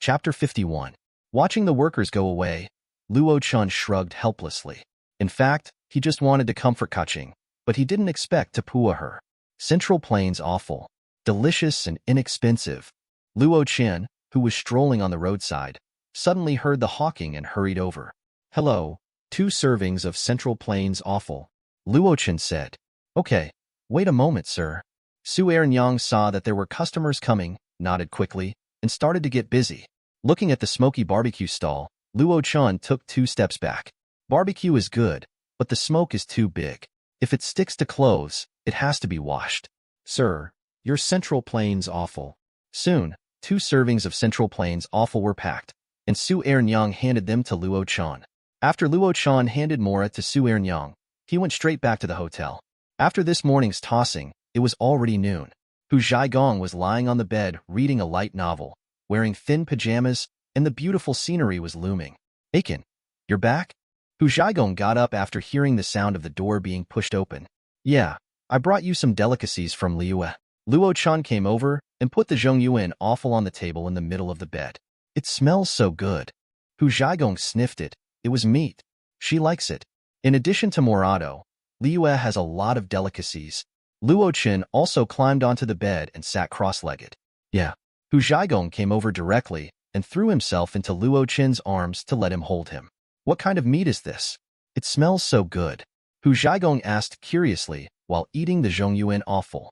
Chapter 51. Watching the workers go away, Luo Chen shrugged helplessly. In fact, he just wanted to comfort Kaching, but he didn't expect to pua her. Central Plains awful. Delicious and inexpensive. Luo Chen, who was strolling on the roadside, suddenly heard the hawking and hurried over. Hello, 2 servings of Central Plains awful. Luo Chen said. Okay, wait a moment, sir. Su Ernyang saw that there were customers coming, nodded quickly, and started to get busy. Looking at the smoky barbecue stall, Luo Chen took 2 steps back. Barbecue is good, but the smoke is too big. If it sticks to clothes, it has to be washed. Sir, your Central Plains awful. Soon, 2 servings of Central Plains awful were packed, and Su Ernyang handed them to Luo Chen. After Luo Chen handed Mora to Su Ernyang, he went straight back to the hotel. After this morning's tossing, it was already noon. Hu Zhaigong was lying on the bed reading a light novel, wearing thin pajamas, and the beautiful scenery was looming. Achen, you're back? Hu Zhaigong got up after hearing the sound of the door being pushed open. Yeah, I brought you some delicacies from Liyue. Luo Chen came over and put the zhongyuan awful on the table in the middle of the bed. It smells so good. Hu Zhaigong sniffed it. It was meat. She likes it. In addition to Morado, Liyue has a lot of delicacies. Luo Chen also climbed onto the bed and sat cross-legged. Yeah. Hu Zhaigong came over directly and threw himself into Luo Chen's arms to let him hold him. What kind of meat is this? It smells so good. Hu Zhaigong asked curiously while eating the zhongyuan offal.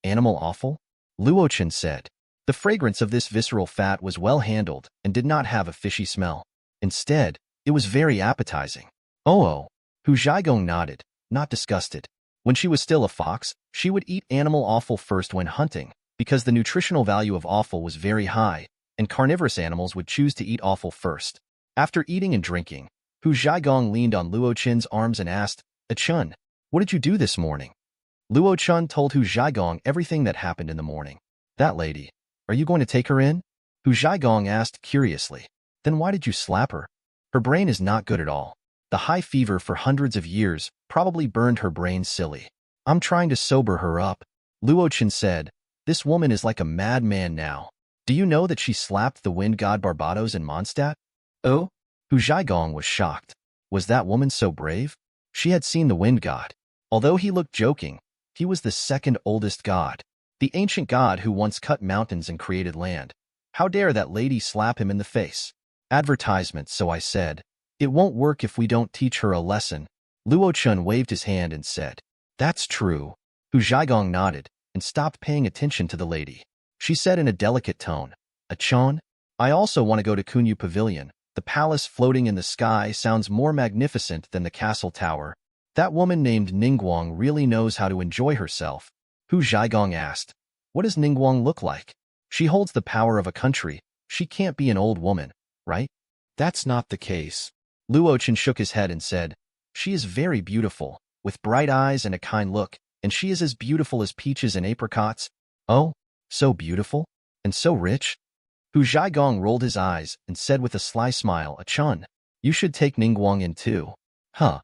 Animal offal? Luo Chen said. The fragrance of this visceral fat was well handled and did not have a fishy smell. Instead, it was very appetizing. Oh. Hu Zhaigong nodded, not disgusted. When she was still a fox, she would eat animal offal first when hunting, because the nutritional value of offal was very high, and carnivorous animals would choose to eat offal first. After eating and drinking, Hu Zhaigong leaned on Luo Chen's arms and asked, Achen, what did you do this morning? Luo Chen told Hu Zhaigong everything that happened in the morning. That lady, are you going to take her in? Hu Zhaigong asked curiously. Then why did you slap her? Her brain is not good at all. The high fever for hundreds of years probably burned her brain silly. I'm trying to sober her up. Luo Chen said, this woman is like a madman now. Do you know that she slapped the wind god Barbados in Mondstadt? Oh? Hu Zhaigong was shocked. Was that woman so brave? She had seen the wind god. Although he looked joking, he was the 2nd oldest god. The ancient god who once cut mountains and created land. How dare that lady slap him in the face? Advertisement, so I said. It won't work if we don't teach her a lesson. Luo Chen waved his hand and said, that's true. Hu Zhaigong nodded and stopped paying attention to the lady. She said in a delicate tone, Achen, I also want to go to Kunyu Pavilion. The palace floating in the sky sounds more magnificent than the castle tower. That woman named Ningguang really knows how to enjoy herself. Hu Zhaigong asked, what does Ningguang look like? She holds the power of a country. She can't be an old woman, right? That's not the case. Luo Chen shook his head and said, she is very beautiful, with bright eyes and a kind look, and she is as beautiful as peaches and apricots. Oh, so beautiful? And so rich? Hu Zhaigong rolled his eyes and said with a sly smile, Achen, you should take Ningguang in too. Huh.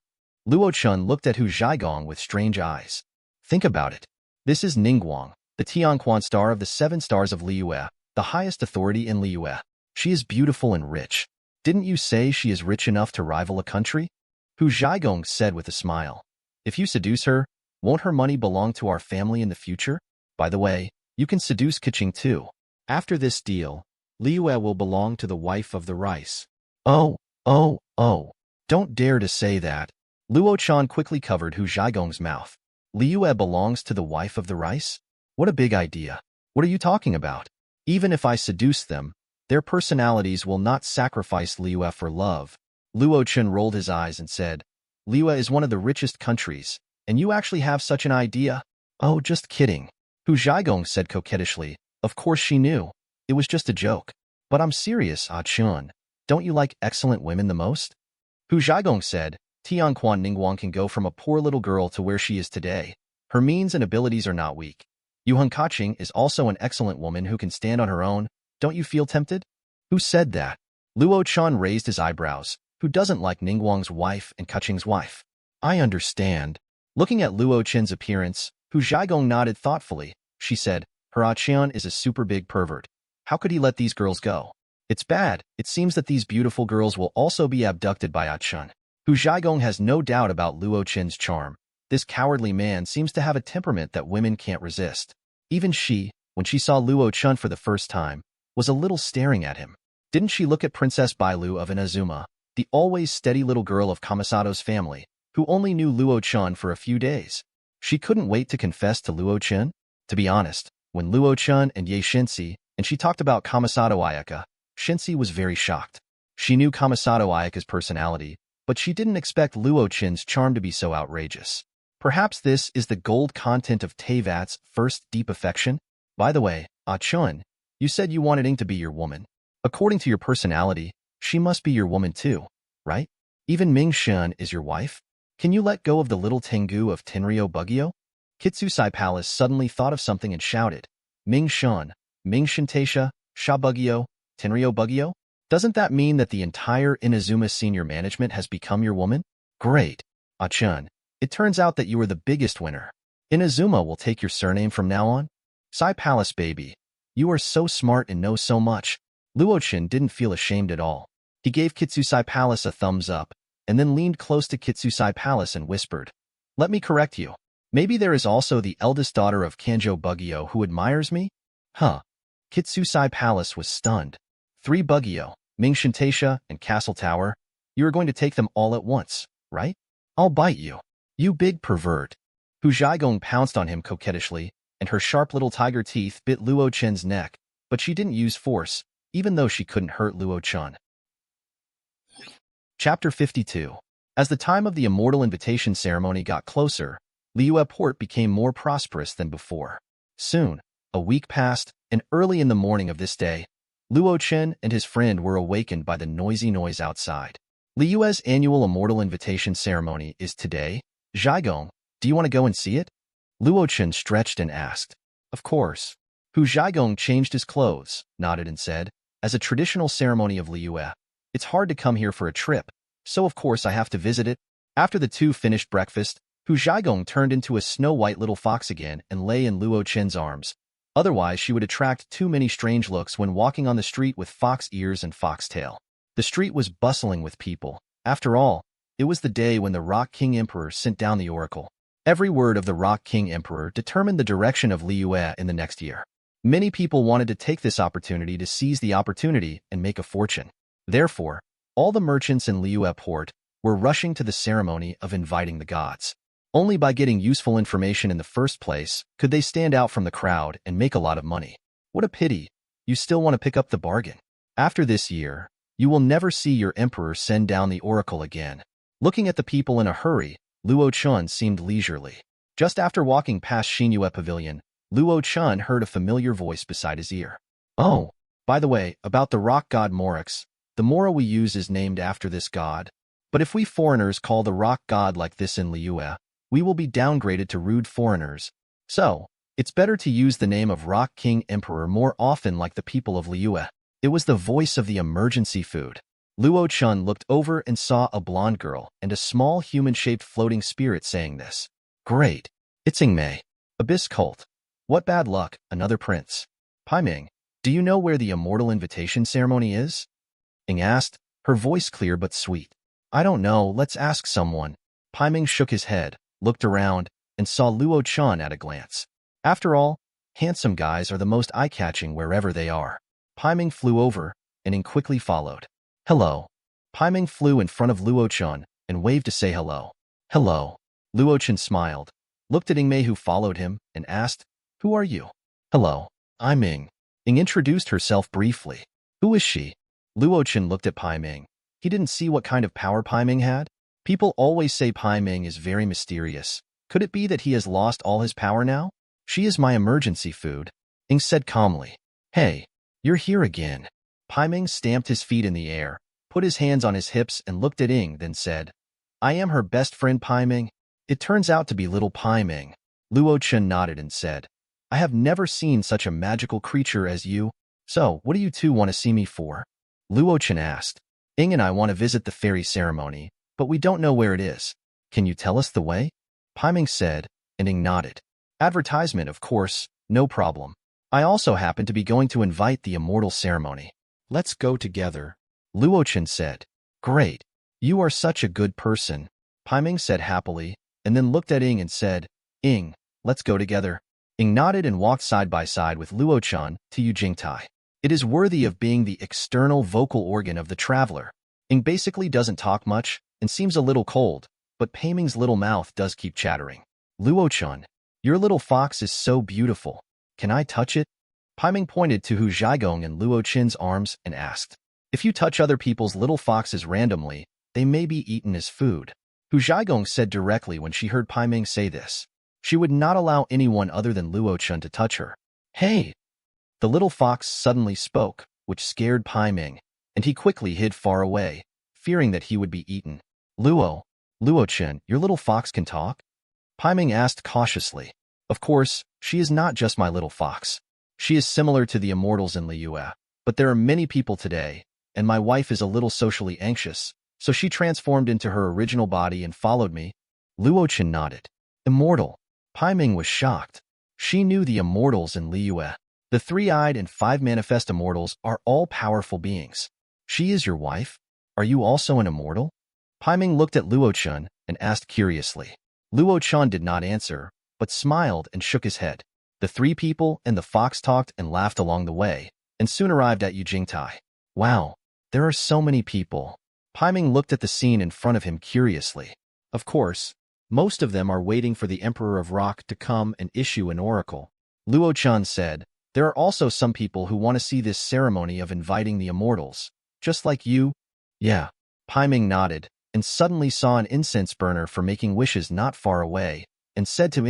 Luo Chen looked at Hu Zhaigong with strange eyes. Think about it. This is Ningguang, the Tianquan star of the 7 stars of Liyue, the highest authority in Liyue. She is beautiful and rich. Didn't you say she is rich enough to rival a country? Hu Zhaigong said with a smile. If you seduce her, won't her money belong to our family in the future? By the way, you can seduce Kaching too. After this deal, Liyue will belong to the wife of the rice. Oh. Don't dare to say that. Luo Chen quickly covered Hu Zhaigong's mouth. Liyue belongs to the wife of the rice? What a big idea. What are you talking about? Even if I seduce them, their personalities will not sacrifice Liyue for love. Luo Chen rolled his eyes and said, Liyue is one of the richest countries, and you actually have such an idea? Oh, just kidding. Hu Zhaigong said coquettishly. Of course she knew. It was just a joke. But I'm serious, Achen. Don't you like excellent women the most? Hu Zhaigong said, Tianquan Ningguang can go from a poor little girl to where she is today. Her means and abilities are not weak. Yuhan Kaching is also an excellent woman who can stand on her own. Don't you feel tempted? Who said that? Luo Chen raised his eyebrows. Who doesn't like Ningguang's wife and Kaching's wife? I understand. Looking at Luo Chen's appearance, Hu Zhaigong nodded thoughtfully. She said, her Achen is a super big pervert. How could he let these girls go? It's bad. It seems that these beautiful girls will also be abducted by Achen. Hu Zhaigong has no doubt about Luo Chen's charm. This cowardly man seems to have a temperament that women can't resist. Even she, when she saw Luo Chen for the first time, was a little staring at him. Didn't she look at Princess Bailu of Inazuma, the always steady little girl of Kamisato's family, who only knew Luo Chen for a few days? She couldn't wait to confess to Luo Chen. To be honest, when Luo Chen and Ye Shinsi and she talked about Kamisato Ayaka, Shinsi was very shocked. She knew Kamisato Ayaka's personality, but she didn't expect Luo Chen's charm to be so outrageous. Perhaps this is the gold content of Teyvat's first deep affection? By the way, Achen, you said you wanted Ing to be your woman. According to your personality, she must be your woman too, right? Even Ming Shen is your wife? Can you let go of the little Tengu of Tenryo Bugyo? Kitsuzai Palace suddenly thought of something and shouted, Ming Shen, Ming Shintaisha, Sha Bugyo, Tenryo Bugyo? Doesn't that mean that the entire Inazuma senior management has become your woman? Great. Achen, it turns out that you are the biggest winner. Inazuma will take your surname from now on? Sai Palace baby, you are so smart and know so much. Luo Chen didn't feel ashamed at all. He gave Kitsuzai Palace a thumbs up, and then leaned close to Kitsuzai Palace and whispered, let me correct you. Maybe there is also the eldest daughter of Kanjo Bugyo who admires me? Huh. Kitsuzai Palace was stunned. 3 Bugyo, Ming Shintaisha, and Castle Tower. You are going to take them all at once, right? I'll bite you. You big pervert. Hu Zhaigong pounced on him coquettishly, and her sharp little tiger teeth bit Luo Chen's neck, but she didn't use force, even though she couldn't hurt Luo Chen. Chapter 52. As the time of the Immortal Invitation ceremony got closer, Liyue Port became more prosperous than before. Soon, a week passed, and early in the morning of this day, Luo Chen and his friend were awakened by the noisy noise outside. Liyue's annual Immortal Invitation ceremony is today. Zhaigong, do you want to go and see it? Luo Chen stretched and asked. Of course. Hu Zhaigong changed his clothes, nodded and said, as a traditional ceremony of Liyue, it's hard to come here for a trip, so of course I have to visit it. After the two finished breakfast, Hu Zhaigong turned into a snow-white little fox again and lay in Luo Chen's arms. Otherwise, she would attract too many strange looks when walking on the street with fox ears and fox tail. The street was bustling with people. After all, it was the day when the Rock King Emperor sent down the oracle. Every word of the Rock King Emperor determined the direction of Liyue in the next year. Many people wanted to take this opportunity to seize the opportunity and make a fortune. Therefore, all the merchants in Liyue Port were rushing to the ceremony of inviting the gods. Only by getting useful information in the first place could they stand out from the crowd and make a lot of money. What a pity, you still want to pick up the bargain. After this year, you will never see your emperor send down the oracle again. Looking at the people in a hurry, Luo Chen seemed leisurely. Just after walking past Xinyue Pavilion, Luo Chen heard a familiar voice beside his ear. Oh, by the way, about the rock god Morix, the Mora we use is named after this god. But if we foreigners call the rock god like this in Liyue, we will be downgraded to rude foreigners. So, it's better to use the name of Rock King Emperor more often like the people of Liyue. It was the voice of the emergency food. Luo Chen looked over and saw a blonde girl and a small human-shaped floating spirit saying this. Great. It's Ingmei. Abyss cult. What bad luck, another prince. Paiming, do you know where the Immortal Invitation ceremony is? Ing asked, her voice clear but sweet. I don't know, let's ask someone. Paiming shook his head, looked around, and saw Luo Chen at a glance. After all, handsome guys are the most eye-catching wherever they are. Paiming flew over, and Ing quickly followed. Hello. Paiming flew in front of Luo Chen and waved to say hello. Hello. Luo Chen smiled, looked at Ingmei who followed him, and asked, Who are you? Hello, I'm Ing. Ing introduced herself briefly. Who is she? Luo Chen looked at Paiming. He didn't see what kind of power Paiming had. People always say Paiming is very mysterious. Could it be that he has lost all his power now? She is my emergency food. Ing said calmly. Hey, you're here again. Paiming stamped his feet in the air, put his hands on his hips and looked at Ing, then said, I am her best friend Paiming. It turns out to be little Paiming. Luo Chen nodded and said, I have never seen such a magical creature as you. So, what do you two want to see me for? Luo Chen asked. Ing and I want to visit the fairy ceremony, but we don't know where it is. Can you tell us the way? Paiming said, and Ing nodded. Advertisement, of course, no problem. I also happen to be going to invite the immortal ceremony. Let's go together, Luo Chen said. Great. You are such a good person, Paiming said happily, and then looked at Ing and said, Ing, let's go together. Ing nodded and walked side by side with Luo Chen to Yujingtai. It is worthy of being the external vocal organ of the traveler. Ing basically doesn't talk much and seems a little cold, but Paiming's little mouth does keep chattering. Luo Chen, your little fox is so beautiful. Can I touch it? Paiming pointed to Hu Zhaigong and Luo Chen's arms and asked, if you touch other people's little foxes randomly, they may be eaten as food. Hu Zhaigong said directly when she heard Paiming say this. She would not allow anyone other than Luo Chen to touch her. Hey! The little fox suddenly spoke, which scared Paiming, and he quickly hid far away, fearing that he would be eaten. Luo Chen, your little fox can talk? Paiming asked cautiously. Of course, she is not just my little fox. She is similar to the immortals in Liyue, but there are many people today, and my wife is a little socially anxious, so she transformed into her original body and followed me. Luo Chen nodded. Immortal. Paiming was shocked. She knew the immortals in Liyue. The three-eyed and five manifest immortals are all powerful beings. She is your wife? Are you also an immortal? Paiming looked at Luo Chen and asked curiously. Luo Chen did not answer, but smiled and shook his head. The three people and the fox talked and laughed along the way, and soon arrived at Yujingtai. Wow, there are so many people. Paiming looked at the scene in front of him curiously. Of course, most of them are waiting for the Emperor of Rock to come and issue an oracle. Luo Chen said, there are also some people who want to see this ceremony of inviting the immortals. Just like you? Yeah. Paiming nodded, and suddenly saw an incense burner for making wishes not far away, and said to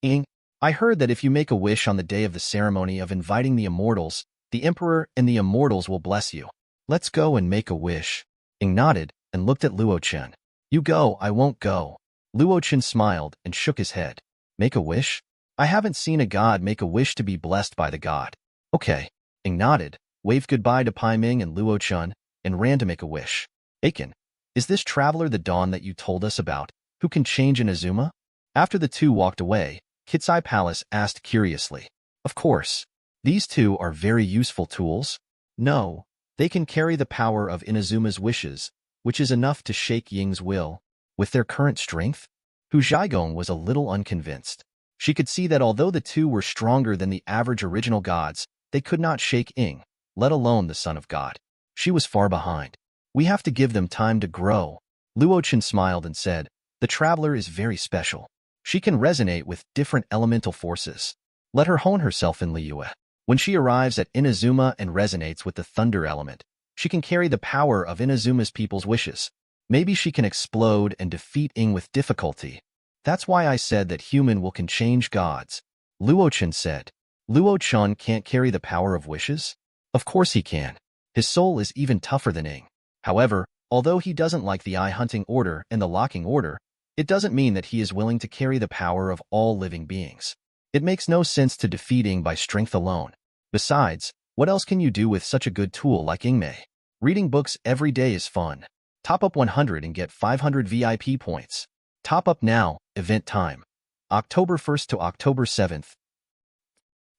Ing, I heard that if you make a wish on the day of the ceremony of inviting the immortals, the Emperor and the immortals will bless you. Let's go and make a wish. Ing nodded and looked at Luo Chen. You go, I won't go. Luo Chen smiled and shook his head. Make a wish? I haven't seen a god make a wish to be blessed by the god. Okay. Ing nodded, waved goodbye to Paiming and Luo Chen, and ran to make a wish. Achen, is this traveler the Dawn that you told us about, who can change Inazuma? After the two walked away, Kitsuzai Palace asked curiously. Of course. These two are very useful tools. No, they can carry the power of Inazuma's wishes, which is enough to shake Ying's will. With their current strength? Hu Zhaigong was a little unconvinced. She could see that although the two were stronger than the average original gods, they could not shake Ing, let alone the Son of God. She was far behind. We have to give them time to grow. Luo Chen smiled and said, the traveler is very special. She can resonate with different elemental forces. Let her hone herself in Liyue. When she arrives at Inazuma and resonates with the thunder element, she can carry the power of Inazuma's people's wishes. Maybe she can explode and defeat Ing with difficulty. That's why I said that human will can change gods. Luo Chen said. Luo Chen can't carry the power of wishes? Of course he can. His soul is even tougher than Ing. However, although he doesn't like the eye-hunting order and the locking order, it doesn't mean that he is willing to carry the power of all living beings. It makes no sense to defeat Ing by strength alone. Besides, what else can you do with such a good tool like Ingmei? Reading books every day is fun. Top up 100 and get 500 VIP points. Top up now, event time. October 1st to October 7th.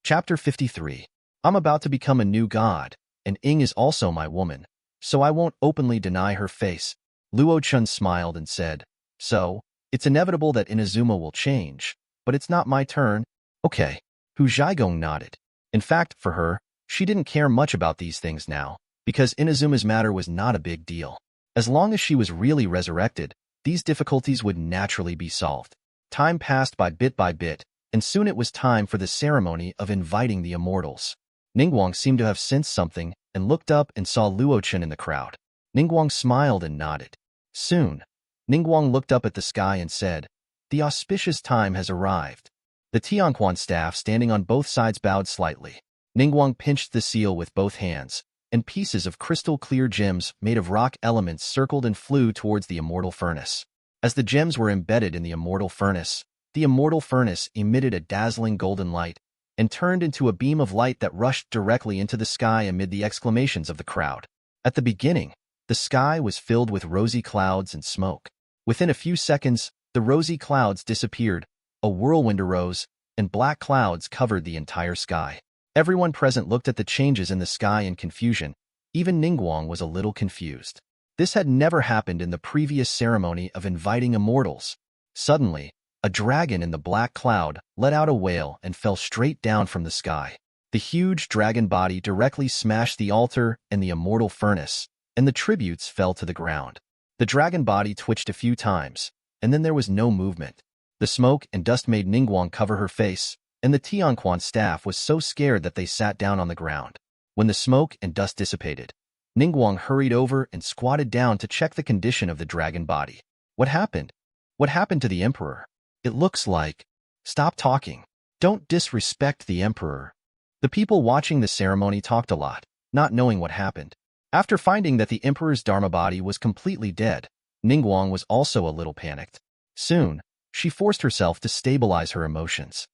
Chapter 53. I'm about to become a new god, and Ing is also my woman, so I won't openly deny her face. Luo Chen smiled and said, so, it's inevitable that Inazuma will change, but it's not my turn. Okay. Hu Zhaigong nodded. In fact, for her, she didn't care much about these things now, because Inazuma's matter was not a big deal. As long as she was really resurrected, these difficulties would naturally be solved. Time passed by bit, and soon it was time for the ceremony of inviting the immortals. Ningguang seemed to have sensed something and looked up and saw Luo Chen in the crowd. Ningguang smiled and nodded. Soon, Ningguang looked up at the sky and said, the auspicious time has arrived. The Tianquan staff standing on both sides bowed slightly. Ningguang pinched the seal with both hands, and pieces of crystal-clear gems made of rock elements circled and flew towards the immortal furnace. As the gems were embedded in the immortal furnace emitted a dazzling golden light and turned into a beam of light that rushed directly into the sky amid the exclamations of the crowd. At the beginning, the sky was filled with rosy clouds and smoke. Within a few seconds, the rosy clouds disappeared, a whirlwind arose, and black clouds covered the entire sky. Everyone present looked at the changes in the sky in confusion. Even Ningguang was a little confused. This had never happened in the previous ceremony of inviting immortals. Suddenly, a dragon in the black cloud let out a wail and fell straight down from the sky. The huge dragon body directly smashed the altar and the immortal furnace, and the tributes fell to the ground. The dragon body twitched a few times, and then there was no movement. The smoke and dust made Ningguang cover her face, and the Tianquan staff was so scared that they sat down on the ground. When the smoke and dust dissipated, Ningguang hurried over and squatted down to check the condition of the dragon body. What happened? What happened to the emperor? It looks like... Stop talking. Don't disrespect the emperor. The people watching the ceremony talked a lot, not knowing what happened. After finding that the emperor's dharma body was completely dead, Ningguang was also a little panicked. Soon, she forced herself to stabilize her emotions.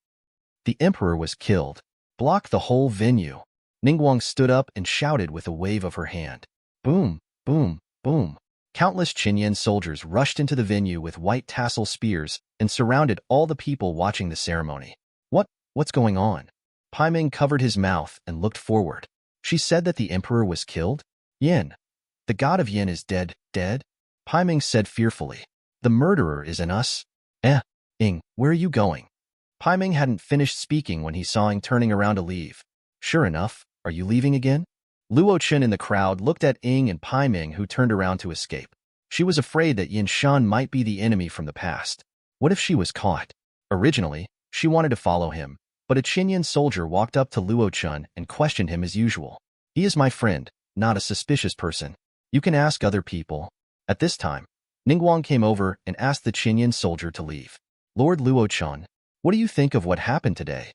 The emperor was killed. Block the whole venue. Ningguang stood up and shouted with a wave of her hand. Boom, boom, boom. Countless Qinyan soldiers rushed into the venue with white tassel spears and surrounded all the people watching the ceremony. What's going on? Paiming covered his mouth and looked forward. She said that the emperor was killed? Yin. The god of Yin is dead, dead? Paiming said fearfully. The murderer is in us? Ing, where are you going? Paiming hadn't finished speaking when he saw Ing turning around to leave. Sure enough, are you leaving again? Luo Chen in the crowd looked at Ing and Paiming, who turned around to escape. She was afraid that Yin Shan might be the enemy from the past. What if she was caught? Originally, she wanted to follow him, but a Qinyan soldier walked up to Luo Chen and questioned him as usual. He is my friend, not a suspicious person. You can ask other people. At this time, Ningguang came over and asked the Qinyan soldier to leave. Lord Luo Chen, what do you think of what happened today?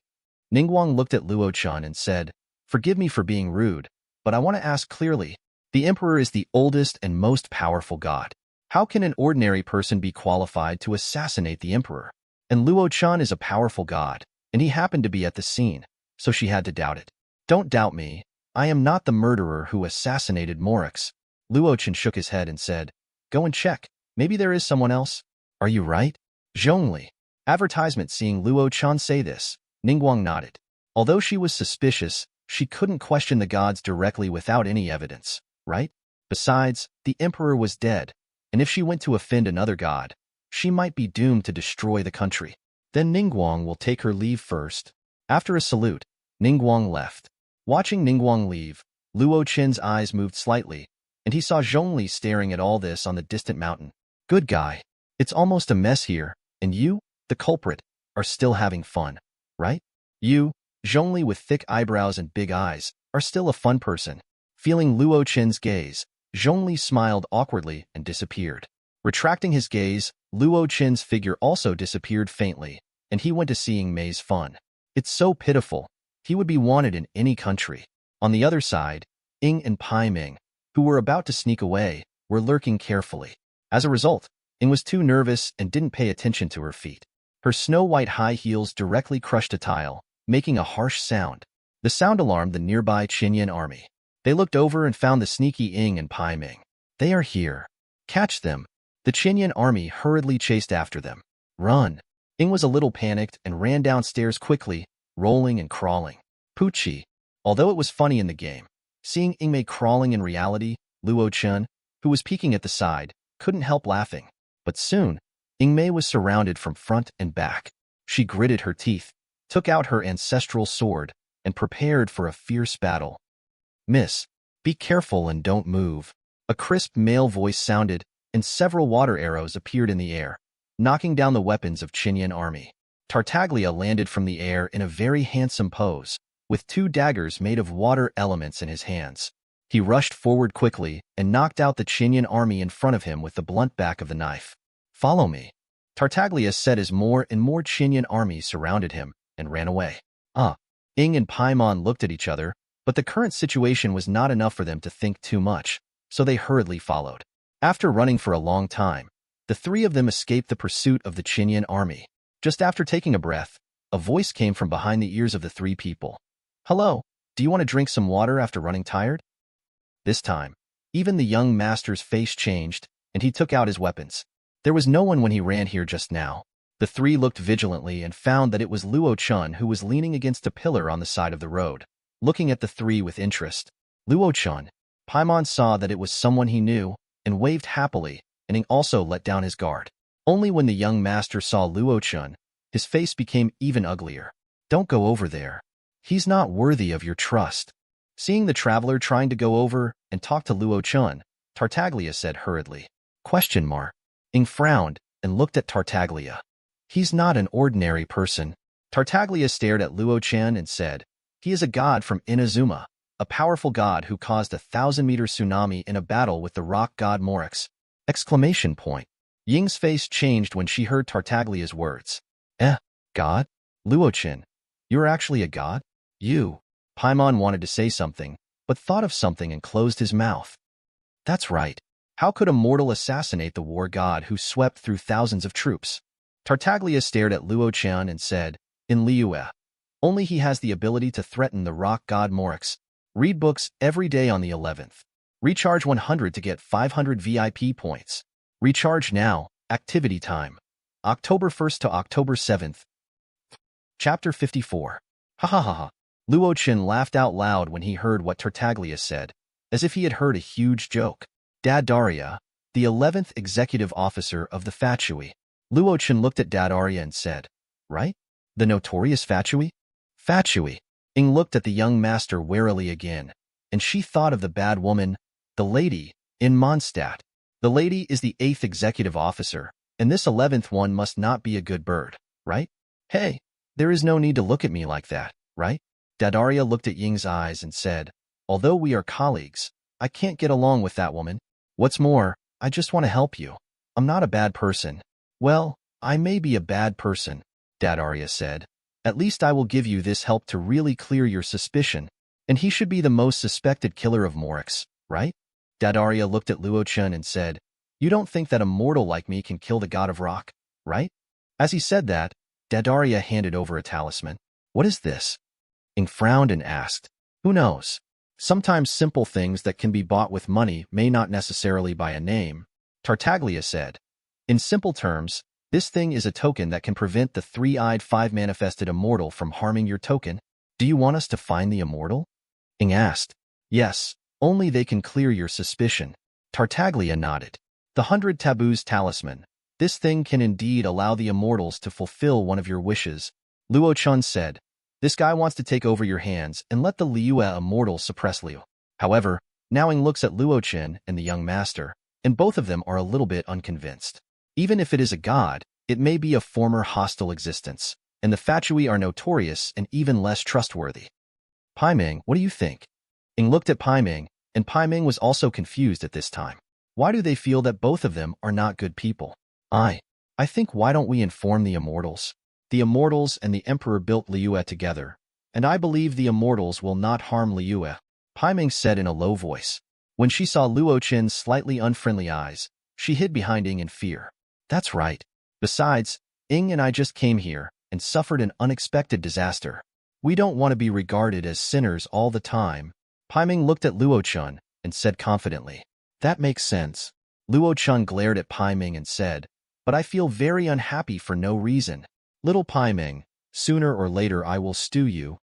Ningguang looked at Luo Chen and said, Forgive me for being rude, but I want to ask clearly. The emperor is the oldest and most powerful god. How can an ordinary person be qualified to assassinate the emperor? And Luo Chen is a powerful god, and he happened to be at the scene, so she had to doubt it. Don't doubt me. I am not the murderer who assassinated Morix. Luo Chen shook his head and said, Go and check. Maybe there is someone else. Are you right? Zhongli. Advertisement. Seeing Luo Chen say this, Ningguang nodded. Although she was suspicious, she couldn't question the gods directly without any evidence, right? Besides, the emperor was dead, and if she went to offend another god, she might be doomed to destroy the country. Then Ningguang will take her leave first. After a salute, Ningguang left. Watching Ningguang leave, Luo Chen's eyes moved slightly, and he saw Zhongli staring at all this on the distant mountain. Good guy. It's almost a mess here, and you, the culprit, are still having fun, right? You, Zhongli with thick eyebrows and big eyes, are still a fun person. Feeling Luo Chen's gaze, Zhongli smiled awkwardly and disappeared. Retracting his gaze, Luo Chen's figure also disappeared faintly, and he went to seeing Mei's fun. It's so pitiful. He would be wanted in any country. On the other side, Ing and Paiming, who were about to sneak away, were lurking carefully. As a result, Ing was too nervous and didn't pay attention to her feet. Her snow-white high heels directly crushed a tile, making a harsh sound. The sound alarmed the nearby Qinyan army. They looked over and found the sneaky Ing and Paiming. They are here. Catch them. The Qinyan army hurriedly chased after them. Run. Ing was a little panicked and ran downstairs quickly, rolling and crawling. Poochie. Although it was funny in the game, seeing Ingmei crawling in reality, Luo Chen, who was peeking at the side, couldn't help laughing. But soon, Ingmei was surrounded from front and back. She gritted her teeth, took out her ancestral sword, and prepared for a fierce battle. Miss, be careful and don't move. A crisp male voice sounded, and several water arrows appeared in the air, knocking down the weapons of Qinyan army. Tartaglia landed from the air in a very handsome pose, with 2 daggers made of water elements in his hands. He rushed forward quickly and knocked out the Qinyan army in front of him with the blunt back of the knife. Follow me, Tartaglia said as more and more Qinyan armies surrounded him and ran away. Ing and Paimon looked at each other, but the current situation was not enough for them to think too much, so they hurriedly followed. After running for a long time, the 3 of them escaped the pursuit of the Qinyan army. Just after taking a breath, a voice came from behind the ears of the 3 people. Hello, do you want to drink some water after running tired? This time, even the young master's face changed, and he took out his weapons. There was no one when he ran here just now. The 3 looked vigilantly and found that it was Luo Chen who was leaning against a pillar on the side of the road. looking at the three with interest. Luo Chen. Paimon saw that it was someone he knew, and waved happily, and Ing also let down his guard. Only when the young master saw Luo Chen, his face became even uglier. Don't go over there. He's not worthy of your trust. Seeing the traveler trying to go over and talk to Luo Chen, Tartaglia said hurriedly. Question mark. Ing frowned and looked at Tartaglia. He's not an ordinary person. Tartaglia stared at Luo Chen and said, he is a god from Inazuma, a powerful god who caused a 1,000-meter tsunami in a battle with the rock god Morix. Exclamation point. Ying's face changed when she heard Tartaglia's words. God? Luo Chen, you're actually a god? You. Paimon wanted to say something, but thought of something and closed his mouth. That's right. How could a mortal assassinate the war god who swept through thousands of troops? Tartaglia stared at Luo Chen and said, in Liyue. Only he has the ability to threaten the rock god Morix. Read books every day on the 11th. Recharge 100 to get 500 VIP points. Recharge now. Activity time. October 1st to October 7th. Chapter 54. Ha ha ha ha. Luo Chen laughed out loud when he heard what Tartaglia said, as if he had heard a huge joke. Daddaria, the 11th executive officer of the Fatui. Luo Chen looked at Daddaria and said, right? The notorious Fatui? Fatui. Ing looked at the young master warily again, and she thought of the bad woman, the lady, in Mondstadt. The lady is the 8th executive officer, and this 11th one must not be a good bird, right? Hey, there is no need to look at me like that, right? Daddaria looked at Ying's eyes and said, although we are colleagues, I can't get along with that woman. What's more, I just want to help you. I'm not a bad person. Well, I may be a bad person, Daddaria said. At least I will give you this help to really clear your suspicion, and he should be the most suspected killer of Morix, right? Daddaria looked at Luo Chen and said, you don't think that a mortal like me can kill the god of rock, right? As he said that, Daddaria handed over a talisman. What is this? Ing frowned and asked, who knows? Sometimes simple things that can be bought with money may not necessarily buy a name, Tartaglia said. In simple terms, this thing is a token that can prevent the three-eyed five-manifested immortal from harming your token. Do you want us to find the immortal? Ing asked. Yes, only they can clear your suspicion. Tartaglia nodded. The 100 Taboos Talisman. This thing can indeed allow the immortals to fulfill one of your wishes. Luo Chen said, this guy wants to take over your hands and let the Liyue immortals suppress Liu. However, now Ing looks at Luo Chen and the young master, and both of them are a little bit unconvinced. Even if it is a god, it may be a former hostile existence, and the Fatui are notorious and even less trustworthy. Paiming, what do you think? Ing looked at Paiming, and Paiming was also confused at this time. Why do they feel that both of them are not good people? I think why don't we inform the immortals? The immortals and the emperor built Liyue together, and I believe the immortals will not harm Liyue, Paiming said in a low voice. When she saw Luo Chen's slightly unfriendly eyes, she hid behind Ing in fear. That's right. Besides, Ing and I just came here and suffered an unexpected disaster. We don't want to be regarded as sinners all the time. Paiming looked at Luo Chen and said confidently. That makes sense. Luo Chen glared at Paiming and said, but I feel very unhappy for no reason. Little Paiming, sooner or later I will stew you.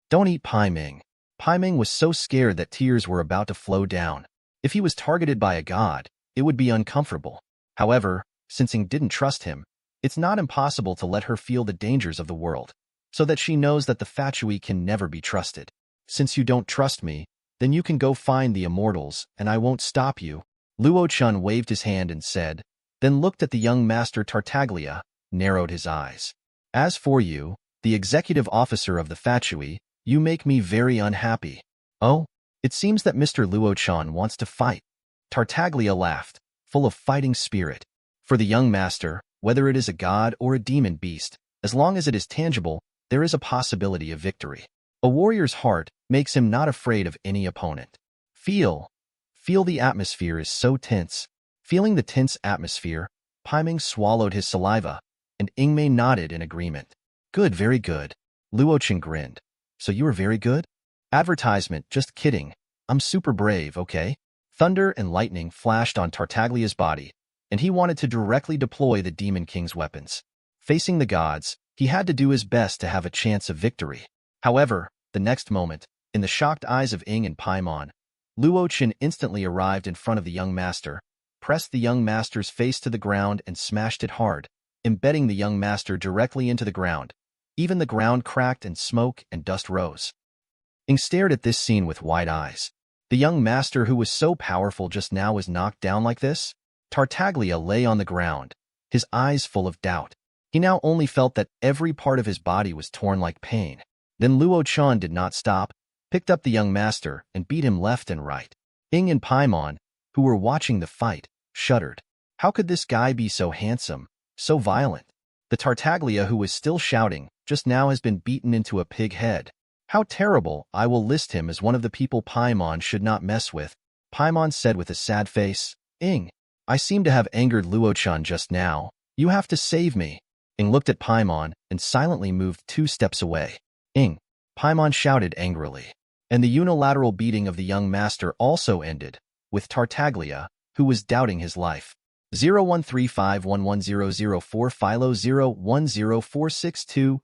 Don't eat Paiming. Paiming was so scared that tears were about to flow down. If he was targeted by a god, it would be uncomfortable. However, since Ing didn't trust him, it's not impossible to let her feel the dangers of the world, so that she knows that the Fatui can never be trusted. Since you don't trust me, then you can go find the immortals, and I won't stop you. Luo Chen waved his hand and said, then looked at the young master Tartaglia, narrowed his eyes. As for you, the executive officer of the Fatui, you make me very unhappy. Oh, it seems that Mr. Luo Chen wants to fight. Tartaglia laughed, full of fighting spirit. For the young master, whether it is a god or a demon beast, as long as it is tangible, there is a possibility of victory. A warrior's heart makes him not afraid of any opponent. Feel the atmosphere is so tense. Feeling the tense atmosphere, Paiming swallowed his saliva, and Ingmei nodded in agreement. Good, very good. Luo Chen grinned. So you are very good? Advertisement, just kidding. I'm super brave, okay? Thunder and lightning flashed on Tartaglia's body, and he wanted to directly deploy the Demon King's weapons. Facing the gods, he had to do his best to have a chance of victory. However, the next moment, In the shocked eyes of Ing and Paimon, Luo Chen instantly arrived in front of the young master, pressed the young master's face to the ground and smashed it hard, embedding the young master directly into the ground. Even the ground cracked and smoke and dust rose. Ing stared at this scene with wide eyes. The young master who was so powerful just now was knocked down like this? Tartaglia lay on the ground, his eyes full of doubt. He now only felt that every part of his body was torn like pain. Then Luo Chen did not stop, picked up the young master and beat him left and right. Ing and Paimon, who were watching the fight, shuddered. How could this guy be so handsome, so violent? The Tartaglia who was still shouting just now has been beaten into a pig head. How terrible! I will list him as one of the people Paimon should not mess with. Paimon said with a sad face. Ing, I seem to have angered Luo Chen just now. You have to save me. Ing looked at Paimon and silently moved 2 steps away. Ing, Paimon shouted angrily. And the unilateral beating of the young master also ended, with Tartaglia, who was doubting his life. 0135110004 Philo 010462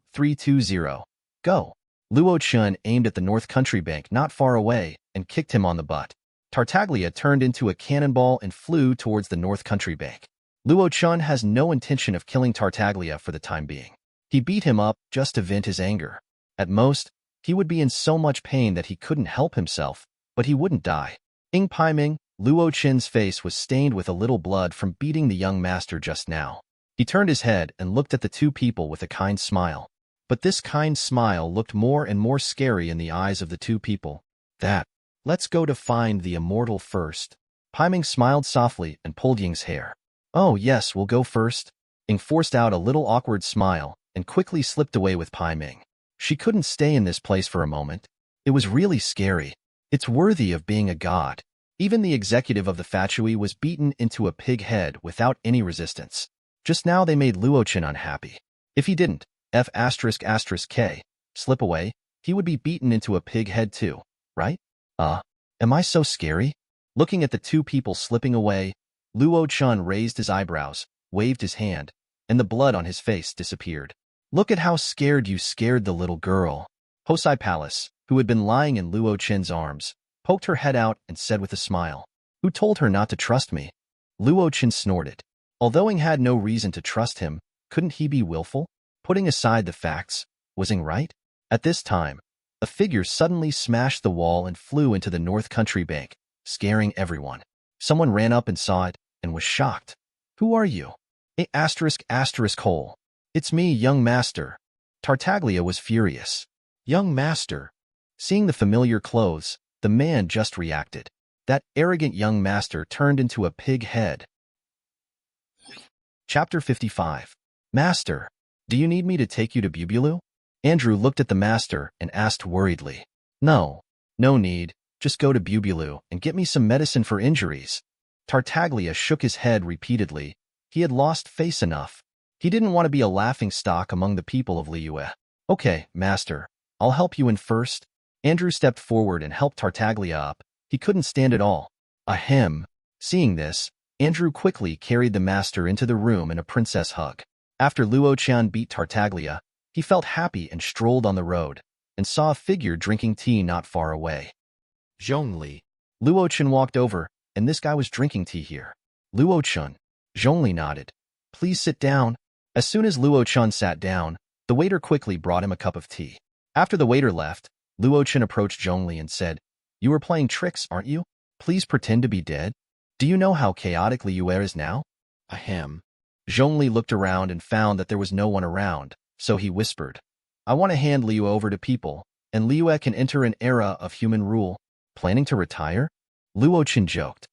Go. Luo Chen aimed at the North Country Bank not far away and kicked him on the butt. Tartaglia turned into a cannonball and flew towards the North Country Bank. Luo Chen has no intention of killing Tartaglia for the time being. He beat him up just to vent his anger. At most, he would be in so much pain that he couldn't help himself, but he wouldn't die. Ing Paiming, Luo Chen's face was stained with a little blood from beating the young master just now. He turned his head and looked at the 2 people with a kind smile. But this kind smile looked more and more scary in the eyes of the 2 people. Let's go to find the immortal first. Paiming smiled softly and pulled Ying's hair. Oh yes, we'll go first. Ing forced out a little awkward smile and quickly slipped away with Paiming. She couldn't stay in this place for a moment. It was really scary. It's worthy of being a god. Even the executive of the Fatui was beaten into a pig head without any resistance. Just now they made Luo Chen unhappy. If he didn't, F***K, slip away, he would be beaten into a pig head too, right? Am I so scary? Looking at the 2 people slipping away, Luo Chen raised his eyebrows, waved his hand, and the blood on his face disappeared. Look at how scared you scared the little girl. Kitsuzai Palace, who had been lying in Luo Chen's arms, poked her head out and said with a smile, Who told her not to trust me? Luo Chen snorted. Although Ing had no reason to trust him, couldn't he be willful? Putting aside the facts, was Ing right? At this time, a figure suddenly smashed the wall and flew into the North Country Bank, scaring everyone. Someone ran up and saw it, and was shocked. Who are you? ****. It's me, young master. Tartaglia was furious. Young master. Seeing the familiar clothes, the man just reacted. That arrogant young master turned into a pig head. Chapter 55. Master, do you need me to take you to Bubulu? Andrew looked at the master and asked worriedly. No need, just go to Bubulu and get me some medicine for injuries. Tartaglia shook his head repeatedly. He had lost face enough. He didn't want to be a laughingstock among the people of Liyue. Okay, master, I'll help you in first. Andrew stepped forward and helped Tartaglia up. He couldn't stand it all. Ahem. Seeing this, Andrew quickly carried the master into the room in a princess hug. After Luo Chen beat Tartaglia, he felt happy and strolled on the road, and saw a figure drinking tea not far away. Zhongli. Luo Chen walked over, and this guy was drinking tea here. Luo Chen. Zhongli nodded. Please sit down. As soon as Luo Chen sat down, the waiter quickly brought him a cup of tea. After the waiter left, Luo Chen approached Zhongli and said, You are playing tricks, aren't you? Please pretend to be dead. Do you know how chaotic Liyue is now? Ahem. Zhongli looked around and found that there was no one around, so he whispered, I want to hand Liyue over to people, and Liyue can enter an era of human rule. Planning to retire? Luo Chen joked.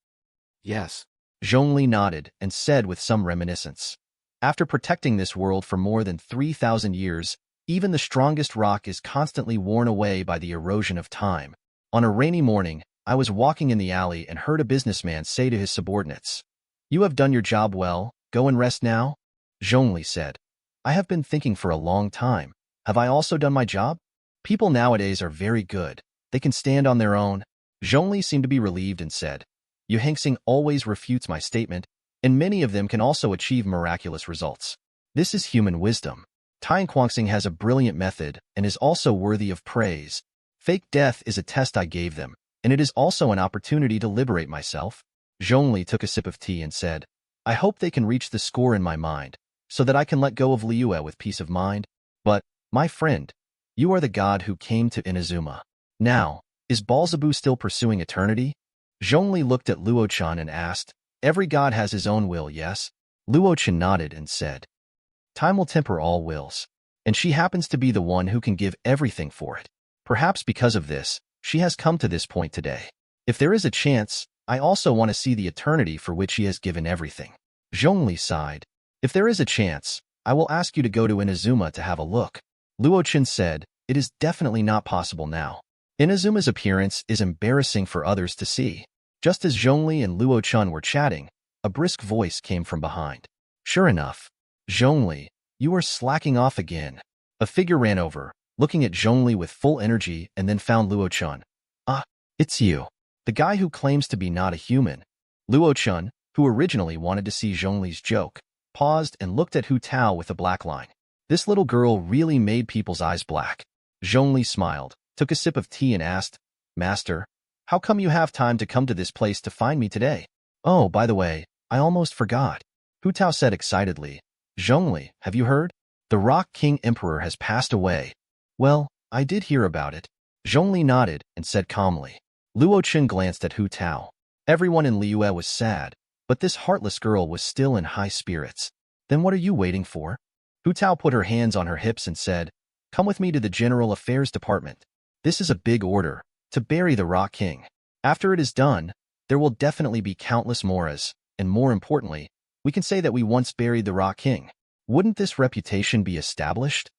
Yes. Zhongli nodded and said with some reminiscence. After protecting this world for more than 3,000 years, even the strongest rock is constantly worn away by the erosion of time. On a rainy morning, I was walking in the alley and heard a businessman say to his subordinates, You have done your job well, go and rest now? Zhongli said, I have been thinking for a long time. Have I also done my job? People nowadays are very good. They can stand on their own. Zhongli seemed to be relieved and said, Yu Hengxing always refutes my statement, and many of them can also achieve miraculous results. This is human wisdom. Taiyin Quangxing has a brilliant method and is also worthy of praise. Fake death is a test I gave them, and it is also an opportunity to liberate myself. Zhongli took a sip of tea and said, I hope they can reach the score in my mind, so that I can let go of Liu with peace of mind. But, my friend, you are the god who came to Inazuma. Now, is Balzabu still pursuing eternity? Zhongli looked at Luo Chen and asked, Every god has his own will, yes? Luo Chen nodded and said, Time will temper all wills, and she happens to be the one who can give everything for it. Perhaps because of this, she has come to this point today. If there is a chance, I also want to see the eternity for which she has given everything. Zhongli sighed. If there is a chance, I will ask you to go to Inazuma to have a look. Luo Chen said, It is definitely not possible now. Inazuma's appearance is embarrassing for others to see. Just as Zhongli and Luo Chen were chatting, a brisk voice came from behind. Sure enough, Zhongli, you are slacking off again. A figure ran over, looking at Zhongli with full energy and then found Luo Chen. Ah, it's you. The guy who claims to be not a human. Luo Chen, who originally wanted to see Zhongli's joke, paused and looked at Hu Tao with a black line. This little girl really made people's eyes black. Zhongli smiled, took a sip of tea and asked, Master, how come you have time to come to this place to find me today? Oh, by the way, I almost forgot. Hu Tao said excitedly, Zhongli, have you heard? The Rock King Emperor has passed away. Well, I did hear about it. Zhongli nodded and said calmly. Luo Chen glanced at Hu Tao. Everyone in Liyue was sad, but this heartless girl was still in high spirits. Then what are you waiting for? Hu Tao put her hands on her hips and said, Come with me to the General Affairs Department. This is a big order, to bury the Rock King. After it is done, there will definitely be countless moras, and more importantly, we can say that we once buried the Rock King. Wouldn't this reputation be established?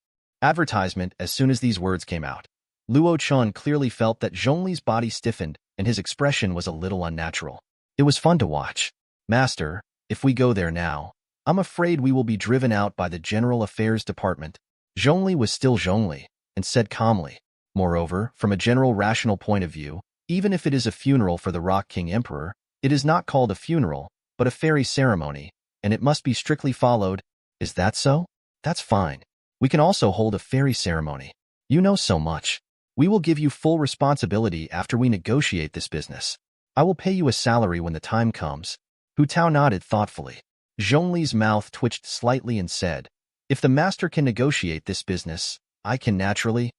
Advertisement. As soon as these words came out, Luo Chen clearly felt that Zhongli's body stiffened and his expression was a little unnatural. It was fun to watch. Master, if we go there now, I'm afraid we will be driven out by the General Affairs Department. Zhongli was still Zhongli, and said calmly. Moreover, from a general rational point of view, even if it is a funeral for the Rock King Emperor, it is not called a funeral, but a fairy ceremony, and it must be strictly followed. Is that so? That's fine. We can also hold a fairy ceremony. You know so much. We will give you full responsibility after we negotiate this business. I will pay you a salary when the time comes. Hu Tao nodded thoughtfully. Zhongli's mouth twitched slightly and said, If the master can negotiate this business, I can naturally.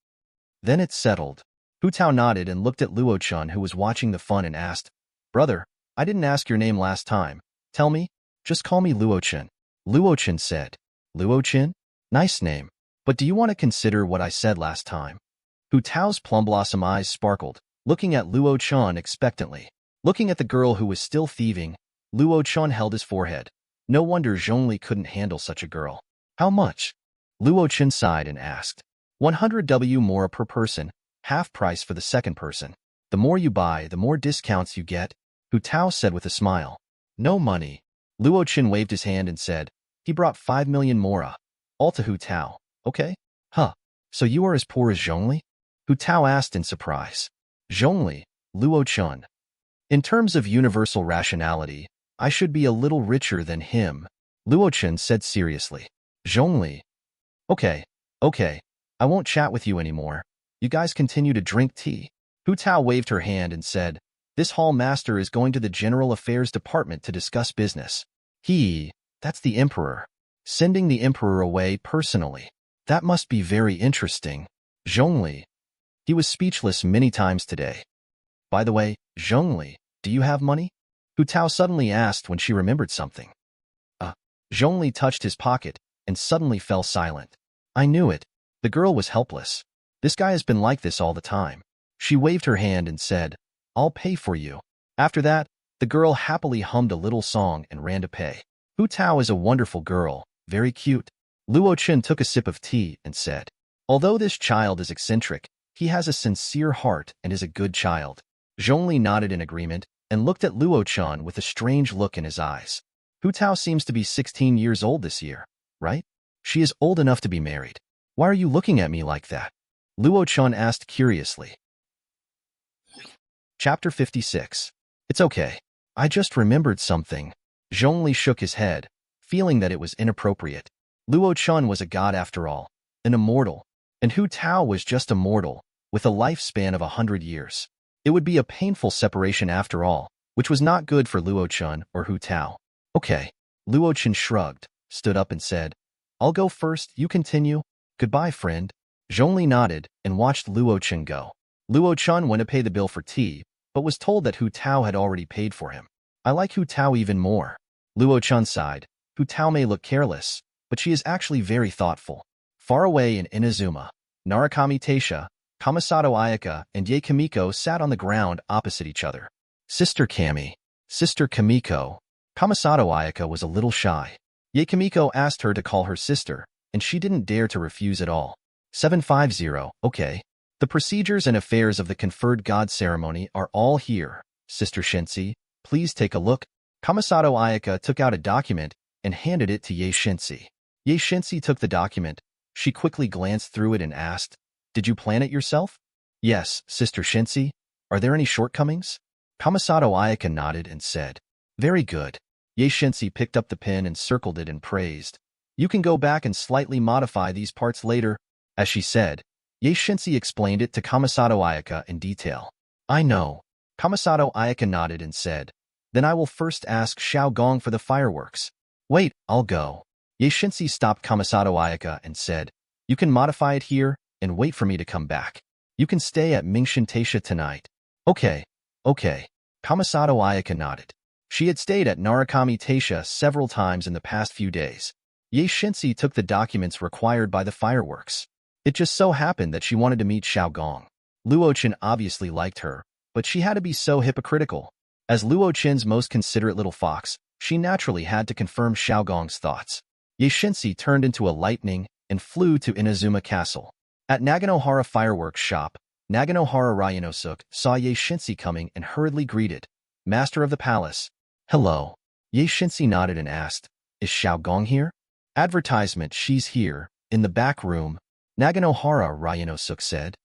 Then it's settled. Hu Tao nodded and looked at Luo Chen, who was watching the fun, and asked, Brother, I didn't ask your name last time. Tell me. Just call me Luo Chen. Luo Chen said, Luo Chen? Nice name. But do you want to consider what I said last time? Hu Tao's plum-blossom eyes sparkled, looking at Luo Chen expectantly. Looking at the girl who was still thieving, Luo Chen held his forehead. No wonder Zhongli couldn't handle such a girl. How much? Luo Chen sighed and asked. 100W more per person, half price for the second person. The more you buy, the more discounts you get, Hu Tao said with a smile. No money. Luo Chen waved his hand and said, He brought 5 million mora. All to Hu Tao. Okay? Huh. So you are as poor as Zhongli? Hu Tao asked in surprise. Zhongli, Luo Chen. In terms of universal rationality, I should be a little richer than him, Luo Chen said seriously. Zhongli. Okay. I won't chat with you anymore. You guys continue to drink tea. Hu Tao waved her hand and said, This hall master is going to the General Affairs Department to discuss business. That's the Emperor. Sending the Emperor away personally. That must be very interesting. Zhongli. He was speechless many times today. By the way, Zhongli, do you have money? Hu Tao suddenly asked when she remembered something. Zhongli touched his pocket and suddenly fell silent. I knew it. The girl was helpless. This guy has been like this all the time. She waved her hand and said, I'll pay for you. After that, the girl happily hummed a little song and ran to pay. Hu Tao is a wonderful girl, very cute. Luo Chen took a sip of tea and said, Although this child is eccentric, he has a sincere heart and is a good child. Zhongli nodded in agreement and looked at Luo Chen with a strange look in his eyes. Hu Tao seems to be 16 years old this year, right? She is old enough to be married. Why are you looking at me like that? Luo Chen asked curiously. Chapter 56. It's okay. I just remembered something. Zhongli shook his head, feeling that it was inappropriate. Luo Chen was a god after all, an immortal, and Hu Tao was just a mortal, with a lifespan of 100 years. It would be a painful separation after all, which was not good for Luo Chen or Hu Tao. Okay. Luo Chen shrugged, stood up and said, I'll go first, you continue. Goodbye, friend. Zhongli nodded and watched Luo Chen go. Luo Chen went to pay the bill for tea, but was told that Hu Tao had already paid for him. I like Hu Tao even more. Luo Chen sighed. Hu Tao may look careless, but she is actually very thoughtful. Far away in Inazuma, Narukami Taisha, Kamisato Ayaka, and Yae Kamiko sat on the ground opposite each other. Sister Kami, Sister Kamiko. Kamisato Ayaka was a little shy. Yae Kamiko asked her to call her sister, and she didn't dare to refuse at all. 750, okay. The procedures and affairs of the conferred god ceremony are all here. Sister Shinsi, please take a look. Kamisato Ayaka took out a document and handed it to Yae Shinsi. Yae Shinsi took the document. She quickly glanced through it and asked, Did you plan it yourself? Yes, Sister Shinsi. Are there any shortcomings? Kamisato Ayaka nodded and said, Very good. Yae Shinsi picked up the pen and circled it and praised. You can go back and slightly modify these parts later. As she said, Yae Shinsi explained it to Kamisato Ayaka in detail. I know. Kamisato Ayaka nodded and said, Then I will first ask Xiao Gong for the fireworks. Wait, I'll go. Yae Shinsi stopped Kamisato Ayaka and said, You can modify it here and wait for me to come back. You can stay at Mingshin Taisha tonight. Okay. Kamisato Ayaka nodded. She had stayed at Narukami Taisha several times in the past few days. Yae Shinsi took the documents required by the fireworks. It just so happened that she wanted to meet Xiao Gong. Luo Chen obviously liked her, but she had to be so hypocritical. As Luo Chen's most considerate little fox, she naturally had to confirm Xiao Gong's thoughts. Yae Shinsi turned into a lightning and flew to Inazuma Castle. At Naganohara Fireworks Shop, Naganohara Ryunosuke saw Yae Shinsi coming and hurriedly greeted, Master of the Palace. Hello. Yae Shinsi nodded and asked, Is Xiao Gong here? Advertisement, she's here, in the back room, Naganohara Ryunosuke said.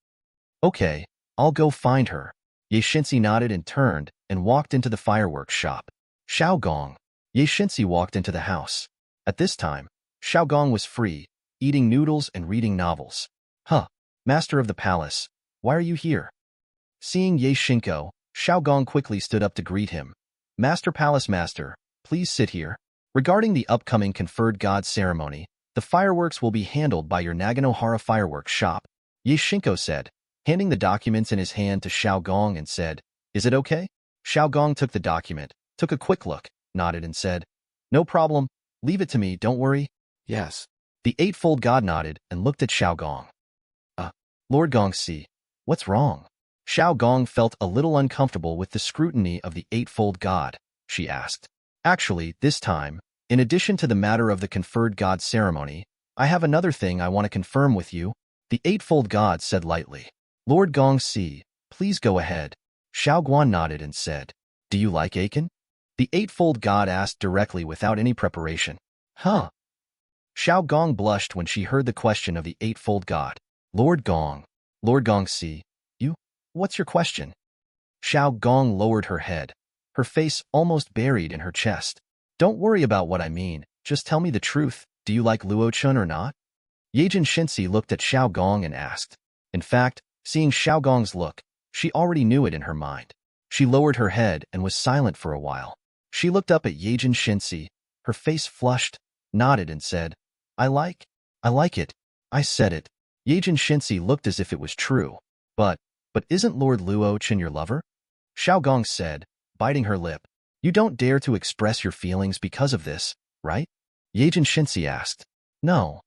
Okay, I'll go find her. Yae Shinsi nodded and turned and walked into the fireworks shop. Xiao Gong. Yae Shinsi walked into the house. At this time, Xiao Gong was free, eating noodles and reading novels. Huh, Master of the Palace, why are you here? Seeing Yae Shinko, Xiao Gong quickly stood up to greet him. Master Palace Master, please sit here. Regarding the upcoming conferred god ceremony, the fireworks will be handled by your Naganohara Fireworks Shop, Yae Shinko said, handing the documents in his hand to Xiao Gong and said, Is it okay? Xiao Gong took the document, took a quick look, nodded and said, No problem, leave it to me, don't worry. Yes. The Eightfold God nodded and looked at Xiao Gong. Lord Gongxi, what's wrong? Xiao Gong felt a little uncomfortable with the scrutiny of the Eightfold God, she asked. Actually, this time, in addition to the matter of the conferred god ceremony, I have another thing I want to confirm with you, the Eightfold God said lightly. Lord Gongxi, please go ahead. Xiao Guan nodded and said, Do you like Achen? The Eightfold God asked directly without any preparation. Huh? Xiao Gong blushed when she heard the question of the Eightfold God. Lord Gongxi, what's your question? Xiao Gong lowered her head, her face almost buried in her chest. Don't worry about what I mean, just tell me the truth, do you like Luo Chen or not? Yaejin Shinsi looked at Xiao Gong and asked. In fact, seeing Xiao Gong's look, she already knew it in her mind. She lowered her head and was silent for a while. She looked up at Yaejin Shinsi, her face flushed, nodded and said, I like it. I said it. Yaejin Shinsi looked as if it was true. But isn't Lord Luo Chen your lover? Xiao Gong said, biting her lip. You don't dare to express your feelings because of this, right? Yaejin Shinsi asked. No,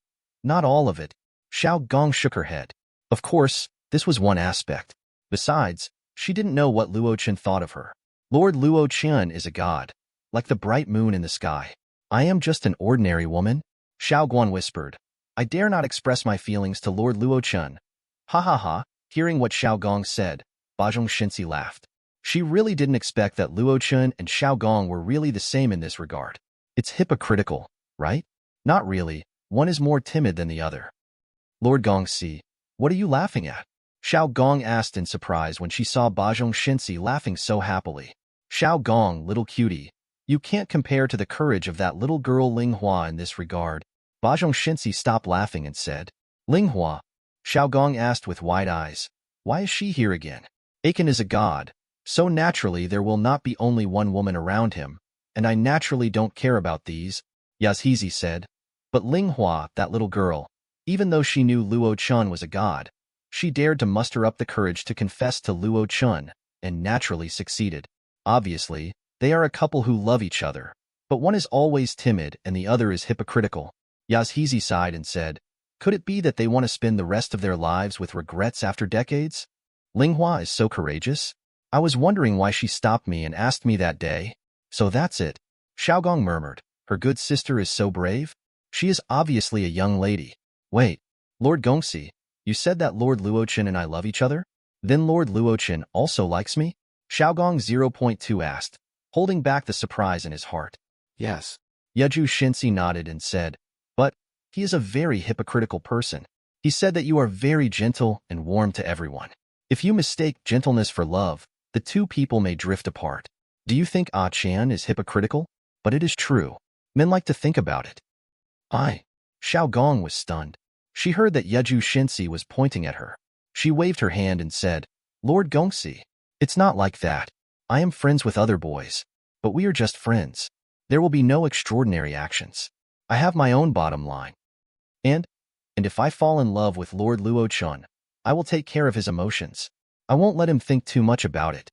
not all of it. Xiao Gong shook her head. Of course, this was one aspect. Besides, she didn't know what Luo Chen thought of her. Lord Luo Chen is a god, like the bright moon in the sky. I am just an ordinary woman, Xiao Guan whispered. I dare not express my feelings to Lord Luo Chen. Ha ha ha, hearing what Xiao Gong said, Bajong Shinsi laughed. She really didn't expect that Luo Chen and Xiao Gong were really the same in this regard. It's hypocritical, right? Not really, one is more timid than the other. Lord Gongxi, what are you laughing at? Xiao Gong asked in surprise when she saw Bajong Shinsi laughing so happily. Xiao Gong, little cutie, you can't compare to the courage of that little girl Ling Hua in this regard. Bajong Shinsi stopped laughing and said, Ling Hua? Xiao Gong asked with wide eyes. Why is she here again? Achen is a god, so naturally there will not be only one woman around him, and I naturally don't care about these, Yazhizi said. But Ling Hua, that little girl, even though she knew Luo Chen was a god, she dared to muster up the courage to confess to Luo Chen, and naturally succeeded. Obviously, they are a couple who love each other, but one is always timid and the other is hypocritical. Yazhizi sighed and said, could it be that they want to spend the rest of their lives with regrets after decades? Linghua is so courageous. I was wondering why she stopped me and asked me that day. So that's it. Xiaogong murmured. Her good sister is so brave? She is obviously a young lady. Wait, Lord Gongxi, you said that Lord Luo Chen and I love each other? Then Lord Luo Chen also likes me? Xiaogong 0.2 asked, holding back the surprise in his heart. Yes. Yeju Shinsi nodded and said, but he is a very hypocritical person. He said that you are very gentle and warm to everyone. If you mistake gentleness for love, the two people may drift apart. Do you think Achen is hypocritical? But it is true. Men like to think about it. Xiaogong was stunned. She heard that Yeju Shinsi was pointing at her. She waved her hand and said, Lord Gongxi, it's not like that. I am friends with other boys, but we are just friends. There will be no extraordinary actions. I have my own bottom line. And if I fall in love with Lord Luo Chen, I will take care of his emotions. I won't let him think too much about it.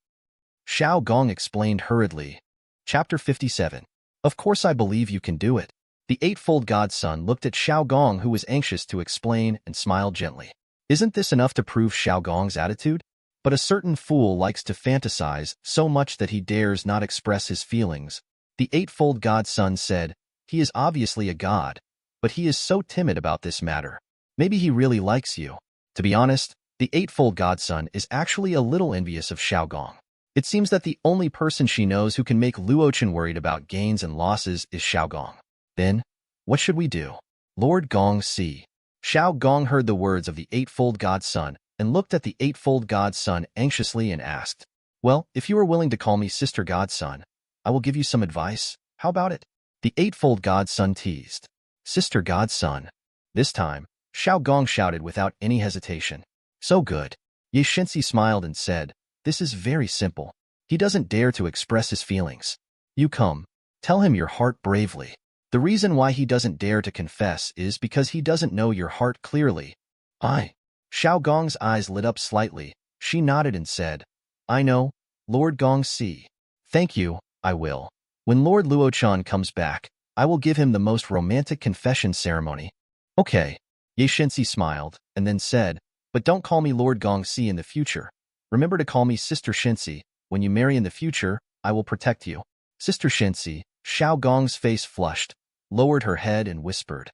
Xiaogong explained hurriedly. Chapter 57. Of course I believe you can do it. The eightfold godson looked at Xiaogong, who was anxious to explain, and smiled gently. Isn't this enough to prove Xiaogong's attitude? But a certain fool likes to fantasize so much that he dares not express his feelings. The eightfold godson said, he is obviously a god, but he is so timid about this matter. Maybe he really likes you. To be honest, the eightfold godson is actually a little envious of Xiaogong. It seems that the only person she knows who can make Luo Chen worried about gains and losses is Xiaogong. Then, what should we do? Lord Gongxi. Xiaogong heard the words of the eightfold godson and looked at the eightfold godson anxiously and asked, well, if you are willing to call me sister godson, I will give you some advice. How about it? The eightfold godson teased. Sister godson. This time, Xiaogong shouted without any hesitation. So good. Ye Shinsi smiled and said, this is very simple. He doesn't dare to express his feelings. You come. Tell him your heart bravely. The reason why he doesn't dare to confess is because he doesn't know your heart clearly. Xiaogong's eyes lit up slightly. She nodded and said, I know, Lord Gongxi. Thank you, I will. When Lord Luo Chen comes back, I will give him the most romantic confession ceremony. Okay. Ye Shinsi smiled, and then said, but don't call me Lord Gongxi in the future. Remember to call me Sister Shinsi. When you marry in the future, I will protect you. Sister Shinsi. Xiaogong's face flushed, lowered her head and whispered,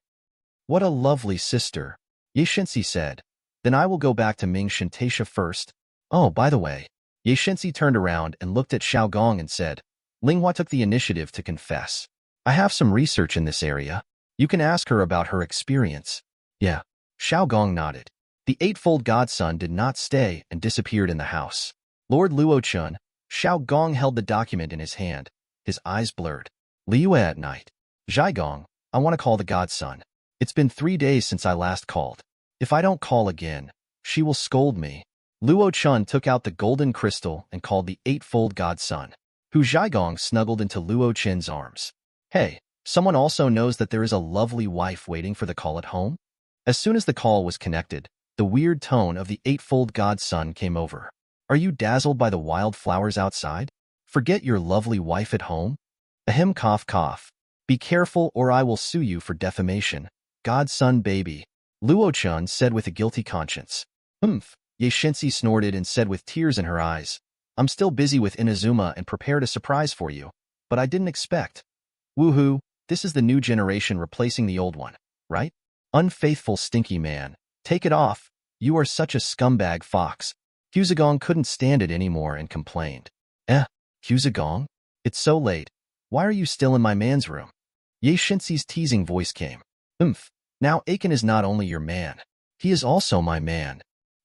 what a lovely sister. Ye Shinsi said, then I will go back to Ming Shintaisha first. Oh, by the way. Ye Shinsi turned around and looked at Xiaogong and said, Linghua took the initiative to confess. I have some research in this area. You can ask her about her experience. Yeah. Xiaogong nodded. The eightfold godson did not stay and disappeared in the house. Lord Luo Chen. Xiaogong held the document in his hand, his eyes blurred. Liu at night. Zhaigong, I want to call the godson. It's been 3 days since I last called. If I don't call again, she will scold me. Luo Chen took out the golden crystal and called the eightfold godson. Hu Zhaigong snuggled into Luo Chen's arms. Hey, someone also knows that there is a lovely wife waiting for the call at home? As soon as the call was connected, the weird tone of the eightfold godson came over. Are you dazzled by the wild flowers outside? Forget your lovely wife at home? Ahem, cough cough. Be careful or I will sue you for defamation. Godson baby. Luo Chen said with a guilty conscience. Ye Shinsi snorted and said with tears in her eyes, I'm still busy with Inazuma and prepared a surprise for you, but I didn't expect. Woohoo, this is the new generation replacing the old one, right? Unfaithful stinky man. Take it off. You are such a scumbag fox. Huzagong couldn't stand it anymore and complained. Huzagong? It's so late. Why are you still in my man's room? Ye Shinsi's teasing voice came. Now Achen is not only your man. He is also my man.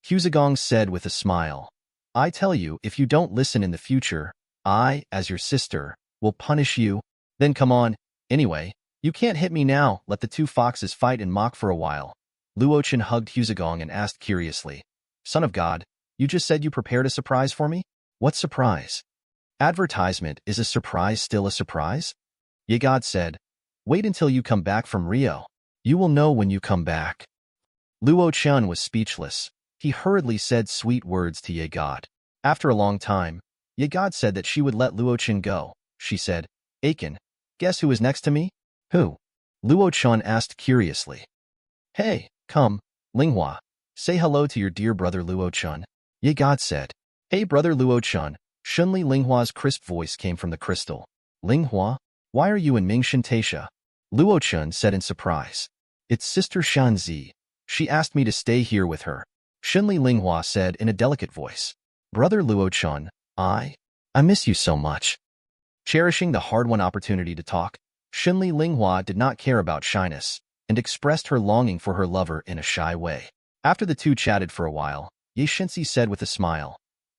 Huzagong said with a smile. I tell you, if you don't listen in the future, I, as your sister, will punish you. Then come on. Anyway, you can't hit me now. Let the two foxes fight and mock for a while. Luo Chen hugged Huzagong and asked curiously, Son of God, You just said you prepared a surprise for me? What surprise? Advertisement, is a surprise still a surprise? Yae God said, wait until you come back from Rio. You will know when you come back. Luo Chen was speechless. He hurriedly said sweet words to Yae God. After a long time, Yae God said that she would let Luo Chen go. She said, Achen, guess who is next to me? Who? Luo Chen asked curiously. Hey, come, Linghua. Say hello to your dear brother Luo Chen. Yae God said. Hey brother Luo Chen. Shunli Linghua's crisp voice came from the crystal. Linghua, why are you in Mingshan Taisha? Luo Chen said in surprise. It's Sister Shanzi. She asked me to stay here with her. Shunli Linghua said in a delicate voice. Brother Luo Chen, I miss you so much. Cherishing the hard-won opportunity to talk, Shunli Linghua did not care about shyness and expressed her longing for her lover in a shy way. After the two chatted for a while, Ye Shinsi said with a smile,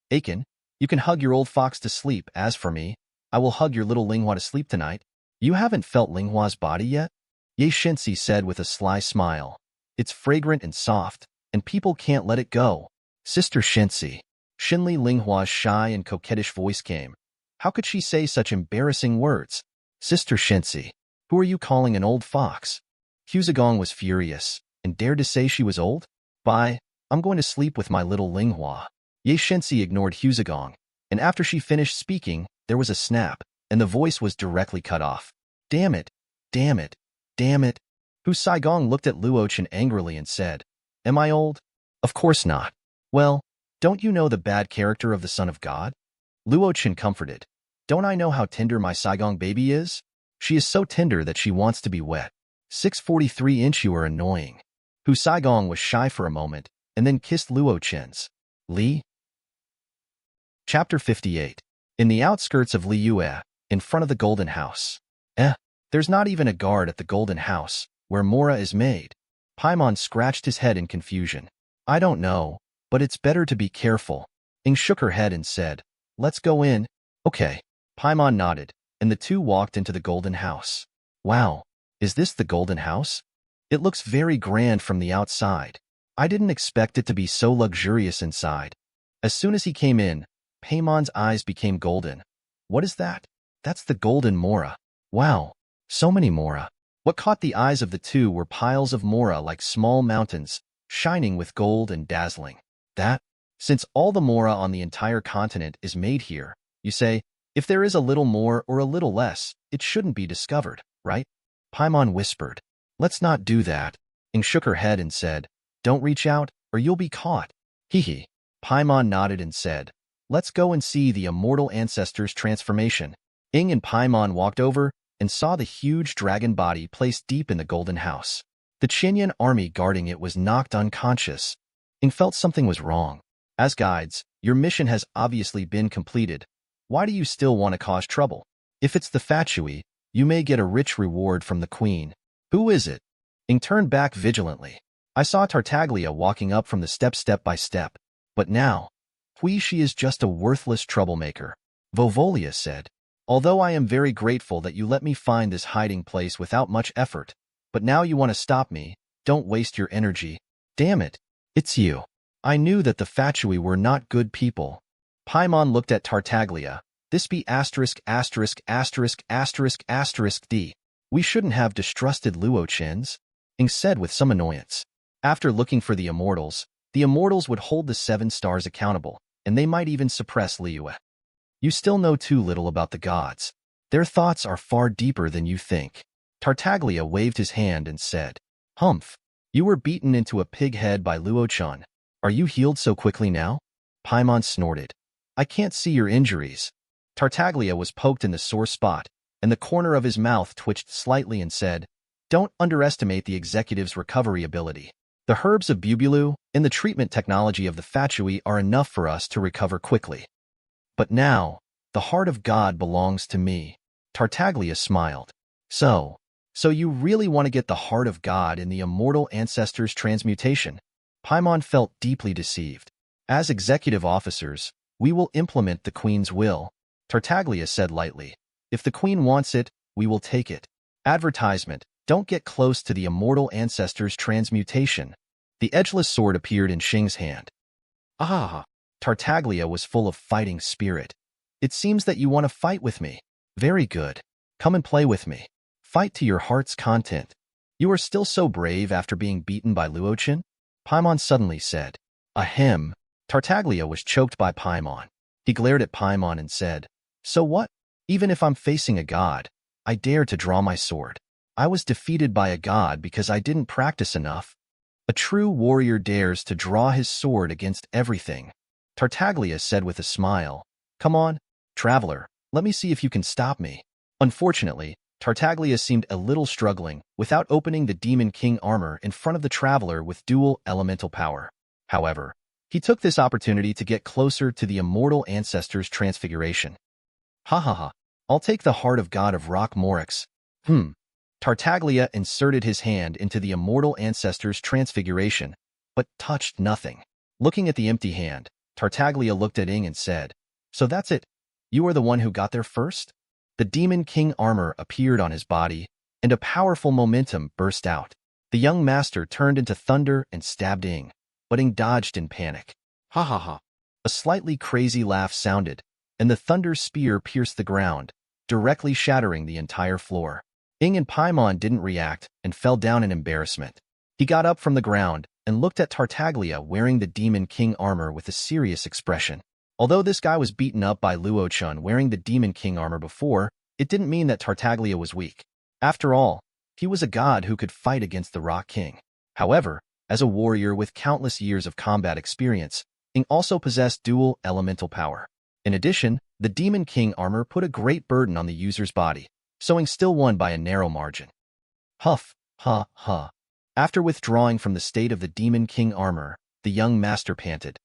Achen, you can hug your old fox to sleep. As for me, I will hug your little Linghua to sleep tonight. You haven't felt Linghua's body yet? Ye Shinsi said with a sly smile. It's fragrant and soft, and people can't let it go. Sister Shinsi. Shinli Linghua's shy and coquettish voice came. How could she say such embarrassing words? Sister Shinsi, who are you calling an old fox? Huzagong was furious, and dared to say she was old? Bye, I'm going to sleep with my little Linghua. Ye Shinsi ignored Huzagong, and after she finished speaking, there was a snap, and the voice was directly cut off. Damn it, damn it, damn it. Huzagong looked at Luo Chen angrily and said, Am I old? Of course not. Well, don't you know the bad character of the Son of God? Luo Chen comforted. Don't I know how tender my Saigong baby is? She is so tender that she wants to be wet. 643-inch you are annoying. Saigong was shy for a moment, and then kissed Luo Chen's. Li? Chapter 58. In the outskirts of Liyue, in front of the Golden House. There's not even a guard at the Golden House, where Mora is made. Paimon scratched his head in confusion. I don't know, but it's better to be careful. Ing shook her head and said, Let's go in. Okay. Paimon nodded, and the two walked into the Golden House. Wow, is this the Golden House? It looks very grand from the outside. I didn't expect it to be so luxurious inside. As soon as he came in, Paimon's eyes became golden. What is that? That's the Golden Mora. Wow, so many Mora. What caught the eyes of the two were piles of Mora like small mountains, shining with gold and dazzling. Since all the Mora on the entire continent is made here, you say, if there is a little more or a little less, it shouldn't be discovered, right? Paimon whispered. Let's not do that. Ing shook her head and said, Don't reach out, or you'll be caught. Hee. Paimon nodded and said, Let's go and see the immortal ancestor's transformation. Ing and Paimon walked over and saw the huge dragon body placed deep in the Golden House. The Qinyan army guarding it was knocked unconscious. Ing felt something was wrong. As guides, your mission has obviously been completed. Why do you still want to cause trouble? If it's the Fatui, you may get a rich reward from the queen. Who is it? Ing turned back vigilantly. I saw Tartaglia walking up from the step by step. But now, she is just a worthless troublemaker. Vovolia said. Although I am very grateful that you let me find this hiding place without much effort, but now you want to stop me, don't waste your energy. Damn it, it's you. I knew that the Fatui were not good people. Paimon looked at Tartaglia. This be ******** D. We shouldn't have distrusted Luo Chen's, Ing said with some annoyance. After looking for the Immortals would hold the 7 stars accountable, and they might even suppress Liyue. You still know too little about the gods. Their thoughts are far deeper than you think. Tartaglia waved his hand and said, Humph, you were beaten into a pig head by Luo Chen. Are you healed so quickly now? Paimon snorted. I can't see your injuries. Tartaglia was poked in the sore spot, and the corner of his mouth twitched slightly and said, Don't underestimate the executive's recovery ability. The herbs of Bubulu and the treatment technology of the Fatui are enough for us to recover quickly. But now, the heart of God belongs to me. Tartaglia smiled. So you really want to get the heart of God in the immortal ancestor's transmutation? Paimon felt deeply deceived. As executive officers, we will implement the Queen's will, Tartaglia said lightly. If the Queen wants it, we will take it. Advertisement, don't get close to the immortal ancestor's transmutation. The edgeless sword appeared in Xing's hand. Ah! Tartaglia was full of fighting spirit. It seems that you want to fight with me. Very good. Come and play with me. Fight to your heart's content. You are still so brave after being beaten by Luo Chen? Paimon suddenly said. Ahem. Tartaglia was choked by Paimon. He glared at Paimon and said, So what? Even if I'm facing a god, I dare to draw my sword. I was defeated by a god because I didn't practice enough. A true warrior dares to draw his sword against everything. Tartaglia said with a smile, Come on, traveler, let me see if you can stop me. Unfortunately, Tartaglia seemed a little struggling without opening the Demon King armor in front of the traveler with dual elemental power. However, he took this opportunity to get closer to the immortal ancestor's transfiguration. Ha ha ha, I'll take the heart of God of Rock Morix. Tartaglia inserted his hand into the immortal ancestor's transfiguration, but touched nothing. Looking at the empty hand, Tartaglia looked at Ing and said, So that's it? You are the one who got there first? The Demon King armor appeared on his body, and a powerful momentum burst out. The young master turned into thunder and stabbed Ing, but Ing dodged in panic. Ha ha ha. A slightly crazy laugh sounded, and the thunder spear pierced the ground, directly shattering the entire floor. Ing and Paimon didn't react and fell down in embarrassment. He got up from the ground and looked at Tartaglia wearing the Demon King armor with a serious expression. Although this guy was beaten up by Luo Chen wearing the Demon King armor before, it didn't mean that Tartaglia was weak. After all, he was a god who could fight against the Rock King. However, as a warrior with countless years of combat experience, Ing also possessed dual elemental power. In addition, the Demon King armor put a great burden on the user's body, so Ing still won by a narrow margin. Huff, ha, ha. After withdrawing from the state of the Demon King armor, the young master panted.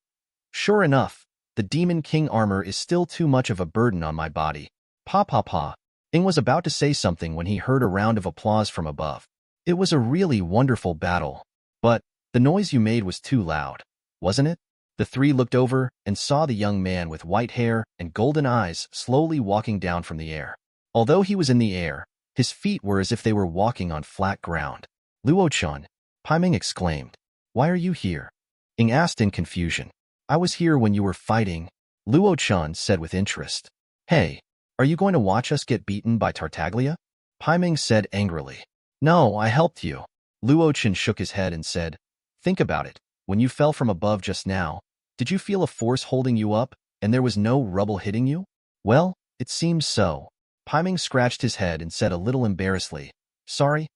Sure enough, the Demon King armor is still too much of a burden on my body. Pa pa pa. Ing was about to say something when he heard a round of applause from above. It was a really wonderful battle. But the noise you made was too loud, wasn't it? The three looked over and saw the young man with white hair and golden eyes slowly walking down from the air. Although he was in the air, his feet were as if they were walking on flat ground. Luo Chen, Paimon exclaimed. Why are you here? Ing asked in confusion. I was here when you were fighting, Luo Chen said with interest. Hey, are you going to watch us get beaten by Tartaglia? Paimon said angrily. No, I helped you. Luo Chen shook his head and said, Think about it. When you fell from above just now, did you feel a force holding you up and there was no rubble hitting you? Well, it seems so. Paimon scratched his head and said a little embarrassedly, Sorry,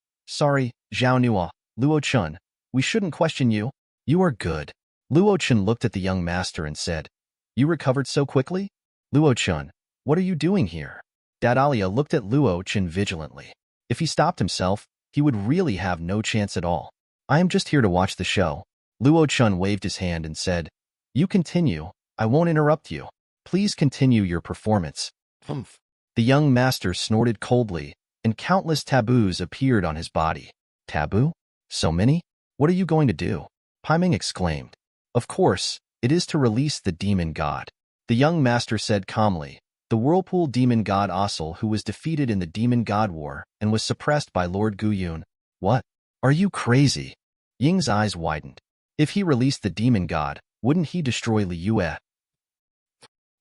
Zhao Nua, Luo Chen, we shouldn't question you. You are good. Luo Chen looked at the young master and said, You recovered so quickly? Luo Chen, what are you doing here? Dadalia looked at Luo Chen vigilantly. If he stopped himself, he would really have no chance at all. I am just here to watch the show. Luo Chen waved his hand and said, You continue, I won't interrupt you. Please continue your performance. Humph. The young master snorted coldly, and countless taboos appeared on his body. Taboo? So many? What are you going to do? Paimon exclaimed. Of course, it is to release the demon god. The young master said calmly, the whirlpool demon god Asul who was defeated in the demon god war and was suppressed by Lord Guyun. What? Are you crazy? Ying's eyes widened. If he released the demon god, wouldn't he destroy Liyue?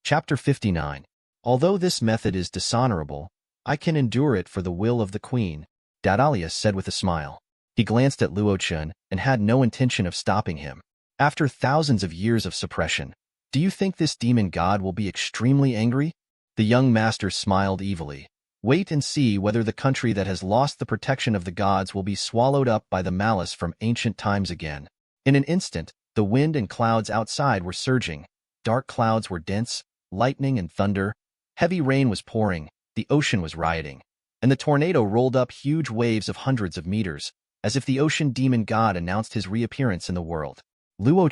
Chapter 59. Although this method is dishonorable, I can endure it for the will of the queen, Dadalia said with a smile. He glanced at Luo Chen and had no intention of stopping him. After thousands of years of suppression, do you think this demon god will be extremely angry? The young master smiled evilly. Wait and see whether the country that has lost the protection of the gods will be swallowed up by the malice from ancient times again. In an instant, the wind and clouds outside were surging. Dark clouds were dense, lightning and thunder. Heavy rain was pouring, the ocean was rioting, and the tornado rolled up huge waves of hundreds of meters, as if the ocean demon god announced his reappearance in the world. Luo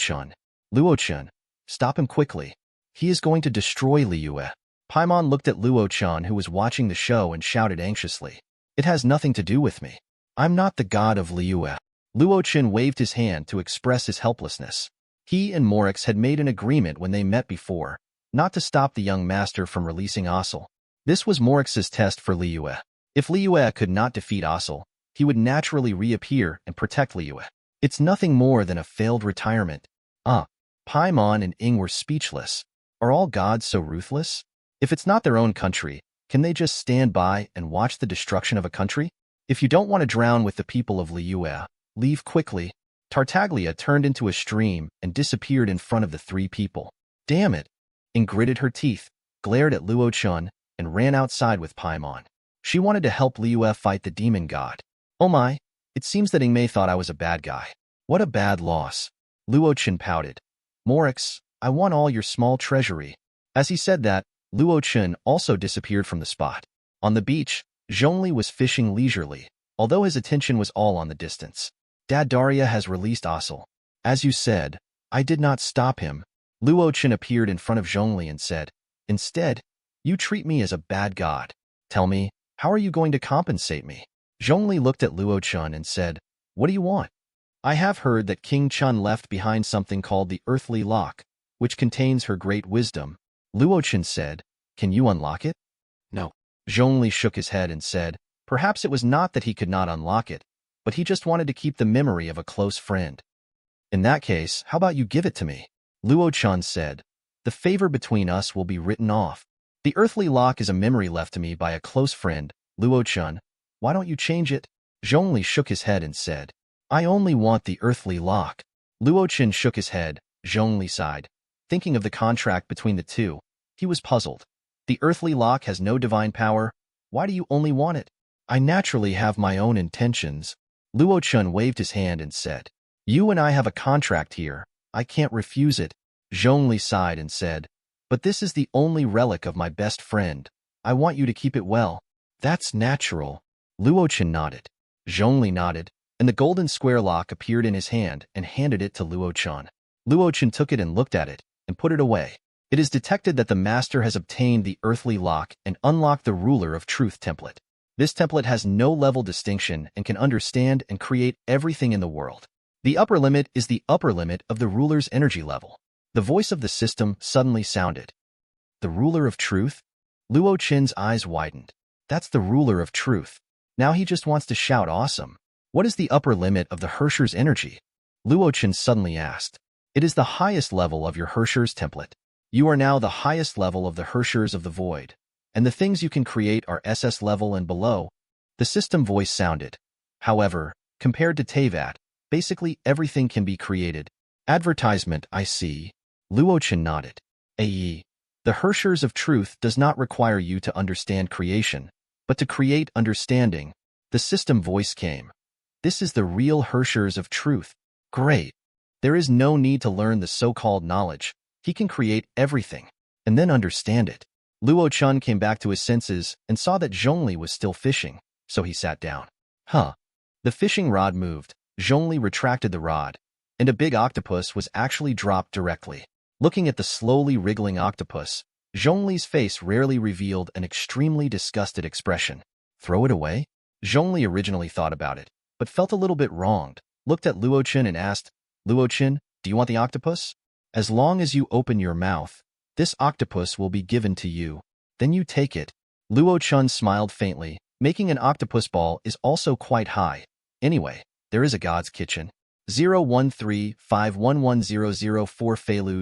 Chen, stop him quickly. He is going to destroy Liyue. Paimon looked at Luo Chen who was watching the show and shouted anxiously. It has nothing to do with me. I'm not the god of Liyue. Luo Chen waved his hand to express his helplessness. He and Morix had made an agreement when they met before, not to stop the young master from releasing Asul. This was Morix's test for Liyue. If Liyue could not defeat Asul, he would naturally reappear and protect Liyue. It's nothing more than a failed retirement. Paimon and Ing were speechless. Are all gods so ruthless? If it's not their own country, can they just stand by and watch the destruction of a country? If you don't want to drown with the people of Liyue, leave quickly. Tartaglia turned into a stream and disappeared in front of the three people. Damn it! Ing gritted her teeth, glared at Luo Chen, and ran outside with Paimon. She wanted to help Liyue fight the demon god. Oh my, it seems that Ing Mei thought I was a bad guy. What a bad loss. Luo Chen pouted. Morix, I want all your small treasury. As he said that, Luo Chen also disappeared from the spot. On the beach, Zhongli was fishing leisurely, although his attention was all on the distance. Dad Daria has released Asel. As you said, I did not stop him. Luo Chen appeared in front of Zhongli and said, Instead, you treat me as a bad god. Tell me, how are you going to compensate me? Zhongli looked at Luo Chen and said, What do you want? I have heard that King Chun left behind something called the Earthly Lock, which contains her great wisdom. Luo Chen said, Can you unlock it? No. Zhongli shook his head and said, Perhaps it was not that he could not unlock it, but he just wanted to keep the memory of a close friend. In that case, how about you give it to me? Luo Chen said, The favor between us will be written off. The Earthly Lock is a memory left to me by a close friend. Luo Chen, why don't you change it? Zhongli shook his head and said, I only want the Earthly Lock. Luo Chen shook his head. Zhongli sighed. Thinking of the contract between the two, he was puzzled. The Earthly Lock has no divine power. Why do you only want it? I naturally have my own intentions. Luo Chen waved his hand and said, You and I have a contract here. I can't refuse it. Zhongli sighed and said, But this is the only relic of my best friend. I want you to keep it well. That's natural. Luo Chen nodded. Zhongli nodded, and the golden square lock appeared in his hand and handed it to Luo Chen. Luo Chen took it and looked at it, and put it away. It is detected that the master has obtained the Earthly Lock and unlocked the Ruler of Truth template. This template has no level distinction and can understand and create everything in the world. The upper limit is the upper limit of the ruler's energy level. The voice of the system suddenly sounded. The Ruler of Truth? Luo Chen's eyes widened. That's the Ruler of Truth. Now he just wants to shout awesome. What is the upper limit of the Hersher's energy? Luo Chen suddenly asked. It is the highest level of your Hersher's template. You are now the highest level of the Hershers of the Void, and the things you can create are SS level and below. The system voice sounded. However, compared to Teyvat, basically everything can be created. Advertisement, I see. Luo Chen nodded. AE. The Hershers of Truth does not require you to understand creation, but to create understanding. The system voice came. This is the real Hershers of Truth. Great. There is no need to learn the so-called knowledge. He can create everything, and then understand it. Luo Chen came back to his senses and saw that Zhongli was still fishing, so he sat down. Huh. The fishing rod moved. Zhongli retracted the rod, and a big octopus was actually dropped directly. Looking at the slowly wriggling octopus, Zhongli's face rarely revealed an extremely disgusted expression. Throw it away? Zhongli originally thought about it, but felt a little bit wronged, looked at Luo Chen and asked, Luo Chen, do you want the octopus? As long as you open your mouth, this octopus will be given to you. Then you take it. Luo Chen smiled faintly. Making an octopus ball is also quite high. Anyway, there is a God's kitchen. 013-511004 Feilu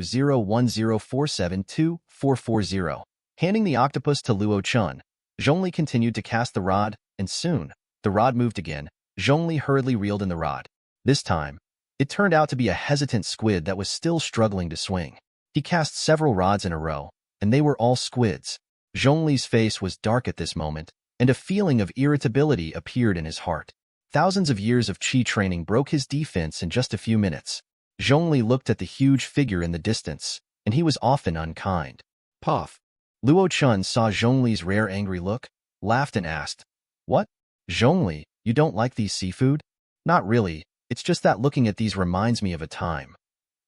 010472440. Handing the octopus to Luo Chen, Zhongli continued to cast the rod, and soon, the rod moved again. Zhongli hurriedly reeled in the rod. This time, it turned out to be a hesitant squid that was still struggling to swing. He cast several rods in a row, and they were all squids. Zhongli's face was dark at this moment, and a feeling of irritability appeared in his heart. Thousands of years of chi training broke his defense in just a few minutes. Zhongli looked at the huge figure in the distance, and he was often unkind. Puff. Luo Chen saw Zhongli's rare angry look, laughed and asked, What? Zhongli, you don't like these seafood? Not really. It's just that looking at these reminds me of a time.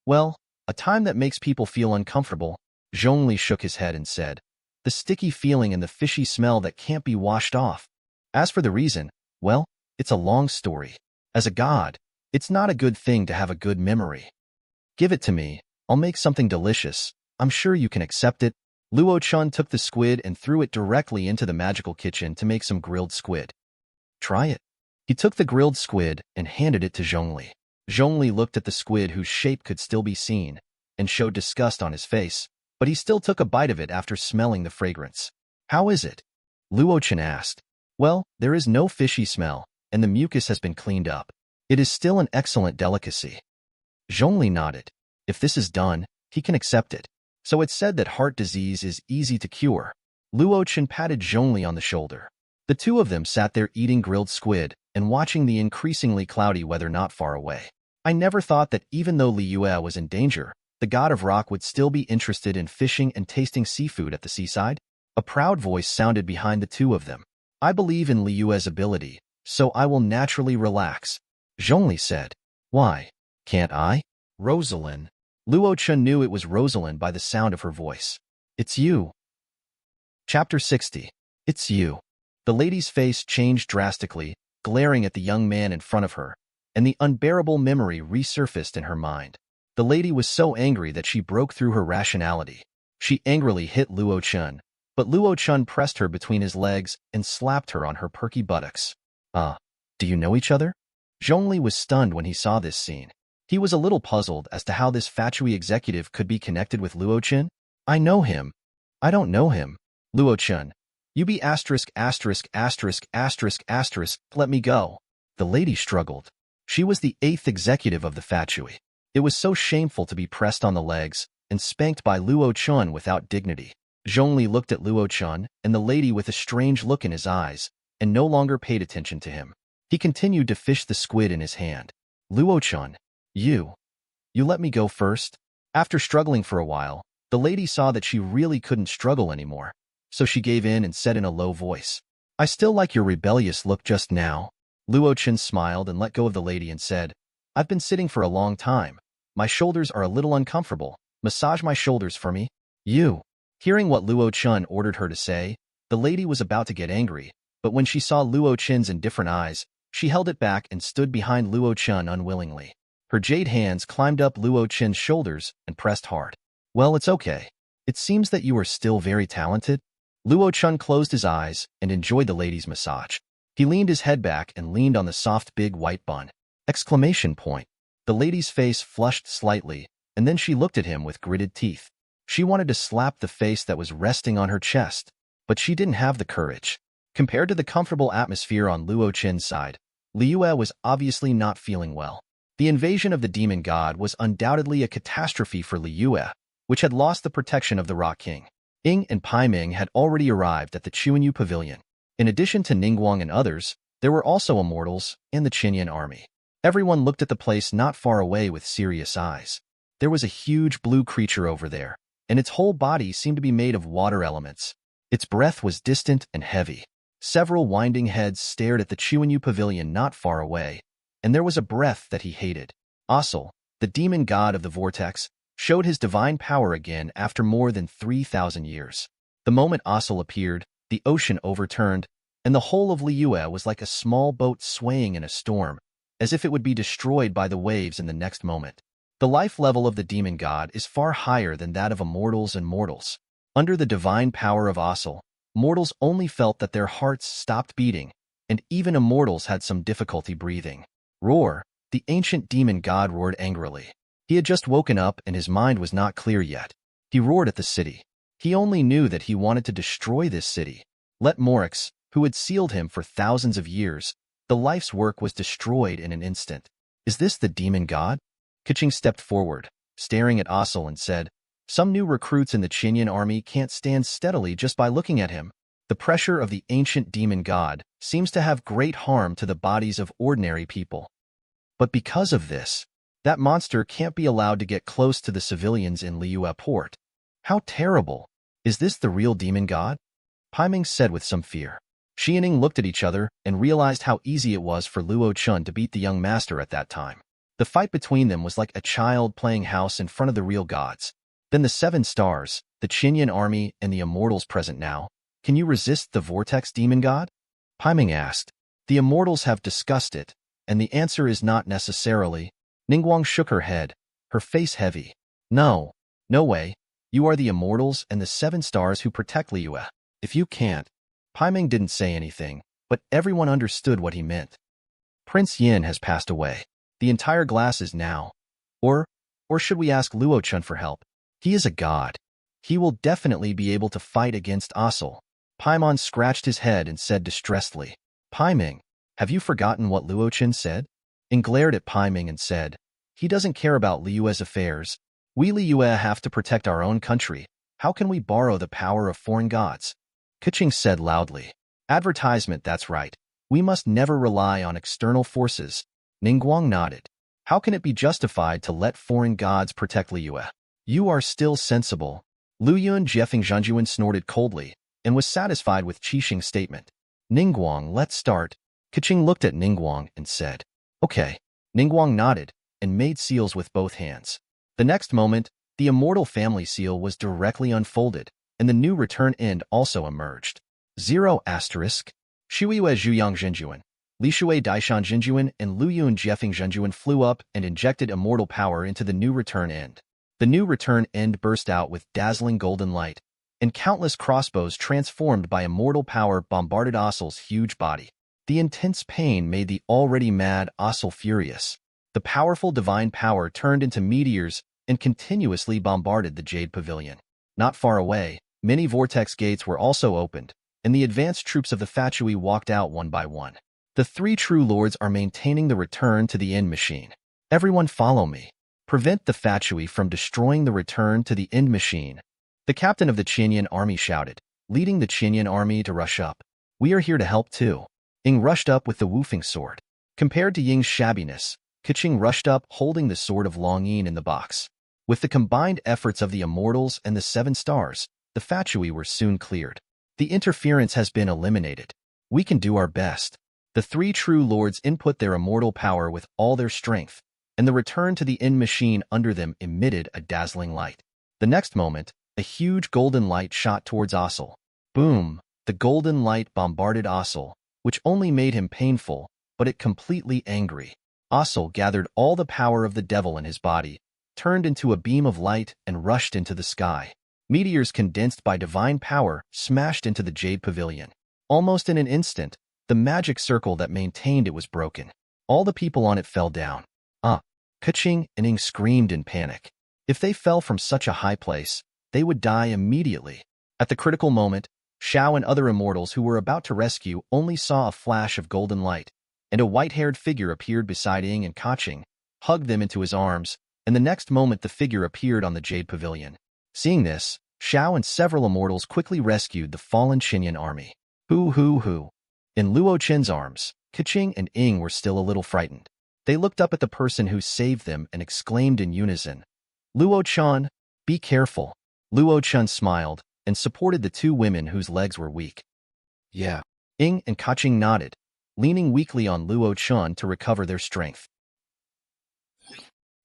Well, a time that makes people feel uncomfortable. Zhongli shook his head and said, The sticky feeling and the fishy smell that can't be washed off. As for the reason, well, it's a long story. As a god, it's not a good thing to have a good memory. Give it to me. I'll make something delicious. I'm sure you can accept it. Luo Chen took the squid and threw it directly into the magical kitchen to make some grilled squid. Try it. He took the grilled squid and handed it to Zhongli. Zhongli looked at the squid whose shape could still be seen, and showed disgust on his face, but he still took a bite of it after smelling the fragrance. How is it? Luo Chen asked. Well, there is no fishy smell, and the mucus has been cleaned up. It is still an excellent delicacy. Zhongli nodded. If this is done, he can accept it. So it's said that heart disease is easy to cure. Luo Chen patted Zhongli on the shoulder. The two of them sat there eating grilled squid and watching the increasingly cloudy weather not far away. I never thought that even though Liyue was in danger, the god of rock would still be interested in fishing and tasting seafood at the seaside. A proud voice sounded behind the two of them. I believe in Liyue's ability, so I will naturally relax. Zhongli said. Why? Can't I? Rosalind. Luo Chen knew it was Rosalind by the sound of her voice. It's you. Chapter 60. It's you. The lady's face changed drastically, glaring at the young man in front of her, and the unbearable memory resurfaced in her mind. The lady was so angry that she broke through her rationality. She angrily hit Luo Chen, but Luo Chen pressed her between his legs and slapped her on her perky buttocks. Do you know each other? Zhongli was stunned when he saw this scene. He was a little puzzled as to how this Fatui executive could be connected with Luo Chen. I know him. I don't know him. Luo Chen. You be asterisk, asterisk, asterisk, asterisk, asterisk, let me go. The lady struggled. She was the 8th executive of the Fatui. It was so shameful to be pressed on the legs and spanked by Luo Chen without dignity. Zhongli looked at Luo Chen and the lady with a strange look in his eyes and no longer paid attention to him. He continued to fish the squid in his hand. Luo Chen, you let me go first? After struggling for a while, the lady saw that she really couldn't struggle anymore, so she gave in and said in a low voice, I still like your rebellious look just now. Luo Chen smiled and let go of the lady and said, I've been sitting for a long time. My shoulders are a little uncomfortable. Massage my shoulders for me. You. Hearing what Luo Chen ordered her to say, the lady was about to get angry, but when she saw Luo Chen's indifferent eyes, she held it back and stood behind Luo Chen unwillingly. Her jade hands climbed up Luo Chen's shoulders and pressed hard. Well, it's okay. It seems that you are still very talented. Luo Chen closed his eyes and enjoyed the lady's massage. He leaned his head back and leaned on the soft big white bun. Exclamation point. The lady's face flushed slightly, and then she looked at him with gritted teeth. She wanted to slap the face that was resting on her chest, but she didn't have the courage. Compared to the comfortable atmosphere on Luo Chen's side, Liyue was obviously not feeling well. The invasion of the demon god was undoubtedly a catastrophe for Liyue, which had lost the protection of the Rock King. Ying and Pai Ming had already arrived at the Chuanyu Pavilion. In addition to Ningguang and others, there were also immortals and the Qinyan army. Everyone looked at the place not far away with serious eyes. There was a huge blue creature over there, and its whole body seemed to be made of water elements. Its breath was distant and heavy. Several winding heads stared at the Chuanyu Pavilion not far away, and there was a breath that he hated. Asul, the demon god of the vortex, showed his divine power again after more than 3,000 years. The moment Asul appeared, the ocean overturned, and the whole of Liyue was like a small boat swaying in a storm, as if it would be destroyed by the waves in the next moment. The life level of the demon god is far higher than that of immortals and mortals. Under the divine power of Asul, mortals only felt that their hearts stopped beating, and even immortals had some difficulty breathing. Roar! The ancient demon god roared angrily. He had just woken up and his mind was not clear yet. He roared at the city. He only knew that he wanted to destroy this city. Let Morix, who had sealed him for thousands of years, the life's work was destroyed in an instant. Is this the demon god? Keqing stepped forward, staring at Asul and said, Some new recruits in the Qinyan army can't stand steadily just by looking at him. The pressure of the ancient demon god seems to have great harm to the bodies of ordinary people. But because of this, that monster can't be allowed to get close to the civilians in Liyue port. How terrible! Is this the real demon god? Pai Ming said with some fear. She and Ying looked at each other and realized how easy it was for Luo Chen to beat the young master at that time. The fight between them was like a child playing house in front of the real gods. Then the 7 stars, the Qinyan army, and the immortals present now. Can you resist the vortex demon god? Pai Ming asked. The immortals have discussed it, and the answer is not necessarily. Ningguang shook her head, her face heavy. No way. You are the immortals and the 7 stars who protect Liyue. If you can't. Pai Ming didn't say anything, but everyone understood what he meant. Prince Yin has passed away. The entire glass is now, or Or should we ask Luo Chen for help? He is a god. He will definitely be able to fight against Asel. Paimon scratched his head and said distressedly, Paiming, have you forgotten what Luo Chen said? Ing glared at Paiming and said, he doesn't care about Liyue's affairs. We Liyue have to protect our own country. How can we borrow the power of foreign gods? Keqing said loudly. Advertisement, that's right. We must never rely on external forces. Ningguang nodded. How can it be justified to let foreign gods protect Liyue? You are still sensible. Lu Yun Jiefeng Zhenjuan snorted coldly and was satisfied with Qixing's statement. Ningguang, let's start. Keqing looked at Ningguang and said, okay. Ningguang nodded and made seals with both hands. The next moment, the immortal family seal was directly unfolded, and the new return end also emerged. 0 asterisk. Shuiyue Zhuyang Zhenjuan, Lishui Daishan Zhenjuan, and Lu Yun Jiefeng Zhenjuan flew up and injected immortal power into the new return end. The new return end burst out with dazzling golden light, and countless crossbows transformed by immortal power bombarded Asel's huge body. The intense pain made the already mad Asel furious. The powerful divine power turned into meteors and continuously bombarded the Jade Pavilion. Not far away, many vortex gates were also opened, and the advanced troops of the Fatui walked out one by one. The 3 true lords are maintaining the return to the end machine. Everyone follow me. Prevent the Fatui from destroying the return to the end machine. The captain of the Qinyan army shouted, leading the Qinyan army to rush up. We are here to help too. Ying rushed up with the woofing sword. Compared to Ying's shabbiness, Keqing rushed up holding the sword of Long Yin in the box. With the combined efforts of the Immortals and the 7 stars, the Fatui were soon cleared. The interference has been eliminated. We can do our best. The 3 true lords input their immortal power with all their strength, and the return to the end machine under them emitted a dazzling light. The next moment, a huge golden light shot towards Asel. Boom! The golden light bombarded Asel, which only made him painful, but it completely angry. Asel gathered all the power of the devil in his body, turned into a beam of light and rushed into the sky. Meteors condensed by divine power smashed into the Jade Pavilion. Almost in an instant, the magic circle that maintained it was broken. All the people on it fell down. Keqing and Ying screamed in panic. If they fell from such a high place, they would die immediately. At the critical moment, Xiao and other immortals who were about to rescue only saw a flash of golden light, and a white-haired figure appeared beside Ying and Keqing, hugged them into his arms, and the next moment the figure appeared on the Jade Pavilion. Seeing this, Xiao and several immortals quickly rescued the fallen Qinyan army. Hoo. In Luo Chen's arms, Keqing and Ying were still a little frightened. They looked up at the person who saved them and exclaimed in unison, Luo Chen, be careful. Luo Chen smiled and supported the 2 women whose legs were weak. Yeah. Ying and Keqing nodded, leaning weakly on Luo Chen to recover their strength.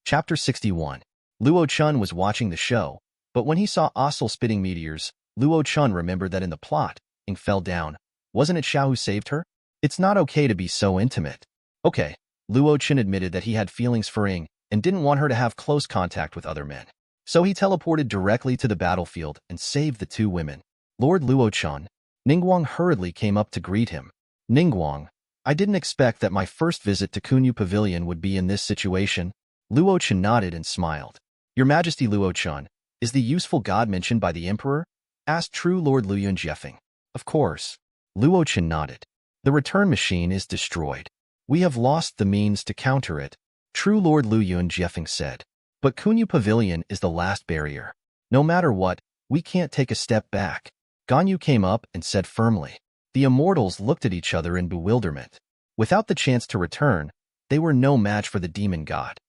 Chapter 61. Luo Chen was watching the show, but when he saw Asel spitting meteors, Luo Chen remembered that in the plot, Ying fell down. Wasn't it Xiao who saved her? It's not okay to be so intimate. Okay, Luo Chen admitted that he had feelings for Ying and didn't want her to have close contact with other men. So he teleported directly to the battlefield and saved the 2 women. Lord Luo Chen. Ningguang hurriedly came up to greet him. Ningguang, I didn't expect that my first visit to Kunyu Pavilion would be in this situation. Luo Chen nodded and smiled. Your Majesty Luo Chen, is the useful god mentioned by the Emperor? Asked true Lord Lu Yun Jiefeng. Of course. Luo Chen nodded. The return machine is destroyed. We have lost the means to counter it, true Lord Lu Yun Jiefeng said. But Kunyu Pavilion is the last barrier. No matter what, we can't take a step back. Ganyu came up and said firmly. The immortals looked at each other in bewilderment. Without the chance to return, they were no match for the demon god.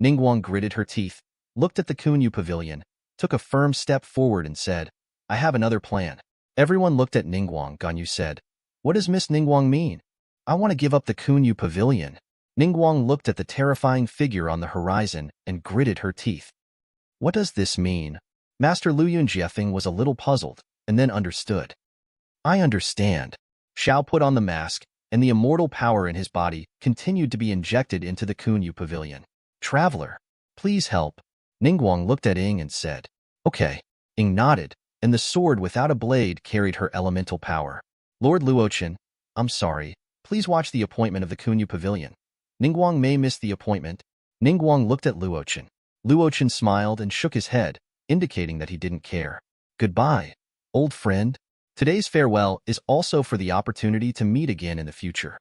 Ningguang gritted her teeth, looked at the Kunyu Pavilion, took a firm step forward and said, I have another plan. Everyone looked at Ningguang. Ganyu said, What does Miss Ningguang mean? I want to give up the Kunyu Pavilion. Ningguang looked at the terrifying figure on the horizon and gritted her teeth. What does this mean? Master Lu Yun Jiefeng was a little puzzled, and then understood. I understand. Xiao put on the mask, and the immortal power in his body continued to be injected into the Kunyu Pavilion. Traveler, please help. Ningguang looked at Ying and said, Okay. Ying nodded, and the sword without a blade carried her elemental power. Lord Luo Chen, I'm sorry. Please watch the appointment of the Kunyu Pavilion. Ningguang may miss the appointment. Ningguang looked at Luo Chen. Luo Chen smiled and shook his head, indicating that he didn't care. Goodbye, old friend. Today's farewell is also for the opportunity to meet again in the future.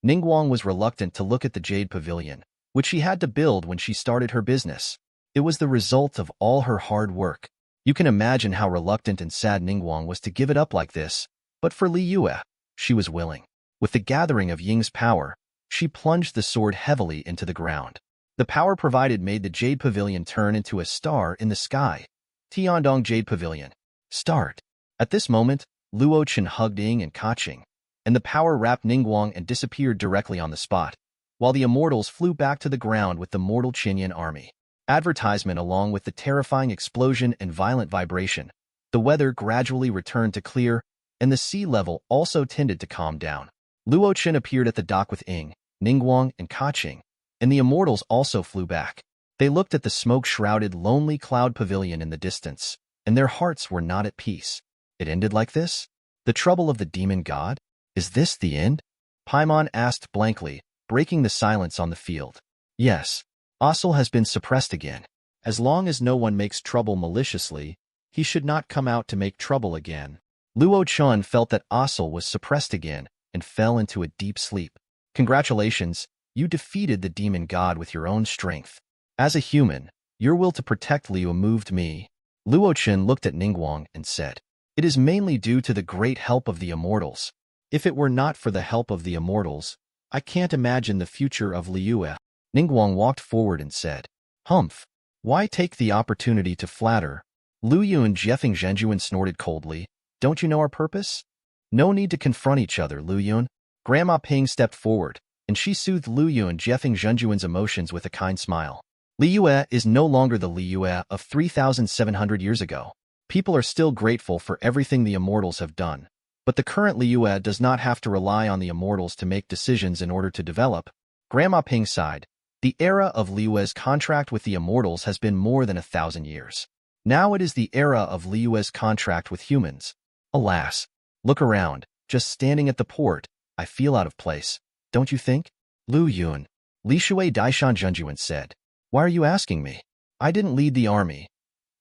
Ningguang was reluctant to look at the Jade Pavilion, which she had to build when she started her business. It was the result of all her hard work. You can imagine how reluctant and sad Ningguang was to give it up like this, but for Li Yue, she was willing. With the gathering of Ying's power, she plunged the sword heavily into the ground. The power provided made the Jade Pavilion turn into a star in the sky. Tiandong Jade Pavilion. Start. At this moment, Luo Chen hugged Ying and Kaching, and the power wrapped Ningguang and disappeared directly on the spot, while the immortals flew back to the ground with the mortal Qinyan army. Advertisement along with the terrifying explosion and violent vibration. The weather gradually returned to clear, and the sea level also tended to calm down. Luo Chen appeared at the dock with Ying, Ningguang, and Kaching, and the immortals also flew back. They looked at the smoke-shrouded lonely cloud pavilion in the distance, and their hearts were not at peace. It ended like this? The trouble of the demon god? Is this the end? Paimon asked blankly, breaking the silence on the field. Yes. Asul has been suppressed again. As long as no one makes trouble maliciously, he should not come out to make trouble again. Luo Chen felt that Asul was suppressed again and fell into a deep sleep. Congratulations, you defeated the demon god with your own strength. As a human, your will to protect Liu moved me. Luo Chen looked at Ningguang and said, it is mainly due to the great help of the immortals. If it were not for the help of the immortals, I can't imagine the future of Liu. Ningguang walked forward and said, Humph, why take the opportunity to flatter? Lu Yu and Jeffing Zhenjuan snorted coldly. Don't you know our purpose? No need to confront each other, Lu Yun. Grandma Ping stepped forward, and she soothed Lu Yu and Jeffing Zhenjuan's emotions with a kind smile. Li Yue is no longer the Li Yue of 3,700 years ago. People are still grateful for everything the immortals have done, but the current Li Yue does not have to rely on the immortals to make decisions in order to develop. Grandma Ping sighed. The era of Li Yue's contract with the immortals has been more than 1,000 years. Now it is the era of Li Yue's contract with humans. Alas, look around, just standing at the port, I feel out of place. Don't you think? Lu Yun. Li Shui Daishan Zhenjuan said. Why are you asking me? I didn't lead the army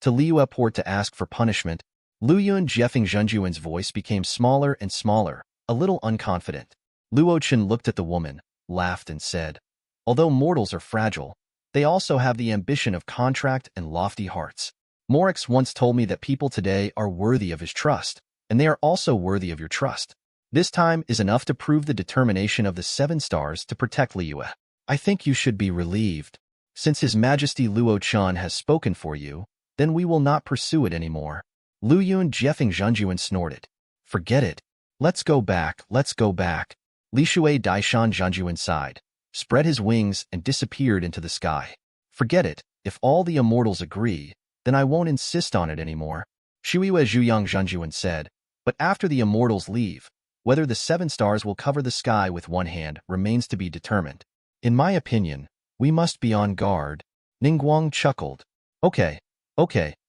to Liyue port to ask for punishment. Lu Yun Jeffing Zhenjuan's voice became smaller and smaller, a little unconfident. Luo Chen looked at the woman, laughed and said, although mortals are fragile, they also have the ambition of contract and lofty hearts. Morix once told me that people today are worthy of his trust, and they are also worthy of your trust. This time is enough to prove the determination of the 7 stars to protect Liyue. I think you should be relieved. Since His Majesty Luo Chen has spoken for you, then we will not pursue it anymore. Lu Yun Jeffing Zhenjuan snorted. Forget it. Let's go back, let's go back. Li Shui Daishan Zhenjuan sighed, spread his wings and disappeared into the sky. Forget it. If all the immortals agree, then I won't insist on it anymore. Shuiwe Zhuyang Zhenjuan said, but after the immortals leave, whether the 7 stars will cover the sky with one hand remains to be determined. In my opinion, we must be on guard. Ningguang chuckled. Okay,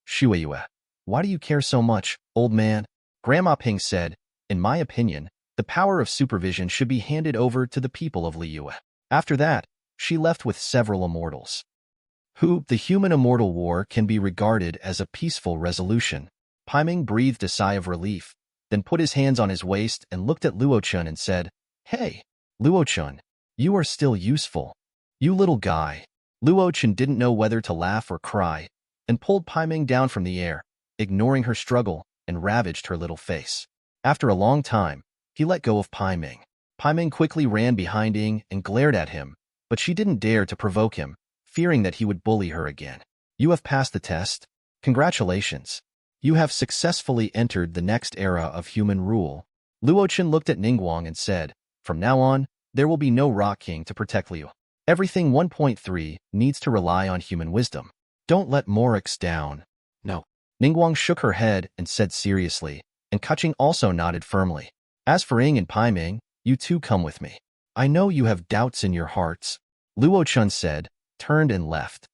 Shuiwe. Why do you care so much, old man? Grandma Ping said, in my opinion, the power of supervision should be handed over to the people of Liyue. After that, she left with several immortals. The human immortal war can be regarded as a peaceful resolution. Paiming breathed a sigh of relief, then put his hands on his waist and looked at Luo Chen and said, Hey, Luo Chen, you are still useful. You little guy. Luo Chen didn't know whether to laugh or cry, and pulled Paiming down from the air, ignoring her struggle, and ravaged her little face. After a long time, he let go of Paiming. Paiming quickly ran behind Ying and glared at him, but she didn't dare to provoke him, fearing that he would bully her again. You have passed the test. Congratulations. You have successfully entered the next era of human rule. Luo Chen looked at Ningguang and said, from now on, there will be no Rock King to protect Liu. Everything 1.3 needs to rely on human wisdom. Don't let Morix down. No. Ningguang shook her head and said seriously, and Kaching also nodded firmly. As for Ying and Paiming, you two come with me. I know you have doubts in your hearts. Luo Chen said, turned and left.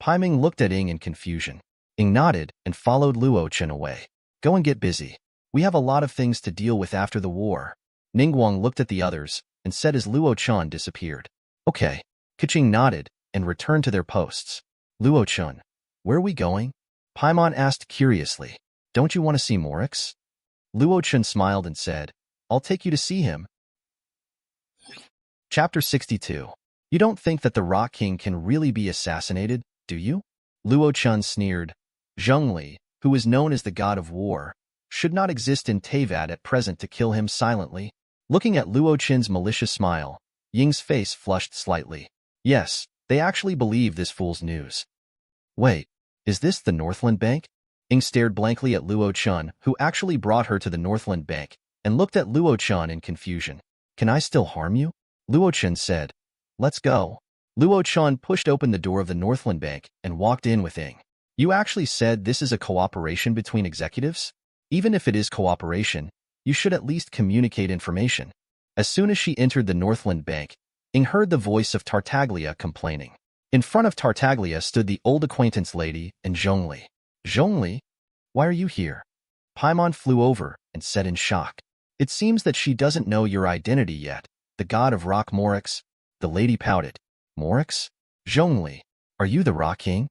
Paiming looked at Ying in confusion. Ying nodded and followed Luo Chen away. Go and get busy. We have a lot of things to deal with after the war. Ningguang looked at the others and said as Luo Chen disappeared. Okay. Kaching nodded and returned to their posts. Luo Chen, where are we going? Paimon asked curiously. Don't you want to see Morix? Luo Chen smiled and said, I'll take you to see him. Chapter 62. You don't think that the Rock King can really be assassinated, do you? Luo Chen sneered. Zhongli, who is known as the god of war, should not exist in Teyvat at present to kill him silently. Looking at Luo Chen's malicious smile, Ying's face flushed slightly. Yes, they actually believe this fool's news. Wait, is this the Northland Bank? Ying stared blankly at Luo Chen, who actually brought her to the Northland Bank, and looked at Luo Chen in confusion. Can I still harm you? Luo Chen said. Let's go. Luo Chen pushed open the door of the Northland Bank and walked in with Ying. You actually said this is a cooperation between executives? Even if it is cooperation, you should at least communicate information. As soon as she entered the Northland Bank, Ying heard the voice of Tartaglia complaining. In front of Tartaglia stood the old acquaintance lady and Zhongli. Zhongli? Why are you here? Paimon flew over and said in shock. It seems that she doesn't know your identity yet. The god of rock Morix. The lady pouted. Morix? Zhongli, are you the Rock King?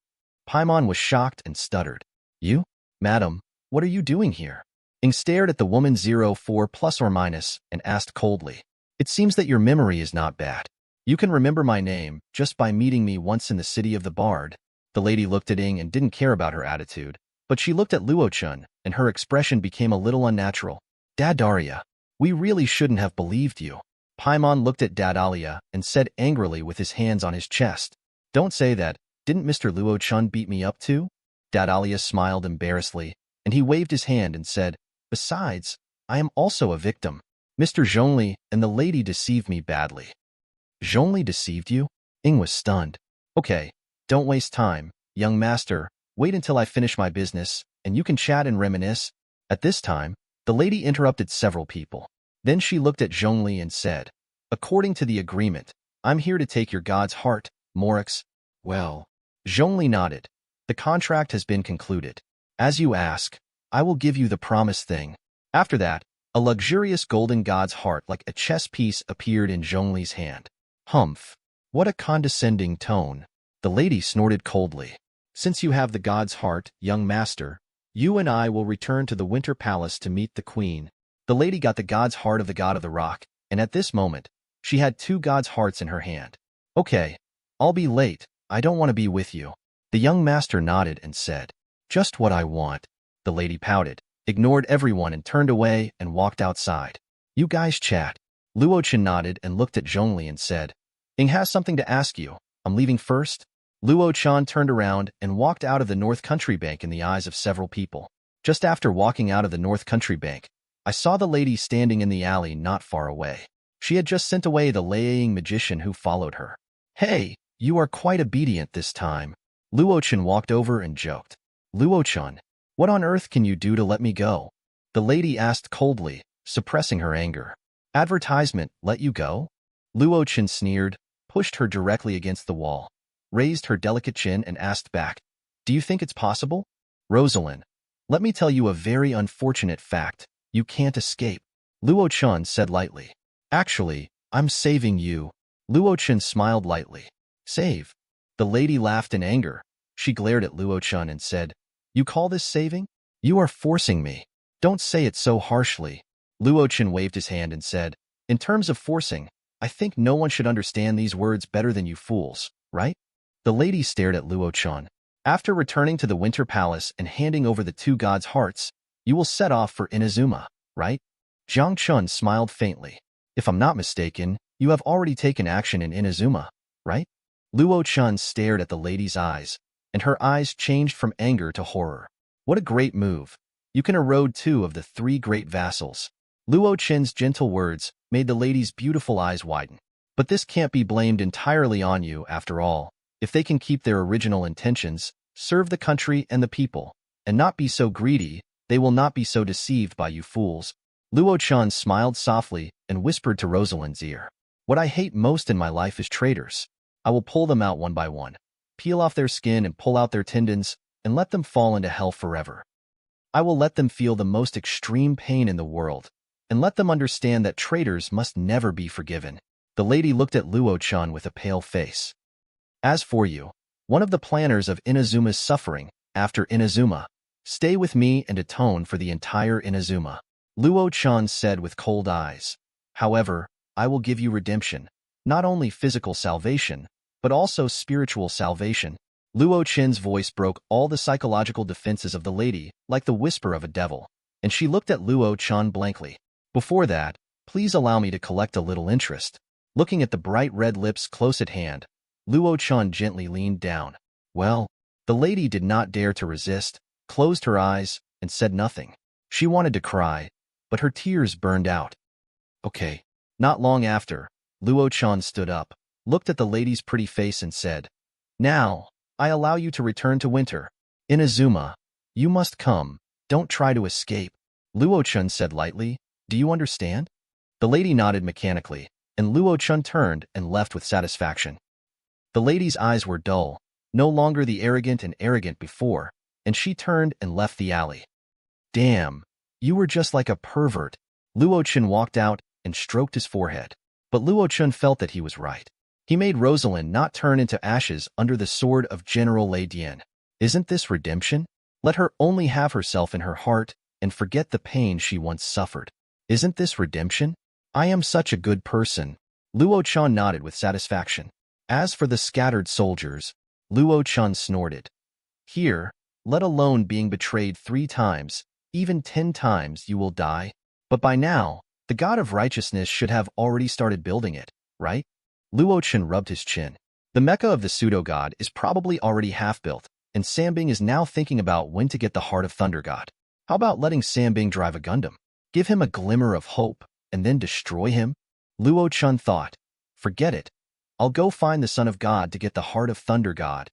Paimon was shocked and stuttered. You? Madam, what are you doing here? Ying stared at the woman 04 plus or minus and asked coldly. It seems that your memory is not bad. You can remember my name just by meeting me once in the city of the Bard. The lady looked at Ying and didn't care about her attitude, but she looked at Luo Chen and her expression became a little unnatural. Dadaria, we really shouldn't have believed you. Paimon looked at Dadalia and said angrily with his hands on his chest. Don't say that. Didn't Mr. Luo Chen beat me up too? Dadalia smiled embarrassedly, and he waved his hand and said, Besides, I am also a victim. Mr. Zhongli and the lady deceived me badly. Zhongli deceived you? Ying was stunned. Okay, don't waste time, young master. Wait until I finish my business, and you can chat and reminisce. At this time, the lady interrupted several people. Then she looked at Zhongli and said, According to the agreement, I'm here to take your god's heart, Morix. Well, Zhongli nodded. The contract has been concluded. As you ask, I will give you the promised thing. After that, a luxurious golden god's heart like a chess piece appeared in Zhongli's hand. Humph! What a condescending tone. The lady snorted coldly. Since you have the god's heart, young master, you and I will return to the Winter Palace to meet the queen. The lady got the god's heart of the god of the rock, and at this moment, she had two god's hearts in her hand. Okay, I'll be late. I don't want to be with you. The young master nodded and said, Just what I want. The lady pouted, ignored everyone and turned away and walked outside. You guys chat. Luo Chen nodded and looked at Zhongli and said, Ying has something to ask you. I'm leaving first. Luo Chen turned around and walked out of the North Country Bank in the eyes of several people. Just after walking out of the North Country Bank, I saw the lady standing in the alley not far away. She had just sent away the laying magician who followed her. Hey, you are quite obedient this time. Luo Chen walked over and joked. Luo Chen, what on earth can you do to let me go? The lady asked coldly, suppressing her anger. Advertisement, let you go? Luo Chen sneered, pushed her directly against the wall, raised her delicate chin and asked back, Do you think it's possible? Rosalind, let me tell you a very unfortunate fact. You can't escape. Luo Chen said lightly. Actually, I'm saving you. Luo Chen smiled lightly. Save? The lady laughed in anger. She glared at Luo Chen and said, You call this saving? You are forcing me. Don't say it so harshly. Luo Chen waved his hand and said, In terms of forcing, I think no one should understand these words better than you fools, right? The lady stared at Luo Chen. After returning to the Winter Palace and handing over the two gods' hearts, you will set off for Inazuma, right? Jiang Chun smiled faintly. If I'm not mistaken, you have already taken action in Inazuma, right? Luo Chen stared at the lady's eyes, and her eyes changed from anger to horror. What a great move. You can erode two of the three great vassals. Luo Chen's gentle words made the lady's beautiful eyes widen. But this can't be blamed entirely on you, after all. If they can keep their original intentions, serve the country and the people, and not be so greedy, they will not be so deceived by you fools. Luo Chen smiled softly and whispered to Rosalind's ear. What I hate most in my life is traitors. I will pull them out one by one, peel off their skin and pull out their tendons, and let them fall into hell forever. I will let them feel the most extreme pain in the world, and let them understand that traitors must never be forgiven. The lady looked at Luo Chen with a pale face. As for you, one of the planners of Inazuma's suffering, after Inazuma. Stay with me and atone for the entire Inazuma. Luo Chen said with cold eyes. However, I will give you redemption, not only physical salvation, but also spiritual salvation. Luo Chen's voice broke all the psychological defenses of the lady, like the whisper of a devil, and she looked at Luo Chen blankly. Before that, please allow me to collect a little interest. Looking at the bright red lips close at hand, Luo Chen gently leaned down. Well, the lady did not dare to resist, closed her eyes, and said nothing. She wanted to cry, but her tears burned out. Okay. Not long after, Luo Chen stood up, looked at the lady's pretty face and said, Now, I allow you to return to winter. Inazuma, you must come, don't try to escape. Luo Chen said lightly, Do you understand? The lady nodded mechanically, and Luo Chen turned and left with satisfaction. The lady's eyes were dull, no longer the arrogant before, and she turned and left the alley. Damn, you were just like a pervert. Luo Chen walked out and stroked his forehead. But Luo Chen felt that he was right. He made Rosalind not turn into ashes under the sword of General Raiden. Isn't this redemption? Let her only have herself in her heart and forget the pain she once suffered. Isn't this redemption? I am such a good person. Luo Chen nodded with satisfaction. As for the scattered soldiers, Luo Chen snorted. Here, let alone being betrayed 3 times, even 10 times you will die. But by now, the god of righteousness should have already started building it, right? Luo Chen rubbed his chin. The mecha of the pseudo-god is probably already half-built, and Sambing is now thinking about when to get the Heart of Thunder God. How about letting Sambing drive a Gundam? Give him a glimmer of hope, and then destroy him? Luo Chen thought. Forget it. I'll go find the Son of God to get the Heart of Thunder God.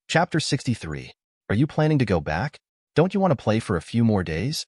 Chapter 63. Are you planning to go back? Don't you want to play for a few more days?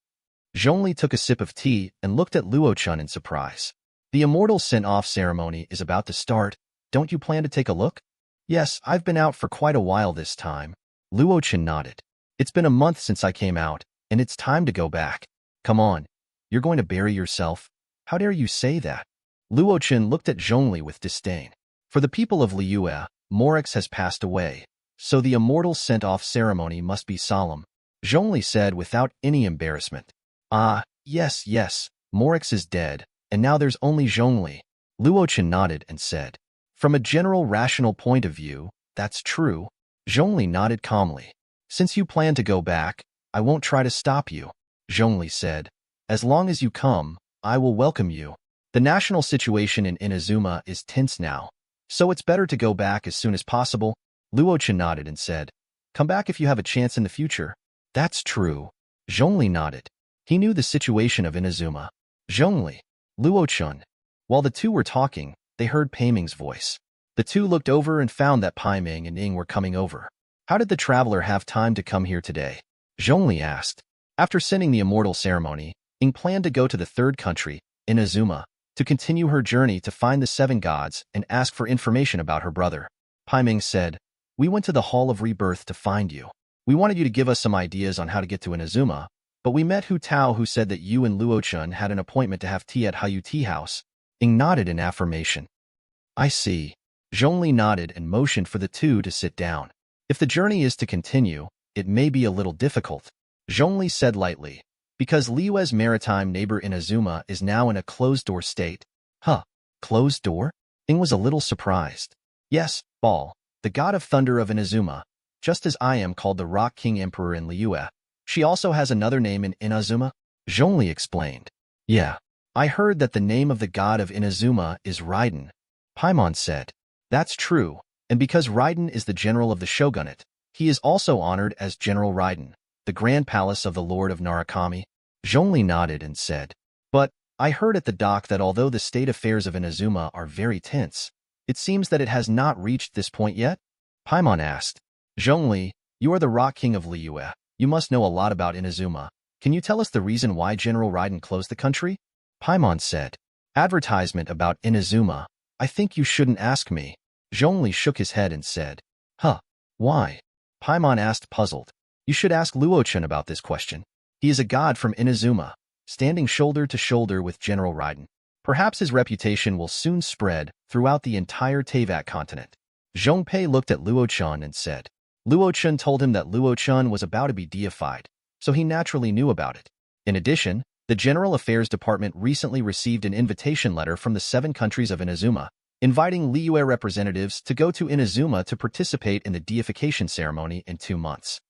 Zhongli took a sip of tea and looked at Luo Chen in surprise. The immortal sent-off ceremony is about to start. Don't you plan to take a look? Yes, I've been out for quite a while this time. Luo Chen nodded. It's been a month since I came out, and it's time to go back. Come on. You're going to bury yourself? How dare you say that? Luo Chen looked at Zhongli with disdain. For the people of Liyue, Morix has passed away, so the immortal sent-off ceremony must be solemn. Zhongli said without any embarrassment. Ah, yes, Morix is dead, and now there's only Zhongli. Luo Chen nodded and said. From a general rational point of view, that's true. Zhongli nodded calmly. Since you plan to go back, I won't try to stop you. Zhongli said. As long as you come, I will welcome you. The national situation in Inazuma is tense now, so it's better to go back as soon as possible. Luo Chen nodded and said. Come back if you have a chance in the future. That's true. Zhongli nodded. He knew the situation of Inazuma. Zhongli, Luo Chen. While the two were talking, they heard Pai Ming's voice. The two looked over and found that Pai Ming and Ying were coming over. How did the traveler have time to come here today? Zhongli asked. After sending the immortal ceremony, Ying planned to go to the third country, Inazuma, to continue her journey to find the 7 gods and ask for information about her brother. Pai Ming said, We went to the Hall of Rebirth to find you. We wanted you to give us some ideas on how to get to Inazuma, but we met Hu Tao who said that you and Luo Chen had an appointment to have tea at Hayu Tea House. Ying nodded in affirmation. I see. Zhongli nodded and motioned for the two to sit down. If the journey is to continue, it may be a little difficult. Zhongli said lightly, because Liyue's maritime neighbor Inazuma is now in a closed-door state. Huh, closed door? Ying was a little surprised. Yes, Baal, the god of thunder of Inazuma, just as I am called the Rock King Emperor in Liyue. She also has another name in Inazuma? Zhongli explained. Yeah, I heard that the name of the god of Inazuma is Raiden. Paimon said. That's true, and because Raiden is the general of the shogunate, he is also honored as General Raiden, the grand palace of the Lord of Narukami. Zhongli nodded and said. But, I heard at the dock that although the state affairs of Inazuma are very tense, it seems that it has not reached this point yet? Paimon asked. Zhongli, you are the Rock King of Liyue. You must know a lot about Inazuma. Can you tell us the reason why General Raiden closed the country? Paimon said. Advertisement about Inazuma. I think you shouldn't ask me. Zhongli shook his head and said. Huh, why? Paimon asked puzzled. You should ask Luo Chen about this question. He is a god from Inazuma, standing shoulder to shoulder with General Raiden. Perhaps his reputation will soon spread throughout the entire Teyvat continent. Zhongpei looked at Luo Chen and said. Luo Chen told him that Luo Chen was about to be deified, so he naturally knew about it. In addition, the General Affairs Department recently received an invitation letter from the 7 countries of Inazuma, inviting Liyue representatives to go to Inazuma to participate in the deification ceremony in 2 months.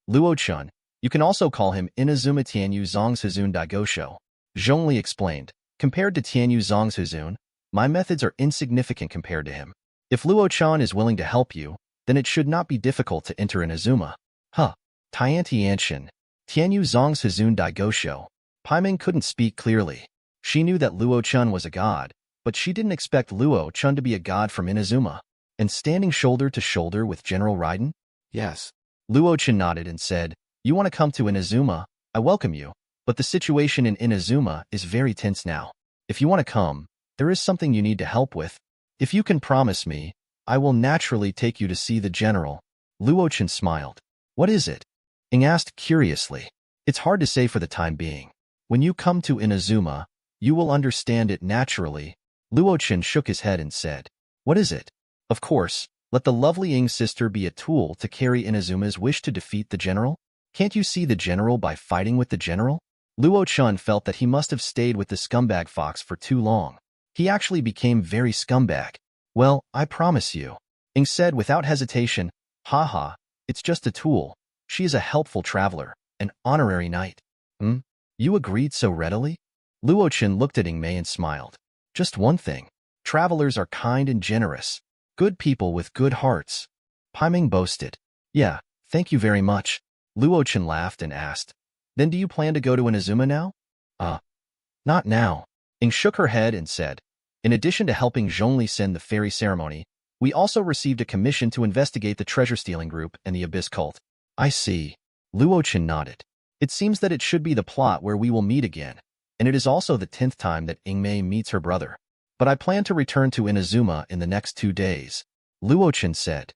Luo Chen, you can also call him Inazuma Tianyu Zongshizun Daigosho, Zhongli explained. Compared to Tianyu Zongshizun, my methods are insignificant compared to him. If Luo Chen is willing to help you, then it should not be difficult to enter Inazuma. Tiantianshin, Tianyu Zongshizun Daigosho. Paiming couldn't speak clearly. She knew that Luo Chen was a god, but she didn't expect Luo Chen to be a god from Inazuma. And standing shoulder to shoulder with General Raiden? Yes. Luo Chen nodded and said, you want to come to Inazuma? I welcome you, but the situation in Inazuma is very tense now. If you want to come, there is something you need to help with. If you can promise me, I will naturally take you to see the general. Luo Chen smiled. What is it? Ing asked curiously. It's hard to say for the time being. When you come to Inazuma, you will understand it naturally. Luo Chen shook his head and said, what is it? Of course, let the lovely Ing's sister be a tool to carry Inazuma's wish to defeat the general? Can't you see the general by fighting with the general? Luo Chen felt that he must have stayed with the scumbag fox for too long. He actually became very scumbag. Well, I promise you. Ing said without hesitation, haha, it's just a tool. She is a helpful traveler, an honorary knight. You agreed so readily? Luo Chen looked at Ing Mei and smiled. Just one thing. Travelers are kind and generous. Good people with good hearts. Paiming boasted. Yeah, thank you very much. Luo Chen laughed and asked, then do you plan to go to Inazuma now? Not now. Ing shook her head and said, in addition to helping Zhongli send the fairy ceremony, we also received a commission to investigate the treasure-stealing group and the Abyss cult. I see. Luo Chen nodded. It seems that it should be the plot where we will meet again, and it is also the 10th time that Ing Mei meets her brother. But I plan to return to Inazuma in the next 2 days. Luo Chen said.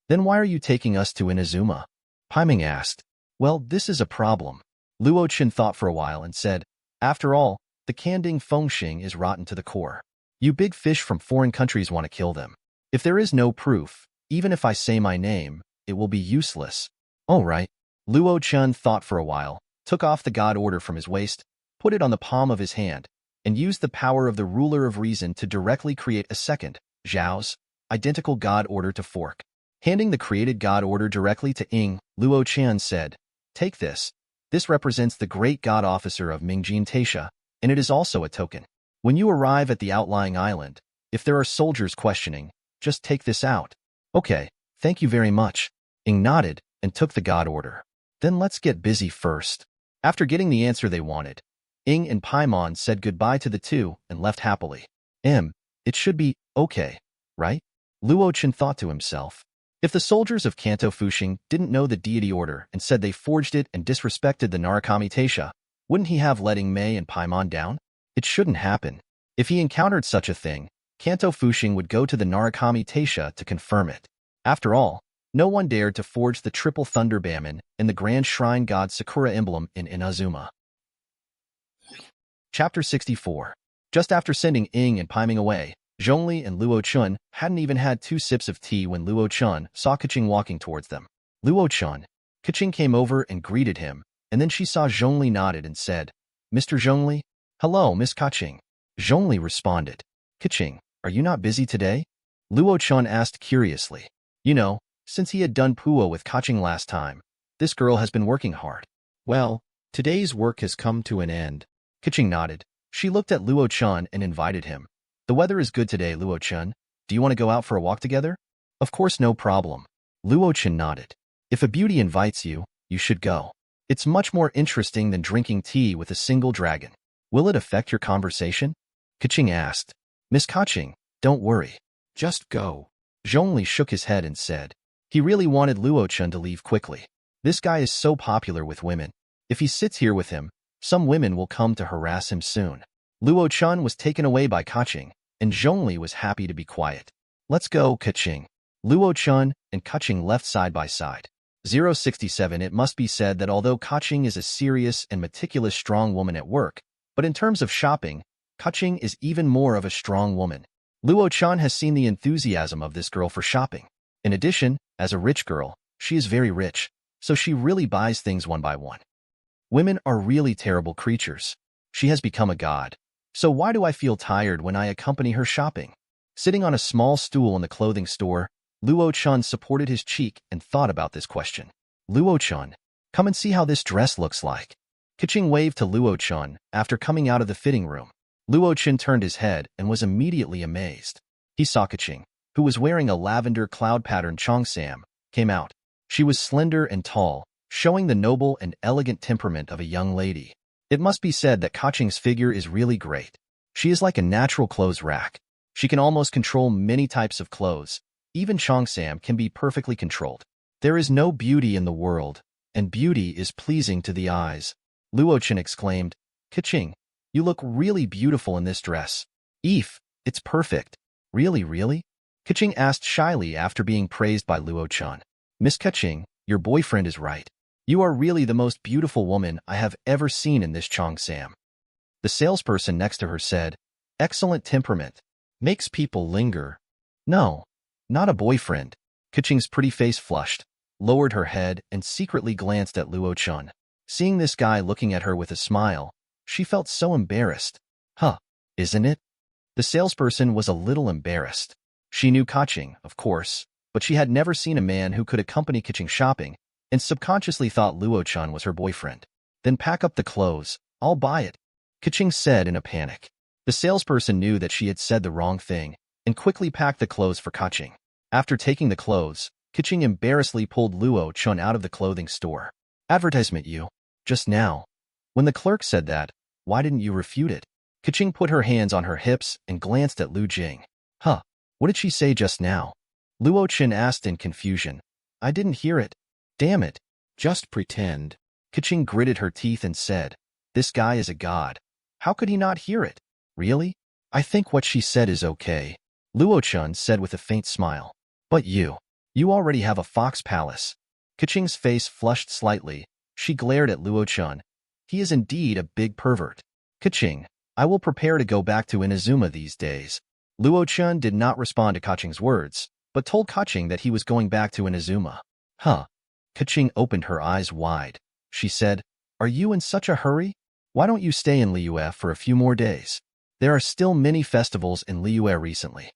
Then why are you taking us to Inazuma? Paiming asked. Well, this is a problem. Luo Chen thought for a while and said, after all, the Kanding Fengxing is rotten to the core. You big fish from foreign countries want to kill them. If there is no proof, even if I say my name, it will be useless. All right. Luo Chen thought for a while, took off the god order from his waist, put it on the palm of his hand, and used the power of the ruler of reason to directly create a second, Zhao's, identical god order to fork. Handing the created god order directly to Ing, Luo Chen said, take this. This represents the great god officer of Mingjin Taisha, and it is also a token. When you arrive at the outlying island, if there are soldiers questioning, just take this out. Okay, thank you very much. Ing nodded and took the god order. Then let's get busy first. After getting the answer they wanted, Ing and Paimon said goodbye to the two and left happily. It should be okay, right? Luo Chen thought to himself. If the soldiers of Kanto Fuxing didn't know the deity order and said they forged it and disrespected the Narukami Taisha, wouldn't he have letting Mei and Paimon down? It shouldn't happen. If he encountered such a thing, Kanto Fuxing would go to the Narukami Taisha to confirm it. After all, no one dared to forge the triple thunder Bamin and the grand shrine god Sakura emblem in Inazuma. Chapter 64. Just after sending Ing and Paiming away, Zhongli and Luo Chen hadn't even had 2 sips of tea when Luo Chen saw Keqing walking towards them. Luo Chen. Keqing came over and greeted him, and then she saw Zhongli nodded and said, Mr. Zhongli? Hello, Miss Keqing. Zhongli responded. Keqing, are you not busy today? Luo Chen asked curiously. You know, since he had done Puo with Keqing last time, this girl has been working hard. Well, today's work has come to an end. Keqing nodded. She looked at Luo Chen and invited him. The weather is good today, Luo Chen. Do you want to go out for a walk together? Of course, no problem. Luo Chen nodded. If a beauty invites you, you should go. It's much more interesting than drinking tea with a single dragon. Will it affect your conversation? Keqing asked. Miss Keqing, don't worry. Just go. Zhongli shook his head and said. He really wanted Luo Chen to leave quickly. This guy is so popular with women. If he sits here with him, some women will come to harass him soon. Luo Chen was taken away by Keqing, and Zhongli was happy to be quiet. Let's go, Keqing. Luo Chen and Keqing left side by side. 067 It must be said that although Keqing is a serious and meticulous strong woman at work, but in terms of shopping, Keqing is even more of a strong woman. Luo Chen has seen the enthusiasm of this girl for shopping. In addition, as a rich girl, she is very rich, so she really buys things one by one. Women are really terrible creatures. She has become a god. So why do I feel tired when I accompany her shopping? Sitting on a small stool in the clothing store, Luo Chen supported his cheek and thought about this question. Luo Chen, come and see how this dress looks like. Keqing waved to Luo Chen after coming out of the fitting room. Luo Chen turned his head and was immediately amazed. He saw Keqing, who was wearing a lavender cloud-patterned cheongsam, came out. She was slender and tall, showing the noble and elegant temperament of a young lady. It must be said that Keqing's figure is really great. She is like a natural clothes rack. She can almost control many types of clothes. Even cheongsam can be perfectly controlled. There is no beauty in the world, and beauty is pleasing to the eyes. Luo Chen exclaimed, Keqing, you look really beautiful in this dress. It's perfect. Really? Keqing asked shyly after being praised by Luo Chen. Miss Keqing, your boyfriend is right. You are really the most beautiful woman I have ever seen in this cheongsam. The salesperson next to her said, excellent temperament. Makes people linger. No, not a boyfriend. Keqing's pretty face flushed, lowered her head, and secretly glanced at Luo Chen. Seeing this guy looking at her with a smile, she felt so embarrassed. Isn't it? The salesperson was a little embarrassed. She knew Keqing, of course, but she had never seen a man who could accompany Keqing shopping, and subconsciously thought Luo Chen was her boyfriend. Then pack up the clothes. I'll buy it, Keqing said in a panic. The salesperson knew that she had said the wrong thing and quickly packed the clothes for Keqing. After taking the clothes, Keqing embarrassedly pulled Luo Chen out of the clothing store. Advertisement you. Just now. When the clerk said that, why didn't you refute it? Keqing put her hands on her hips and glanced at Lu Jing. What did she say just now? Luo Chen asked in confusion. I didn't hear it. Damn it. Just pretend. Keqing gritted her teeth and said, this guy is a god. How could he not hear it? Really? I think what she said is okay. Luo Chen said with a faint smile. But you already have a fox palace. Keqing's face flushed slightly. She glared at Luo Chen. He is indeed a big pervert. Keqing, I will prepare to go back to Inazuma these days. Luo Chen did not respond to Keqing's words, but told Keqing that he was going back to Inazuma. Keqing opened her eyes wide. She said, are you in such a hurry? Why don't you stay in Liyue for a few more days? There are still many festivals in Liyue recently.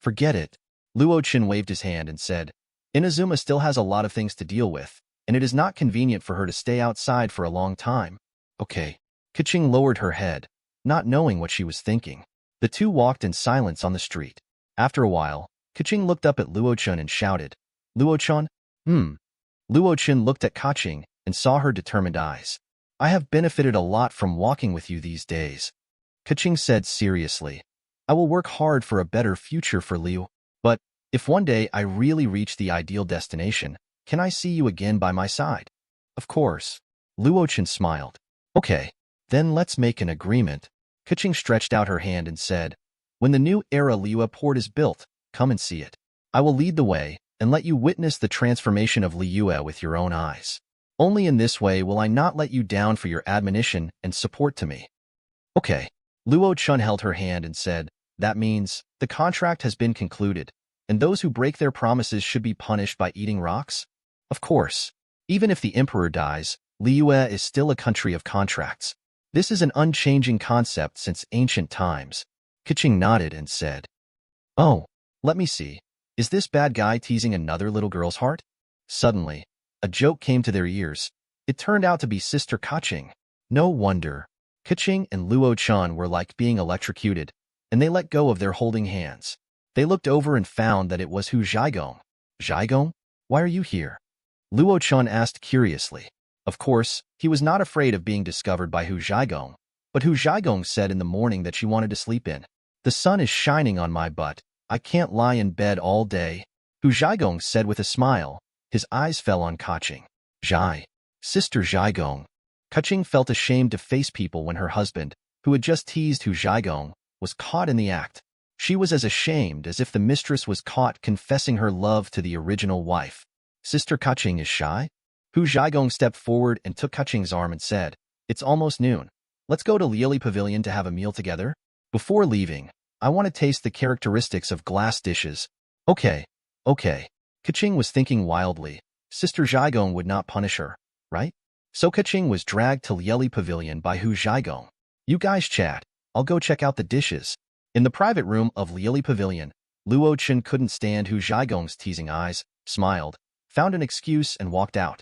Forget it. Luo Chen waved his hand and said, Inazuma still has a lot of things to deal with, and it is not convenient for her to stay outside for a long time. Okay. Keqing lowered her head, not knowing what she was thinking. The two walked in silence on the street. After a while, Keqing looked up at Luo Chen and shouted, Luo Chen? Luo Chen looked at Keqing and saw her determined eyes. I have benefited a lot from walking with you these days. Keqing said seriously, I will work hard for a better future for Liu, but if one day I really reach the ideal destination, can I see you again by my side? Of course. Luo Chen smiled. Okay, then let's make an agreement. Keqing stretched out her hand and said, when the new era Liyue port is built, come and see it. I will lead the way and let you witness the transformation of Liyue with your own eyes. Only in this way will I not let you down for your admonition and support to me. Okay. Luo Chen held her hand and said, that means the contract has been concluded, and those who break their promises should be punished by eating rocks? Of course. Even if the emperor dies, Liyue is still a country of contracts. This is an unchanging concept since ancient times. Keqing nodded and said, oh, let me see. Is this bad guy teasing another little girl's heart? Suddenly, a joke came to their ears. It turned out to be Sister Keqing. No wonder. Keqing and Luo Chen were like being electrocuted, and they let go of their holding hands. They looked over and found that it was Hu Zhaigong. Zhaigong? Why are you here? Luo Chen asked curiously. Of course, he was not afraid of being discovered by Hu Zhaigong, but Hu Zhaigong said in the morning that she wanted to sleep in. The sun is shining on my butt. I can't lie in bed all day. Hu Zhaigong said with a smile. His eyes fell on Keqing. Zhai. Sister Zhaigong. Keqing felt ashamed to face people when her husband, who had just teased Hu Zhaigong, was caught in the act. She was as ashamed as if the mistress was caught confessing her love to the original wife. Sister Keqing is shy? Hu Zhaigong stepped forward and took Keqing's arm and said, it's almost noon. Let's go to Lieli Pavilion to have a meal together. Before leaving, I want to taste the characteristics of glass dishes. Okay, okay. Kaching was thinking wildly. Sister Zhaigong would not punish her, right? So Kaching was dragged to Lieli Pavilion by Hu Zhaigong. You guys chat. I'll go check out the dishes. In the private room of Lieli Pavilion, Luo Chen couldn't stand Hu Zhaigong's teasing eyes, smiled, found an excuse and walked out.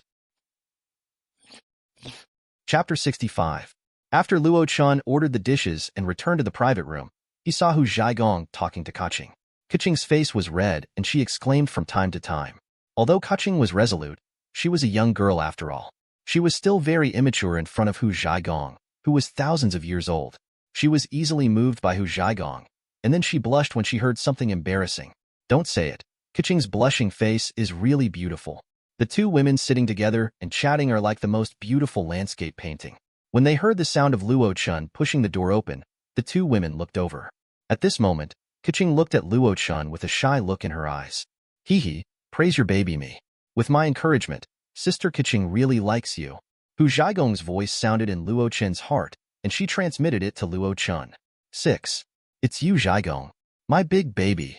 Chapter 65. After Luo Chen ordered the dishes and returned to the private room, he saw Hu Zhaigong talking to Kaching. Kaching's face was red and she exclaimed from time to time. Although Kaching was resolute, she was a young girl after all. She was still very immature in front of Hu Zhaigong, who was thousands of years old. She was easily moved by Hu Zhaigong, and then she blushed when she heard something embarrassing. Don't say it. Kaching's blushing face is really beautiful. The two women sitting together and chatting are like the most beautiful landscape painting. When they heard the sound of Luo Chen pushing the door open, the two women looked over. At this moment, Kaching looked at Luo Chen with a shy look in her eyes. Hee, praise your baby me. With my encouragement, Sister Kaching really likes you. Hu Zhaigong's voice sounded in Luo Chen's heart, and she transmitted it to Luo Chen. 6. It's you, Zhaigong. My big baby.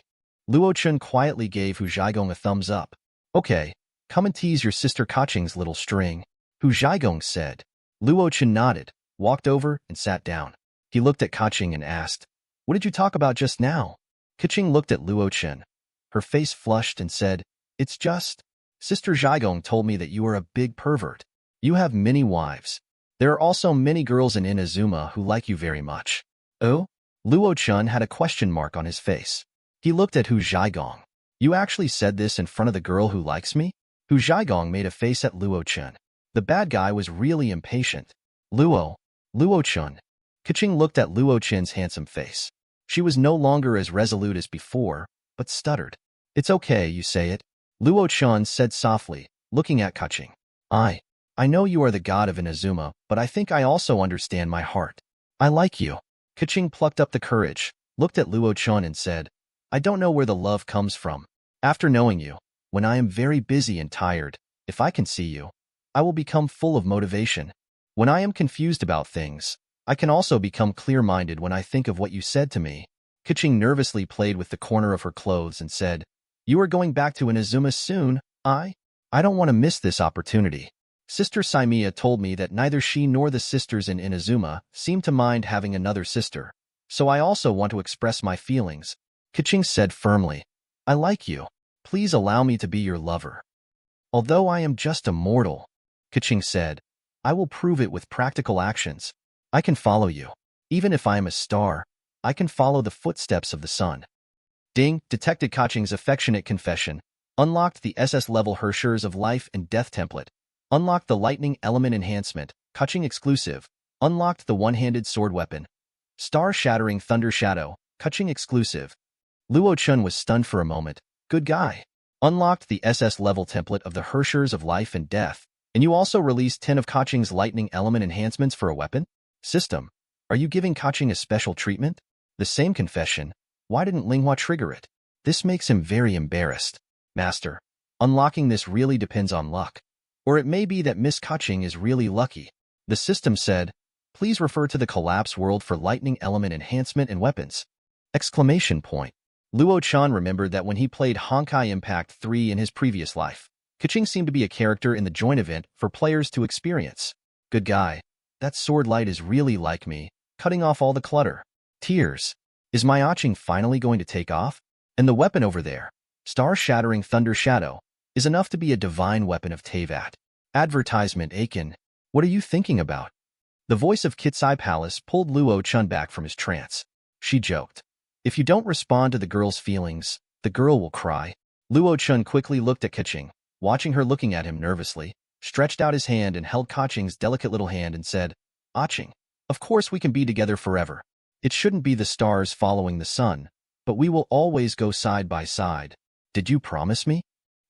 Luo Chen quietly gave Hu Zhaigong a thumbs up. Okay, come and tease your sister Kaching's little string, Hu Zhaigong said. Luo Chen nodded, walked over, and sat down. He looked at Kaching and asked, What did you talk about just now? Kaching looked at Luo Chen. Her face flushed and said, It's just... Sister Zhaigong told me that you are a big pervert. You have many wives. There are also many girls in Inazuma who like you very much. Oh? Luo Chen had a question mark on his face. He looked at Hu Zhaigong. You actually said this in front of the girl who likes me? Hu Zhaigong made a face at Luo Chen. The bad guy was really impatient. Luo Chen. Kaching looked at Luo Chen's handsome face. She was no longer as resolute as before, but stuttered. It's okay, you say it. Luo Chen said softly, looking at Kaching. I know you are the god of Inazuma, but I think I also understand my heart. I like you. Kaching plucked up the courage, looked at Luo Chen and said, I don't know where the love comes from. After knowing you, when I am very busy and tired, if I can see you, I will become full of motivation. When I am confused about things, I can also become clear-minded when I think of what you said to me. Kaching nervously played with the corner of her clothes and said, You are going back to Inazuma soon, I don't want to miss this opportunity. Sister Saimiya told me that neither she nor the sisters in Inazuma seem to mind having another sister, so I also want to express my feelings. Kaching said firmly, I like you. Please allow me to be your lover. Although I am just a mortal, Kaching said, I will prove it with practical actions. I can follow you. Even if I am a star, I can follow the footsteps of the sun. Ding detected Kaching's affectionate confession, unlocked the SS-level Hershers of Life and Death template, unlocked the Lightning Element Enhancement, Kaching exclusive, unlocked the one-handed sword weapon, Star-Shattering Thunder Shadow, Kaching exclusive. Luo Chen was stunned for a moment. Good guy. Unlocked the SS-level template of the Hershers of Life and Death, and you also released 10 of Kaching's Lightning Element enhancements for a weapon? System. Are you giving Kaching a special treatment? The same confession. Why didn't Linghua trigger it? This makes him very embarrassed. Master, unlocking this really depends on luck. Or it may be that Miss Kaching is really lucky. The system said, Please refer to the Collapse World for Lightning Element Enhancement and Weapons. Exclamation point. Luo Chen remembered that when he played Honkai Impact 3 in his previous life, Kaching seemed to be a character in the joint event for players to experience. Good guy. That sword light is really like me, cutting off all the clutter. Tears. Is my Achen finally going to take off? And the weapon over there, Star-Shattering Thunder Shadow, is enough to be a divine weapon of Teyvat. Advertisement Achen. What are you thinking about? The voice of Kitsuzai Palace pulled Luo Chen back from his trance. She joked. If you don't respond to the girl's feelings, the girl will cry. Luo Chen quickly looked at Kaching, watching her looking at him nervously, stretched out his hand and held Kaching's delicate little hand and said, Achen, of course we can be together forever. It shouldn't be the stars following the sun, but we will always go side by side. Did you promise me?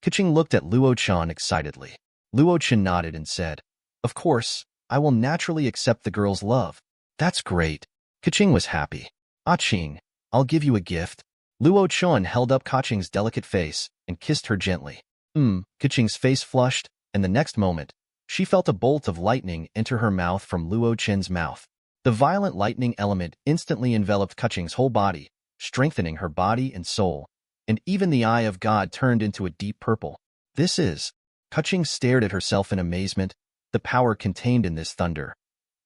Kaching looked at Luo Chen excitedly. Luo Chen nodded and said, Of course, I will naturally accept the girl's love. That's great. Kaching was happy. Achen, I'll give you a gift. Luo Chen held up Kaching's delicate face and kissed her gently. Kaching's face flushed, and the next moment, she felt a bolt of lightning enter her mouth from Luo Chen's mouth. The violent lightning element instantly enveloped Kaching's whole body, strengthening her body and soul, and even the Eye of God turned into a deep purple. This is... Kaching stared at herself in amazement, the power contained in this thunder.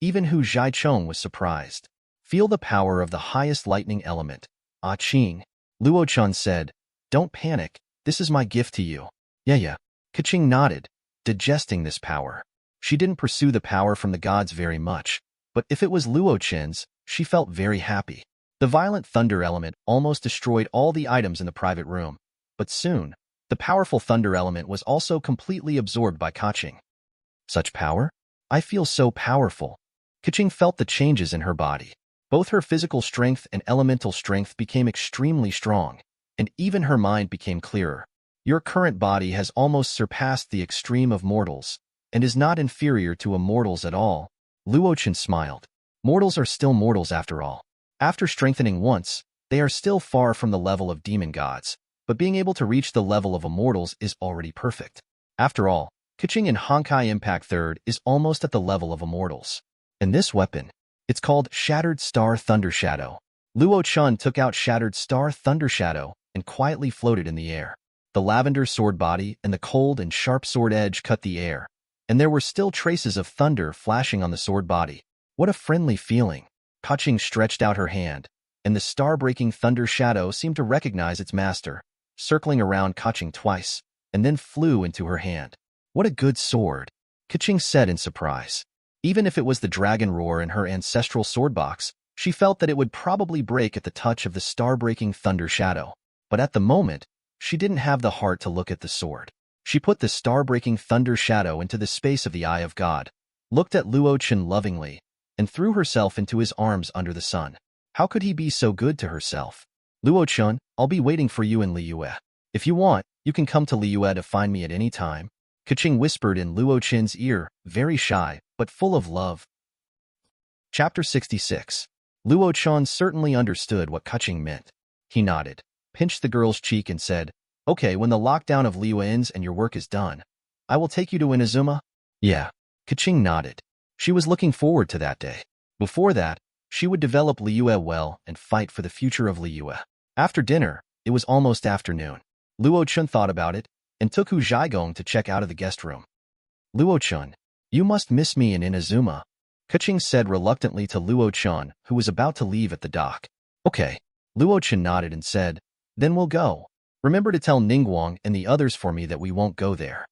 Even Hu Zhaichong was surprised. Feel the power of the highest lightning element. Achen. Luo Chen said, don't panic, this is my gift to you. Yeah. Kaching nodded, digesting this power. She didn't pursue the power from the gods very much, but if it was Luo Chen's, she felt very happy. The violent thunder element almost destroyed all the items in the private room, but soon, the powerful thunder element was also completely absorbed by Kaching. Such power? I feel so powerful. Kaching felt the changes in her body. Both her physical strength and elemental strength became extremely strong, and even her mind became clearer. Your current body has almost surpassed the extreme of mortals, and is not inferior to immortals at all. Luo Chen smiled. Mortals are still mortals after all. After strengthening once, they are still far from the level of demon gods, but being able to reach the level of immortals is already perfect. After all, Kaching in Honkai Impact 3rd is almost at the level of immortals. And this weapon, it's called Shattered Star Thunder Shadow. Luo Chen took out Shattered Star Thunder Shadow and quietly floated in the air. The lavender sword body and the cold and sharp sword edge cut the air, and there were still traces of thunder flashing on the sword body. What a friendly feeling. Kaching stretched out her hand, and the star-breaking thunder shadow seemed to recognize its master, circling around Kaching twice, and then flew into her hand. What a good sword, Kaching said in surprise. Even if it was the dragon roar in her ancestral sword box, she felt that it would probably break at the touch of the star-breaking thunder shadow. But at the moment, she didn't have the heart to look at the sword. She put the star-breaking thunder shadow into the space of the Eye of God, looked at Luo Chen lovingly, and threw herself into his arms under the sun. How could he be so good to herself? Luo Chen, I'll be waiting for you in Liyue. If you want, you can come to Liyue to find me at any time. Kaching whispered in Luo Chen's ear, very shy, but full of love. Chapter 66. Luo Chen certainly understood what Kaching meant. He nodded, pinched the girl's cheek and said, okay, when the lockdown of Liyue ends and your work is done, I will take you to Inazuma? Yeah. Kaching nodded. She was looking forward to that day. Before that, she would develop Liyue well and fight for the future of Liyue. After dinner, it was almost afternoon. Luo Chen thought about it, and took Hu Zhaigong to check out of the guest room. Luo Chen, you must miss me in Inazuma, Kaching said reluctantly to Luo Chen, who was about to leave at the dock. Okay. Luo Chen nodded and said, then we'll go. Remember to tell Ningguang and the others for me that we won't go there.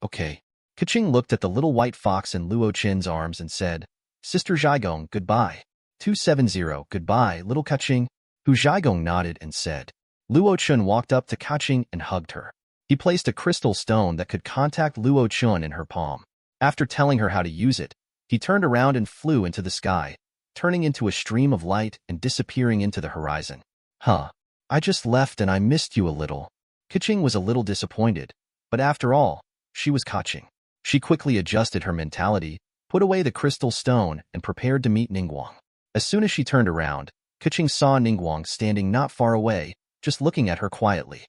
Okay. Kaching looked at the little white fox in Luo Chen's arms and said, Sister Zhaigong, goodbye. 270, goodbye, little Kaching. Hu Zhaigong nodded and said. Luo Chen walked up to Kaching and hugged her. He placed a crystal stone that could contact Luo Chen in her palm. After telling her how to use it, he turned around and flew into the sky, turning into a stream of light and disappearing into the horizon. Huh. I just left and I missed you a little. Kaching was a little disappointed, but after all, she was Kaching. She quickly adjusted her mentality, put away the crystal stone, and prepared to meet Ningguang. As soon as she turned around, Kaching saw Ningguang standing not far away, just looking at her quietly.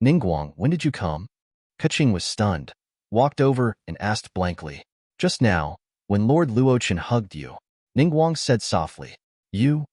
Ningguang, when did you come? Kaching was stunned, walked over, and asked blankly. Just now, when Lord Luo Chen hugged you. Ningguang said softly. You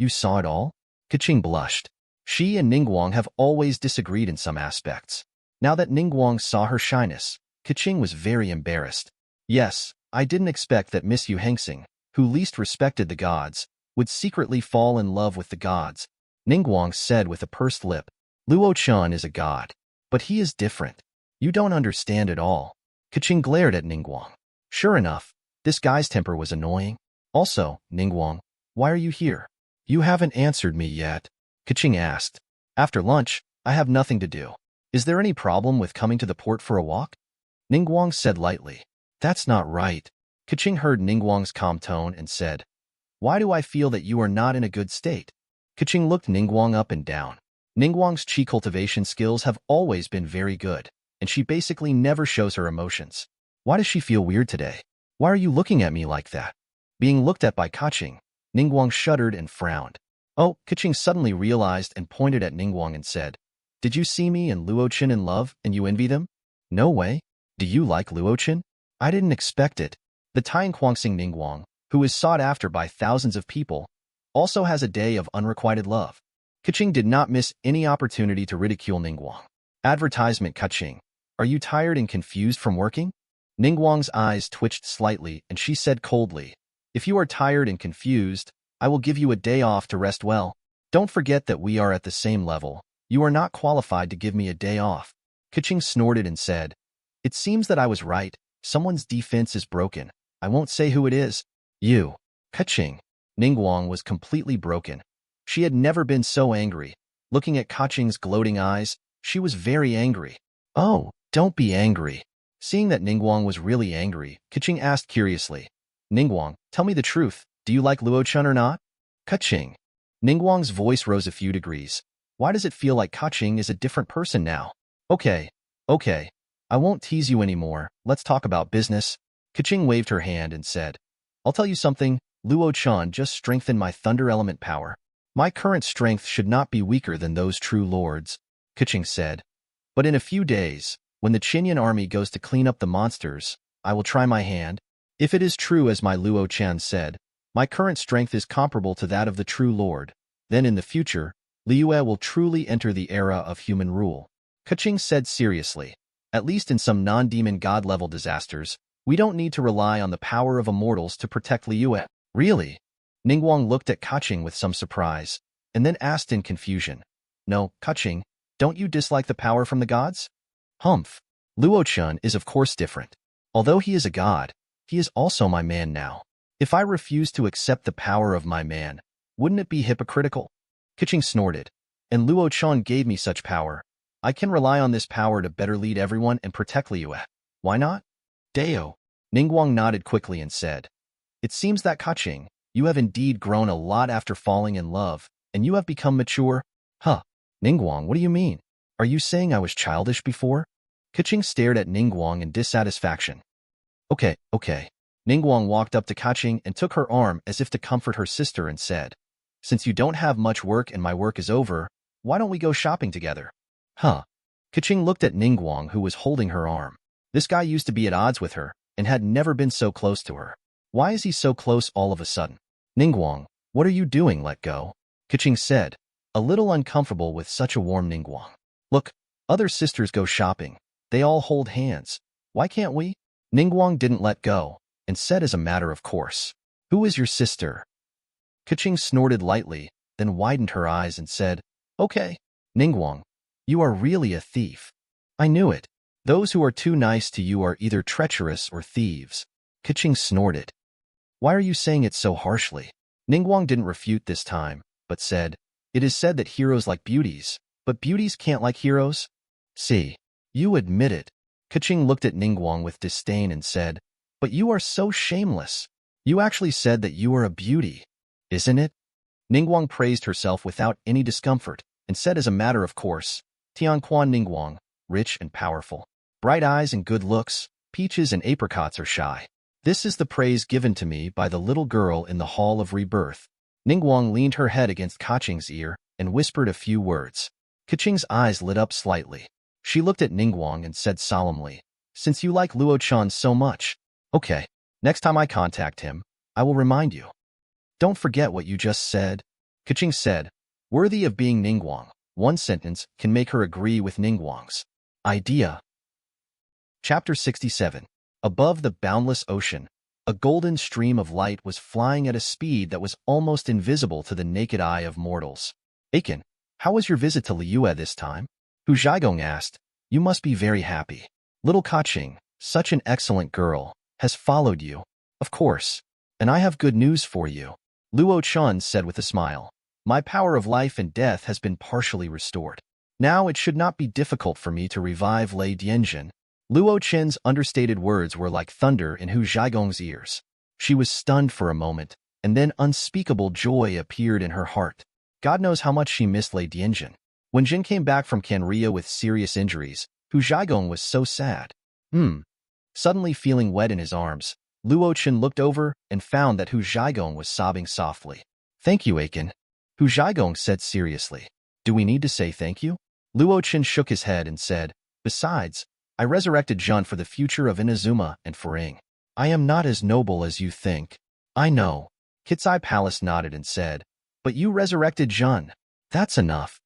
saw it all? Kaching blushed. She and Ningguang have always disagreed in some aspects. Now that Ningguang saw her shyness, Kaching was very embarrassed. Yes, I didn't expect that Miss Yu Hengxing, who least respected the gods, would secretly fall in love with the gods. Ningguang said with a pursed lip. Luo Chen is a god, but he is different. You don't understand at all. Kaching glared at Ningguang. Sure enough, this guy's temper was annoying. Also, Ningguang, why are you here? You haven't answered me yet, Kaching asked. After lunch, I have nothing to do. Is there any problem with coming to the port for a walk? Ningguang said lightly. That's not right. Kaching heard Ningguang's calm tone and said, why do I feel that you are not in a good state? Kaching looked Ningguang up and down. Ningguang's chi cultivation skills have always been very good, and she basically never shows her emotions. Why does she feel weird today? Why are you looking at me like that? Being looked at by Kaching, Ningguang shuddered and frowned. Oh, Kaching suddenly realized and pointed at Ningguang and said, did you see me and Luo Chen in love and you envy them? No way. Do you like Luo Chen? I didn't expect it. The Tianquangsing Ningguang, who is sought after by thousands of people, also has a day of unrequited love. Keqing did not miss any opportunity to ridicule Ningguang. Advertisement. Keqing, are you tired and confused from working? Ningguang's eyes twitched slightly, and she said coldly, if you are tired and confused, I will give you a day off to rest well. Don't forget that we are at the same level. You are not qualified to give me a day off. Keqing snorted and said, it seems that I was right. Someone's defense is broken. I won't say who it is. You. Keqing. Ningguang was completely broken. She had never been so angry. Looking at Keqing's gloating eyes, she was very angry. Oh, don't be angry. Seeing that Ningguang was really angry, Keqing asked curiously, Ningguang, tell me the truth. Do you like Luo Chen or not? Keqing. Ningguang's voice rose a few degrees. Why does it feel like Keqing is a different person now? Okay. I won't tease you anymore. Let's talk about business. Keqing waved her hand and said, I'll tell you something. Luo Chen just strengthened my thunder element power. My current strength should not be weaker than those true lords, Keqing said. But in a few days, when the Qinyan army goes to clean up the monsters, I will try my hand. If it is true as my Luo Chen said, my current strength is comparable to that of the true lord, then in the future, Liyue will truly enter the era of human rule. Keqing said seriously, at least in some non-demon god-level disasters, we don't need to rely on the power of immortals to protect Liyue. Really? Ningguang looked at Keqing with some surprise, and then asked in confusion, no, Keqing, don't you dislike the power from the gods? Humph. Luo Chen is of course different. Although he is a god, he is also my man now. If I refuse to accept the power of my man, wouldn't it be hypocritical? Keqing snorted, and Luo Chen gave me such power. I can rely on this power to better lead everyone and protect Liyue. Why not? Deo. Ningguang nodded quickly and said, it seems that Keqing, you have indeed grown a lot after falling in love, and you have become mature. Huh. Ningguang, what do you mean? Are you saying I was childish before? Keqing stared at Ningguang in dissatisfaction. Okay. Ningguang walked up to Keqing and took her arm as if to comfort her sister and said, since you don't have much work and my work is over, why don't we go shopping together? Huh. Keqing looked at Ningguang, who was holding her arm. This guy used to be at odds with her and had never been so close to her. Why is he so close all of a sudden? Ningguang, what are you doing? Let go. Keqing said, a little uncomfortable with such a warm Ningguang. Look, other sisters go shopping. They all hold hands. Why can't we? Ningguang didn't let go and said as a matter of course, who is your sister? Keqing snorted lightly, then widened her eyes and said, okay. Ningguang, you are really a thief. I knew it. Those who are too nice to you are either treacherous or thieves. Keqing snorted. Why are you saying it so harshly? Ningguang didn't refute this time, but said, it is said that heroes like beauties, but beauties can't like heroes? See, you admit it. Keqing looked at Ningguang with disdain and said, but you are so shameless. You actually said that you are a beauty, isn't it? Ningguang praised herself without any discomfort and said as a matter of course, Tianquan Ningguang, rich and powerful. Bright eyes and good looks, peaches and apricots are shy. This is the praise given to me by the little girl in the Hall of Rebirth. Ningguang leaned her head against Keqing's ear and whispered a few words. Keqing's eyes lit up slightly. She looked at Ningguang and said solemnly, since you like Luo Chen so much, okay, next time I contact him, I will remind you. Don't forget what you just said. Keqing said, worthy of being Ningguang. One sentence can make her agree with Ningguang's idea. Chapter 67. Above the boundless ocean, a golden stream of light was flying at a speed that was almost invisible to the naked eye of mortals. Achen, how was your visit to Liyue this time? Hu Zhaigong asked. You must be very happy. Little Keqing, such an excellent girl, has followed you. Of course. And I have good news for you. Luo Chen said with a smile. My power of life and death has been partially restored. Now it should not be difficult for me to revive Lei Dianjin. Luo Chen's understated words were like thunder in Hu Zhaigong's ears. She was stunned for a moment, and then unspeakable joy appeared in her heart. God knows how much she missed Lei Dianjin. When Zhen came back from Canria with serious injuries, Hu Zhaigong was so sad. Suddenly feeling wet in his arms, Luo Chen looked over and found that Hu Zhaigong was sobbing softly. Thank you, Achen. Hu Zhaigong said seriously. Do we need to say thank you? Luo Chen shook his head and said, besides, I resurrected Zhen for the future of Inazuma and Faring. I am not as noble as you think. I know. Kitsuzai Palace nodded and said, but you resurrected Zhen. That's enough.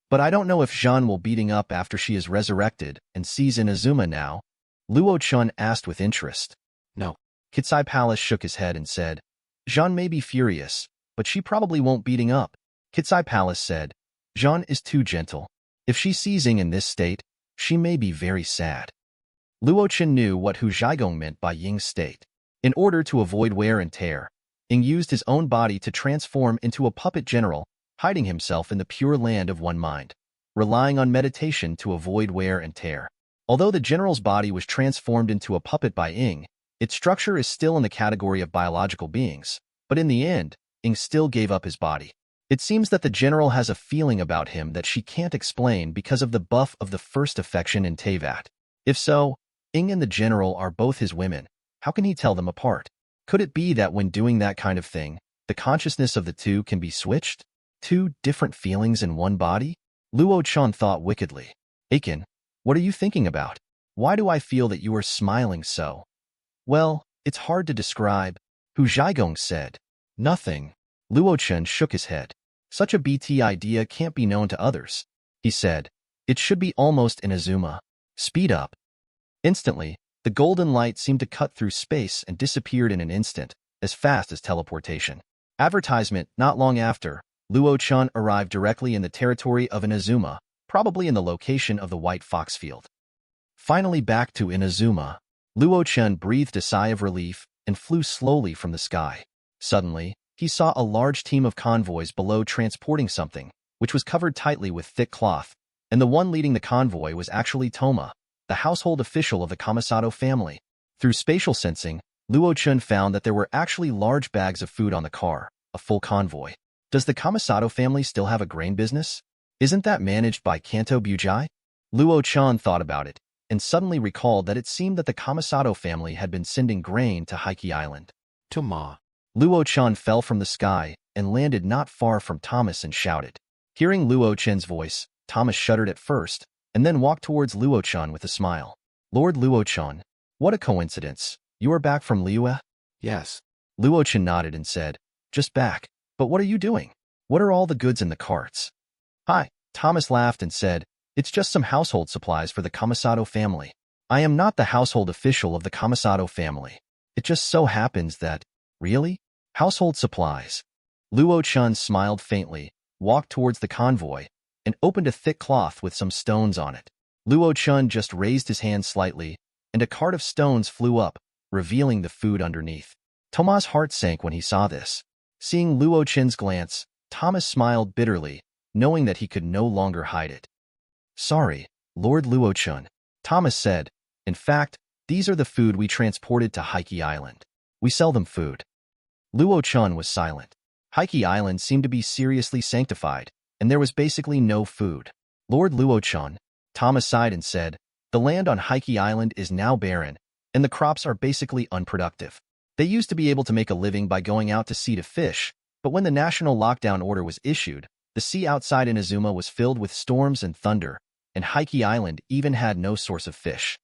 But I don't know if Zhen will beating up after she is resurrected and sees Inazuma now. Luo Chen asked with interest. No. Kitsuzai Palace shook his head and said, Zhen may be furious, but she probably won't beating up. Kitsuzai Palace said, Zhen is too gentle. If she sees Ying in this state, she may be very sad. Luo Chen knew what Hu Zhaigong meant by Ying's state. In order to avoid wear and tear, Ying used his own body to transform into a puppet general, hiding himself in the pure land of one mind, relying on meditation to avoid wear and tear. Although the general's body was transformed into a puppet by Ying, its structure is still in the category of biological beings, but in the end, Ying still gave up his body. It seems that the general has a feeling about him that she can't explain because of the buff of the first affection in Teyvat. If so, Ying and the general are both his women. How can he tell them apart? Could it be that when doing that kind of thing, the consciousness of the two can be switched? Two different feelings in one body? Luo Chen thought wickedly. Achen, what are you thinking about? Why do I feel that you are smiling so? Well, it's hard to describe. Hu Zhaigong said. Nothing. Luo Chen shook his head. Such a BT idea can't be known to others. He said, it should be almost Inazuma. Speed up. Instantly, the golden light seemed to cut through space and disappeared in an instant, as fast as teleportation. Advertisement. Not long after, Luo Chen arrived directly in the territory of Inazuma, probably in the location of the White Fox Field. Finally back to Inazuma, Luo Chen breathed a sigh of relief and flew slowly from the sky. Suddenly, he saw a large team of convoys below transporting something, which was covered tightly with thick cloth, and the one leading the convoy was actually Toma, the household official of the Kamisato family. Through spatial sensing, Luo Chen found that there were actually large bags of food on the car, a full convoy. Does the Kamisato family still have a grain business? Isn't that managed by Kanto Bujai? Luo Chen thought about it, and suddenly recalled that it seemed that the Kamisato family had been sending grain to Heike Island. Toma. Luo Chen fell from the sky and landed not far from Thomas and shouted. Hearing Luo Chen's voice, Thomas shuddered at first, and then walked towards Luo Chen with a smile. Lord Luo Chen, what a coincidence. You are back from Liyue? Yes. Luo Chen nodded and said, just back. But what are you doing? What are all the goods in the carts? Hi, Thomas laughed and said, it's just some household supplies for the Kamisato family. I am not the household official of the Kamisato family. It just so happens that, really? Household supplies. Luo Chen smiled faintly, walked towards the convoy, and opened a thick cloth with some stones on it. Luo Chen just raised his hand slightly, and a cart of stones flew up, revealing the food underneath. Toma's heart sank when he saw this. Seeing Luo Chen's glance, Thomas smiled bitterly, knowing that he could no longer hide it. Sorry, Lord Luo Chen, Thomas said. In fact, these are the food we transported to Heike Island. We sell them food. Luo Chen was silent. Heike Island seemed to be seriously sanctified, and there was basically no food. Lord Luo Chen, Thomas sighed and said, the land on Heike Island is now barren, and the crops are basically unproductive. They used to be able to make a living by going out to sea to fish, but when the national lockdown order was issued, the sea outside Inazuma was filled with storms and thunder, and Heike Island even had no source of fish.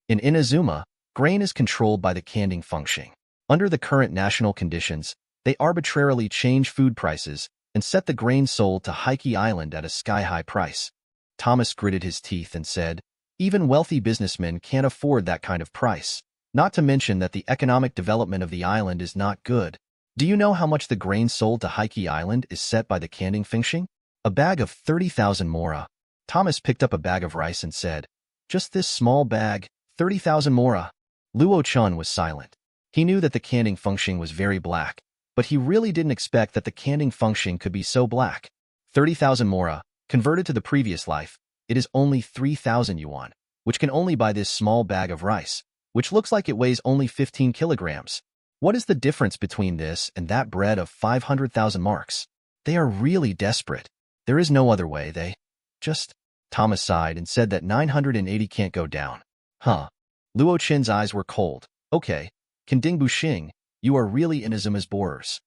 In Inazuma, grain is controlled by the canning function. Under the current national conditions, they arbitrarily change food prices and set the grain sold to Heike Island at a sky-high price. Thomas gritted his teeth and said, even wealthy businessmen can't afford that kind of price. Not to mention that the economic development of the island is not good. Do you know how much the grain sold to Heike Island is set by the canning function? A bag of 30,000 mora. Thomas picked up a bag of rice and said, just this small bag, 30,000 mora. Luo Chen was silent. He knew that the canning function was very black, but he really didn't expect that the canning function could be so black. 30,000 mora, converted to the previous life, it is only 3,000 yuan, which can only buy this small bag of rice, which looks like it weighs only 15 kilograms. What is the difference between this and that bread of 500,000 marks? They are really desperate. There is no other way, they just... Thomas sighed and said that 980 can't go down. Huh. Luo Chen's eyes were cold. Okay, Kending Buxing, you are really Inazuma's borers.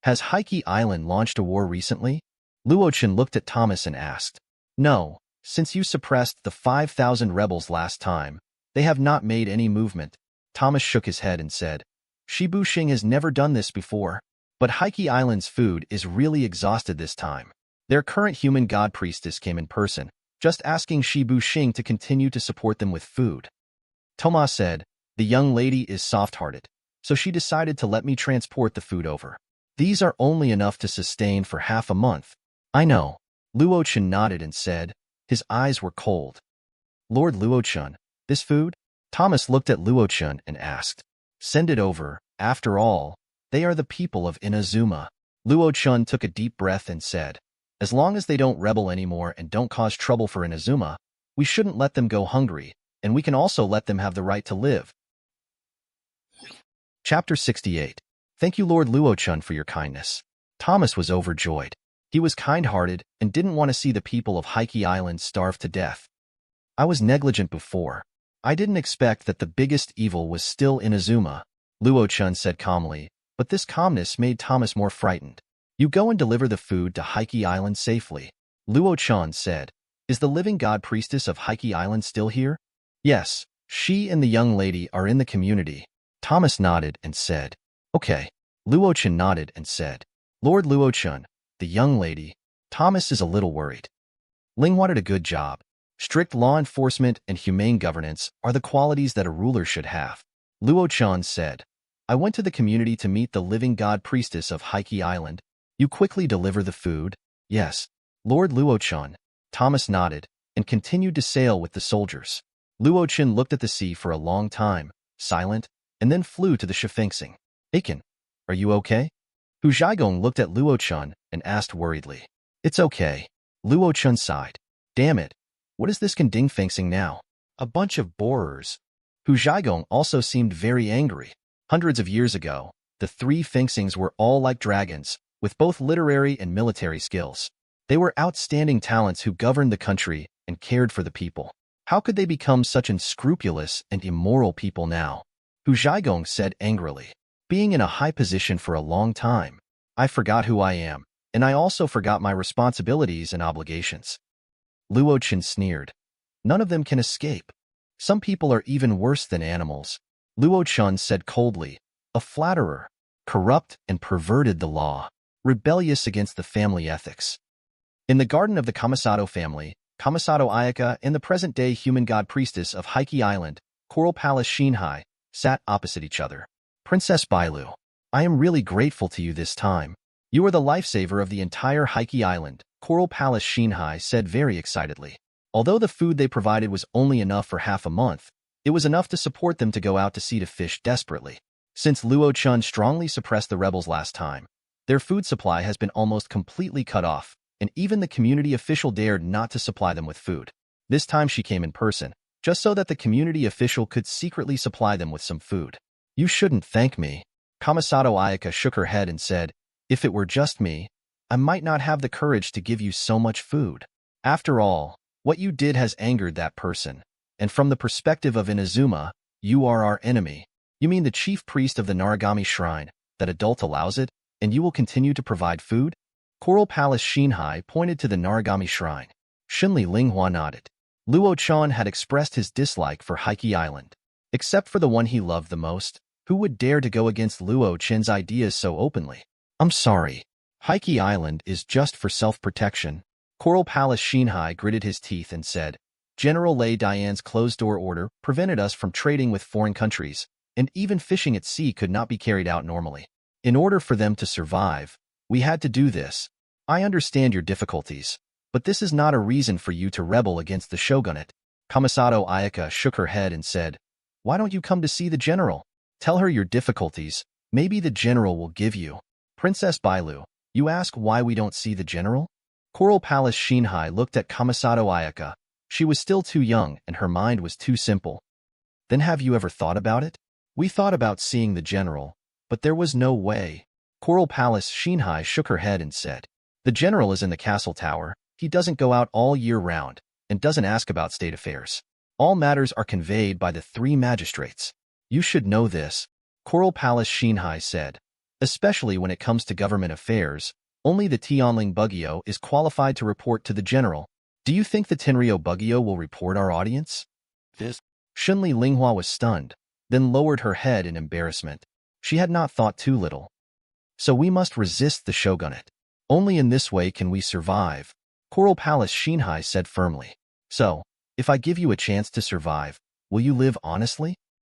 Has Heike Island launched a war recently? Luo Chen looked at Thomas and asked. No, since you suppressed the 5,000 rebels last time, they have not made any movement. Thomas shook his head and said, Shi Buxing has never done this before, but Heike Island's food is really exhausted this time. Their current human god priestess came in person, just asking Shibu Xing to continue to support them with food. Thomas said, the young lady is soft-hearted, so she decided to let me transport the food over. These are only enough to sustain for half a month. I know. Luo Chen nodded and said, his eyes were cold. Lord Luo Chen, this food? Thomas looked at Luo Chen and asked. Send it over. After all, they are the people of Inazuma. Luo Chen took a deep breath and said, as long as they don't rebel anymore and don't cause trouble for Inazuma, we shouldn't let them go hungry, and we can also let them have the right to live. Chapter 68. Thank you, Lord Luo Chen, for your kindness. Thomas was overjoyed. He was kind-hearted and didn't want to see the people of Heike Island starve to death. I was negligent before. I didn't expect that the biggest evil was still Inazuma, Luo Chen said calmly, but this calmness made Thomas more frightened. You go and deliver the food to Heike Island safely, Luo Chen said. Is the living god priestess of Heike Island still here? Yes, she and the young lady are in the community. Thomas nodded and said, okay. Luo Chen nodded and said, Lord Luo Chen, the young lady. Thomas is a little worried. Linghua did a good job. Strict law enforcement and humane governance are the qualities that a ruler should have. Luo Chen said, I went to the community to meet the living god priestess of Heike Island. You quickly deliver the food? Yes. Lord Luo Chen. Thomas nodded and continued to sail with the soldiers. Luo Chen looked at the sea for a long time, silent, and then flew to the Shifengxing. Achen, are you okay? Hu Zhaigong looked at Luo Chen and asked worriedly. It's okay. Luo Chen sighed. Damn it. What is this Dingfengxing now? A bunch of borers. Hu Zhaigong also seemed very angry. Hundreds of years ago, the three Fengxings were all like dragons, with both literary and military skills. They were outstanding talents who governed the country and cared for the people. How could they become such unscrupulous and immoral people now? Hu Zhaigong said angrily. Being in a high position for a long time, I forgot who I am, and I also forgot my responsibilities and obligations. Luo Chen sneered. None of them can escape. Some people are even worse than animals. Luo Chen said coldly, a flatterer, corrupt and perverted the law, rebellious against the family ethics. In the garden of the Kamisato family, Kamisato Ayaka and the present-day human god priestess of Heike Island, Coral Palace Shinhai, sat opposite each other. Princess Bailu, I am really grateful to you this time. You are the lifesaver of the entire Heike Island, Coral Palace Shinhai said very excitedly. Although the food they provided was only enough for half a month, it was enough to support them to go out to sea to fish desperately. Since Luo Chen strongly suppressed the rebels last time, their food supply has been almost completely cut off, and even the community official dared not to supply them with food. This time she came in person, just so that the community official could secretly supply them with some food. You shouldn't thank me. Kamisato Ayaka shook her head and said, if it were just me, I might not have the courage to give you so much food. After all, what you did has angered that person, and from the perspective of Inazuma, you are our enemy. You mean the chief priest of the Narigami Shrine, that adult allows it, and you will continue to provide food? Coral Palace Shinhai pointed to the Narigami Shrine. Xinli Linghua nodded. Luo Chen had expressed his dislike for Heike Island. Except for the one he loved the most, who would dare to go against Luo Chen's ideas so openly? I'm sorry. Heike Island is just for self-protection. Coral Palace Shinhai gritted his teeth and said, General Lei Dian's closed-door order prevented us from trading with foreign countries, and even fishing at sea could not be carried out normally. In order for them to survive, we had to do this. I understand your difficulties, but this is not a reason for you to rebel against the shogunate. Kamisato Ayaka shook her head and said, why don't you come to see the general? Tell her your difficulties. Maybe the general will give you. Princess Bailu, you ask why we don't see the general? Coral Palace Shinhai looked at Kamisato Ayaka. She was still too young and her mind was too simple. Then have you ever thought about it? We thought about seeing the general, but there was no way. Coral Palace Shinhai shook her head and said, the general is in the castle tower. He doesn't go out all year round and doesn't ask about state affairs. All matters are conveyed by the three magistrates. You should know this, Coral Palace Shinhai said. Especially when it comes to government affairs, only the Tianling Bugyo is qualified to report to the general. Do you think the Tenryo Bugyo will report our audience? This. Xinli Linghua was stunned, then lowered her head in embarrassment. She had not thought too little. So we must resist the shogunate. Only in this way can we survive, Coral Palace Shinhai said firmly. So, if I give you a chance to survive, will you live honestly?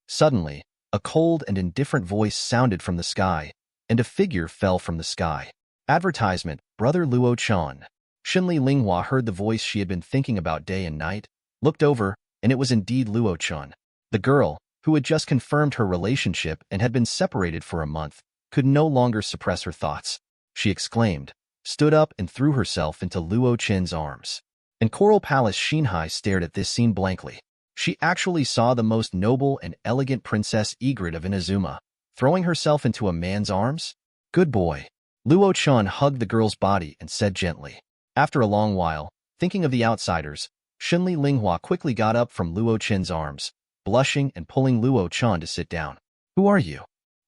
Suddenly, a cold and indifferent voice sounded from the sky, and a figure fell from the sky. Advertisement, Brother Luo Chen. Xinli Linghua heard the voice she had been thinking about day and night, looked over, and it was indeed Luo Chen. The girl, who had just confirmed her relationship and had been separated for a month, could no longer suppress her thoughts. She exclaimed, stood up and threw herself into Luo Chen's arms. And Coral Palace Shinhai stared at this scene blankly. She actually saw the most noble and elegant Princess Ygritte of Inazuma, throwing herself into a man's arms? Good boy. Luo Chen hugged the girl's body and said gently. After a long while, thinking of the outsiders, Xinli Linghua quickly got up from Luo Chen's arms, blushing and pulling Luo Chen to sit down. Who are you?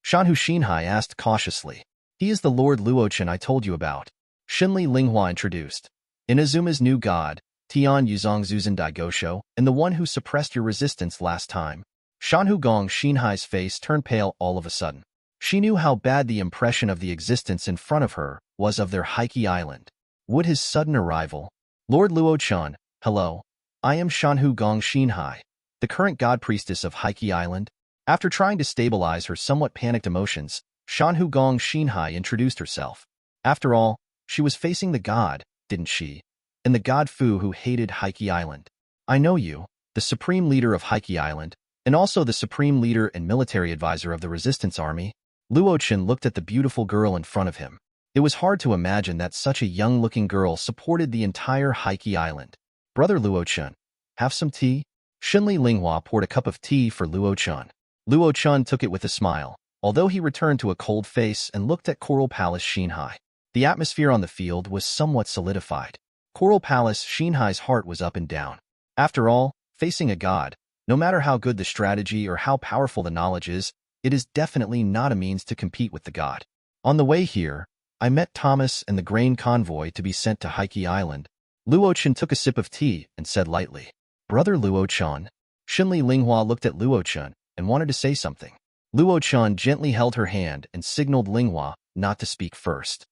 Shanhu Shinhai asked cautiously. He is the Lord Luo Chen I told you about. Xinli Linghua introduced. Inazuma's new god, Tian Yuzong Dai Gosho, and the one who suppressed your resistance last time. Shanhu Gong Shinhai's face turned pale all of a sudden. She knew how bad the impression of the existence in front of her was of their Heike Island. Would his sudden arrival? Lord Luo Chen, hello. I am Shanhu Gong Shinhai, the current god priestess of Heike Island. After trying to stabilize her somewhat panicked emotions, Shanhu Gong Shinhai introduced herself. After all, she was facing the god, didn't she? And the god Fu who hated Heike Island. I know you, the supreme leader of Heike Island, and also the supreme leader and military advisor of the resistance army. Luo Chen looked at the beautiful girl in front of him. It was hard to imagine that such a young-looking girl supported the entire Heike Island. Brother Luo Chen, have some tea? Xinli Linghua poured a cup of tea for Luo Chen. Luo Chen took it with a smile, although he returned to a cold face and looked at Coral Palace Shinhai. The atmosphere on the field was somewhat solidified. Coral Palace Shinhai's heart was up and down. After all, facing a god, no matter how good the strategy or how powerful the knowledge is, it is definitely not a means to compete with the god. On the way here, I met Thomas and the grain convoy to be sent to Heike Island. Luo Chen took a sip of tea and said lightly, Brother Luo Chen. Xinli Linghua looked at Luo Chen and wanted to say something. Luo Chen gently held her hand and signaled Linghua not to speak first.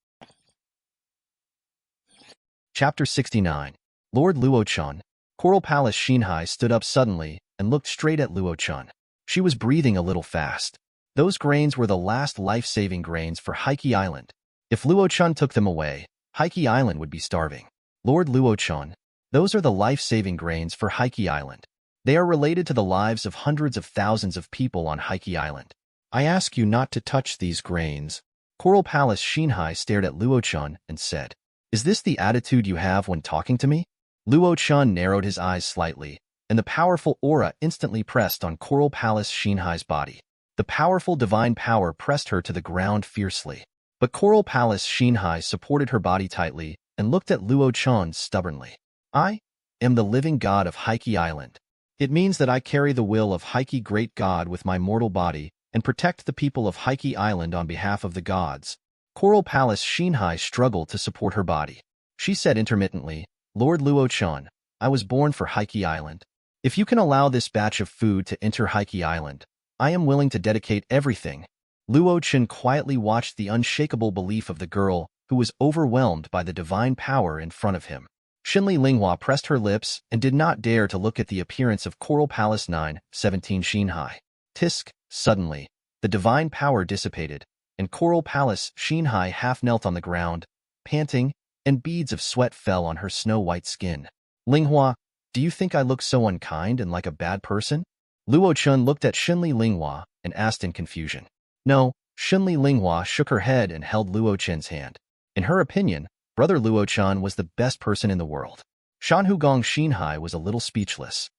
Chapter 69. Lord Luo Chen. Coral Palace Shinhai stood up suddenly and looked straight at Luo Chen. She was breathing a little fast. Those grains were the last life-saving grains for Heike Island. If Luo Chen took them away, Heike Island would be starving. Lord Luo Chen, those are the life-saving grains for Heike Island. They are related to the lives of hundreds of thousands of people on Heike Island. I ask you not to touch these grains. Coral Palace Shinhai stared at Luo Chen and said, Is this the attitude you have when talking to me? Luo Chen narrowed his eyes slightly, and the powerful aura instantly pressed on Coral Palace Shinhai's body. The powerful divine power pressed her to the ground fiercely. But Coral Palace Shinhai supported her body tightly and looked at Luo Chen stubbornly. I am the living god of Heike Island. It means that I carry the will of Heike Great God with my mortal body and protect the people of Heike Island on behalf of the gods. Coral Palace Shinhai struggled to support her body. She said intermittently, Lord Luo Chen, I was born for Heike Island. If you can allow this batch of food to enter Heike Island, I am willing to dedicate everything. Luo Chen quietly watched the unshakable belief of the girl who was overwhelmed by the divine power in front of him. Xinli Linghua pressed her lips and did not dare to look at the appearance of Coral Palace 917 Shinhai. Tisk, suddenly, the divine power dissipated, and Coral Palace Shinhai half knelt on the ground, panting, and beads of sweat fell on her snow-white skin. Linghua, do you think I look so unkind and like a bad person? Luo Chen looked at Xinli Linghua and asked in confusion. No, Xinli Linghua shook her head and held Luo Chen's hand. In her opinion, Brother Luo Chen was the best person in the world. Shanhu Gong Shinhai was a little speechless.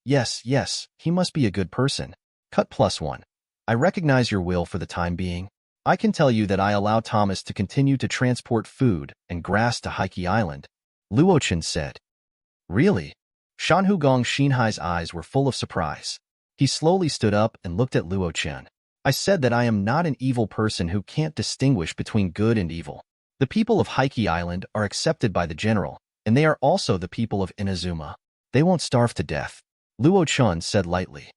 Yes, he must be a good person. Cut +1. I recognize your will for the time being. I can tell you that I allow Thomas to continue to transport food and grass to Heike Island. Luo Chen said. Really? Shanhu Gong Shinhai's eyes were full of surprise. He slowly stood up and looked at Luo Chen. I said that I am not an evil person who can't distinguish between good and evil. The people of Heike Island are accepted by the general, and they are also the people of Inazuma. They won't starve to death. Luo Chen said lightly.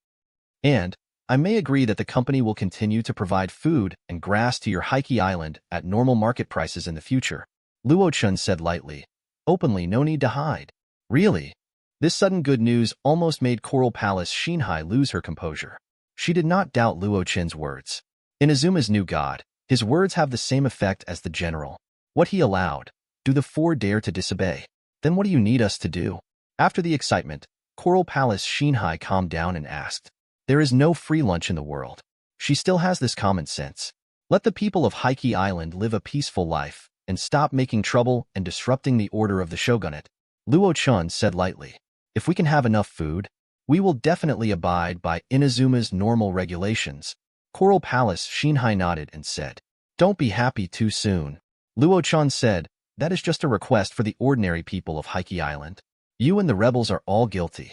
And, I may agree that the company will continue to provide food and grass to your Heike Island at normal market prices in the future. Luo Chen said lightly. Openly, no need to hide. Really? This sudden good news almost made Coral Palace Shinhai lose her composure. She did not doubt Luo Chen's words. Inazuma's new god, his words have the same effect as the general. What he allowed, do the four dare to disobey? Then what do you need us to do? After the excitement, Coral Palace Shinhai calmed down and asked. There is no free lunch in the world. She still has this common sense. Let the people of Heike Island live a peaceful life and stop making trouble and disrupting the order of the shogunate. Luo Chen said lightly. If we can have enough food, we will definitely abide by Inazuma's normal regulations. Coral Palace Shinhai nodded and said. Don't be happy too soon. Luo Chen said, that is just a request for the ordinary people of Heike Island. You and the rebels are all guilty.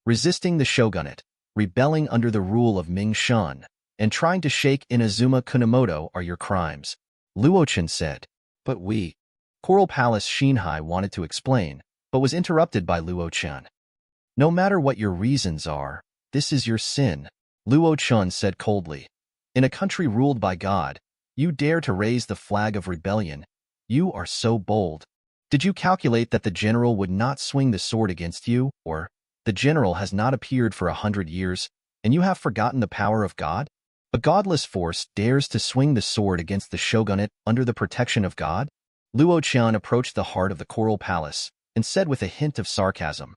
Resisting the shogunate, rebelling under the rule of Ming Shun, and trying to shake Inazuma Kunamoto are your crimes. Luo Chen said. But we. Coral Palace Shinhai wanted to explain, but was interrupted by Luo Chen. No matter what your reasons are, this is your sin, Luo Chen said coldly. In a country ruled by God, you dare to raise the flag of rebellion. You are so bold. Did you calculate that the general would not swing the sword against you, or the general has not appeared for 100 years, and you have forgotten the power of God? A godless force dares to swing the sword against the shogunate under the protection of God? Luo Chen approached the heart of the Coral Palace and said with a hint of sarcasm,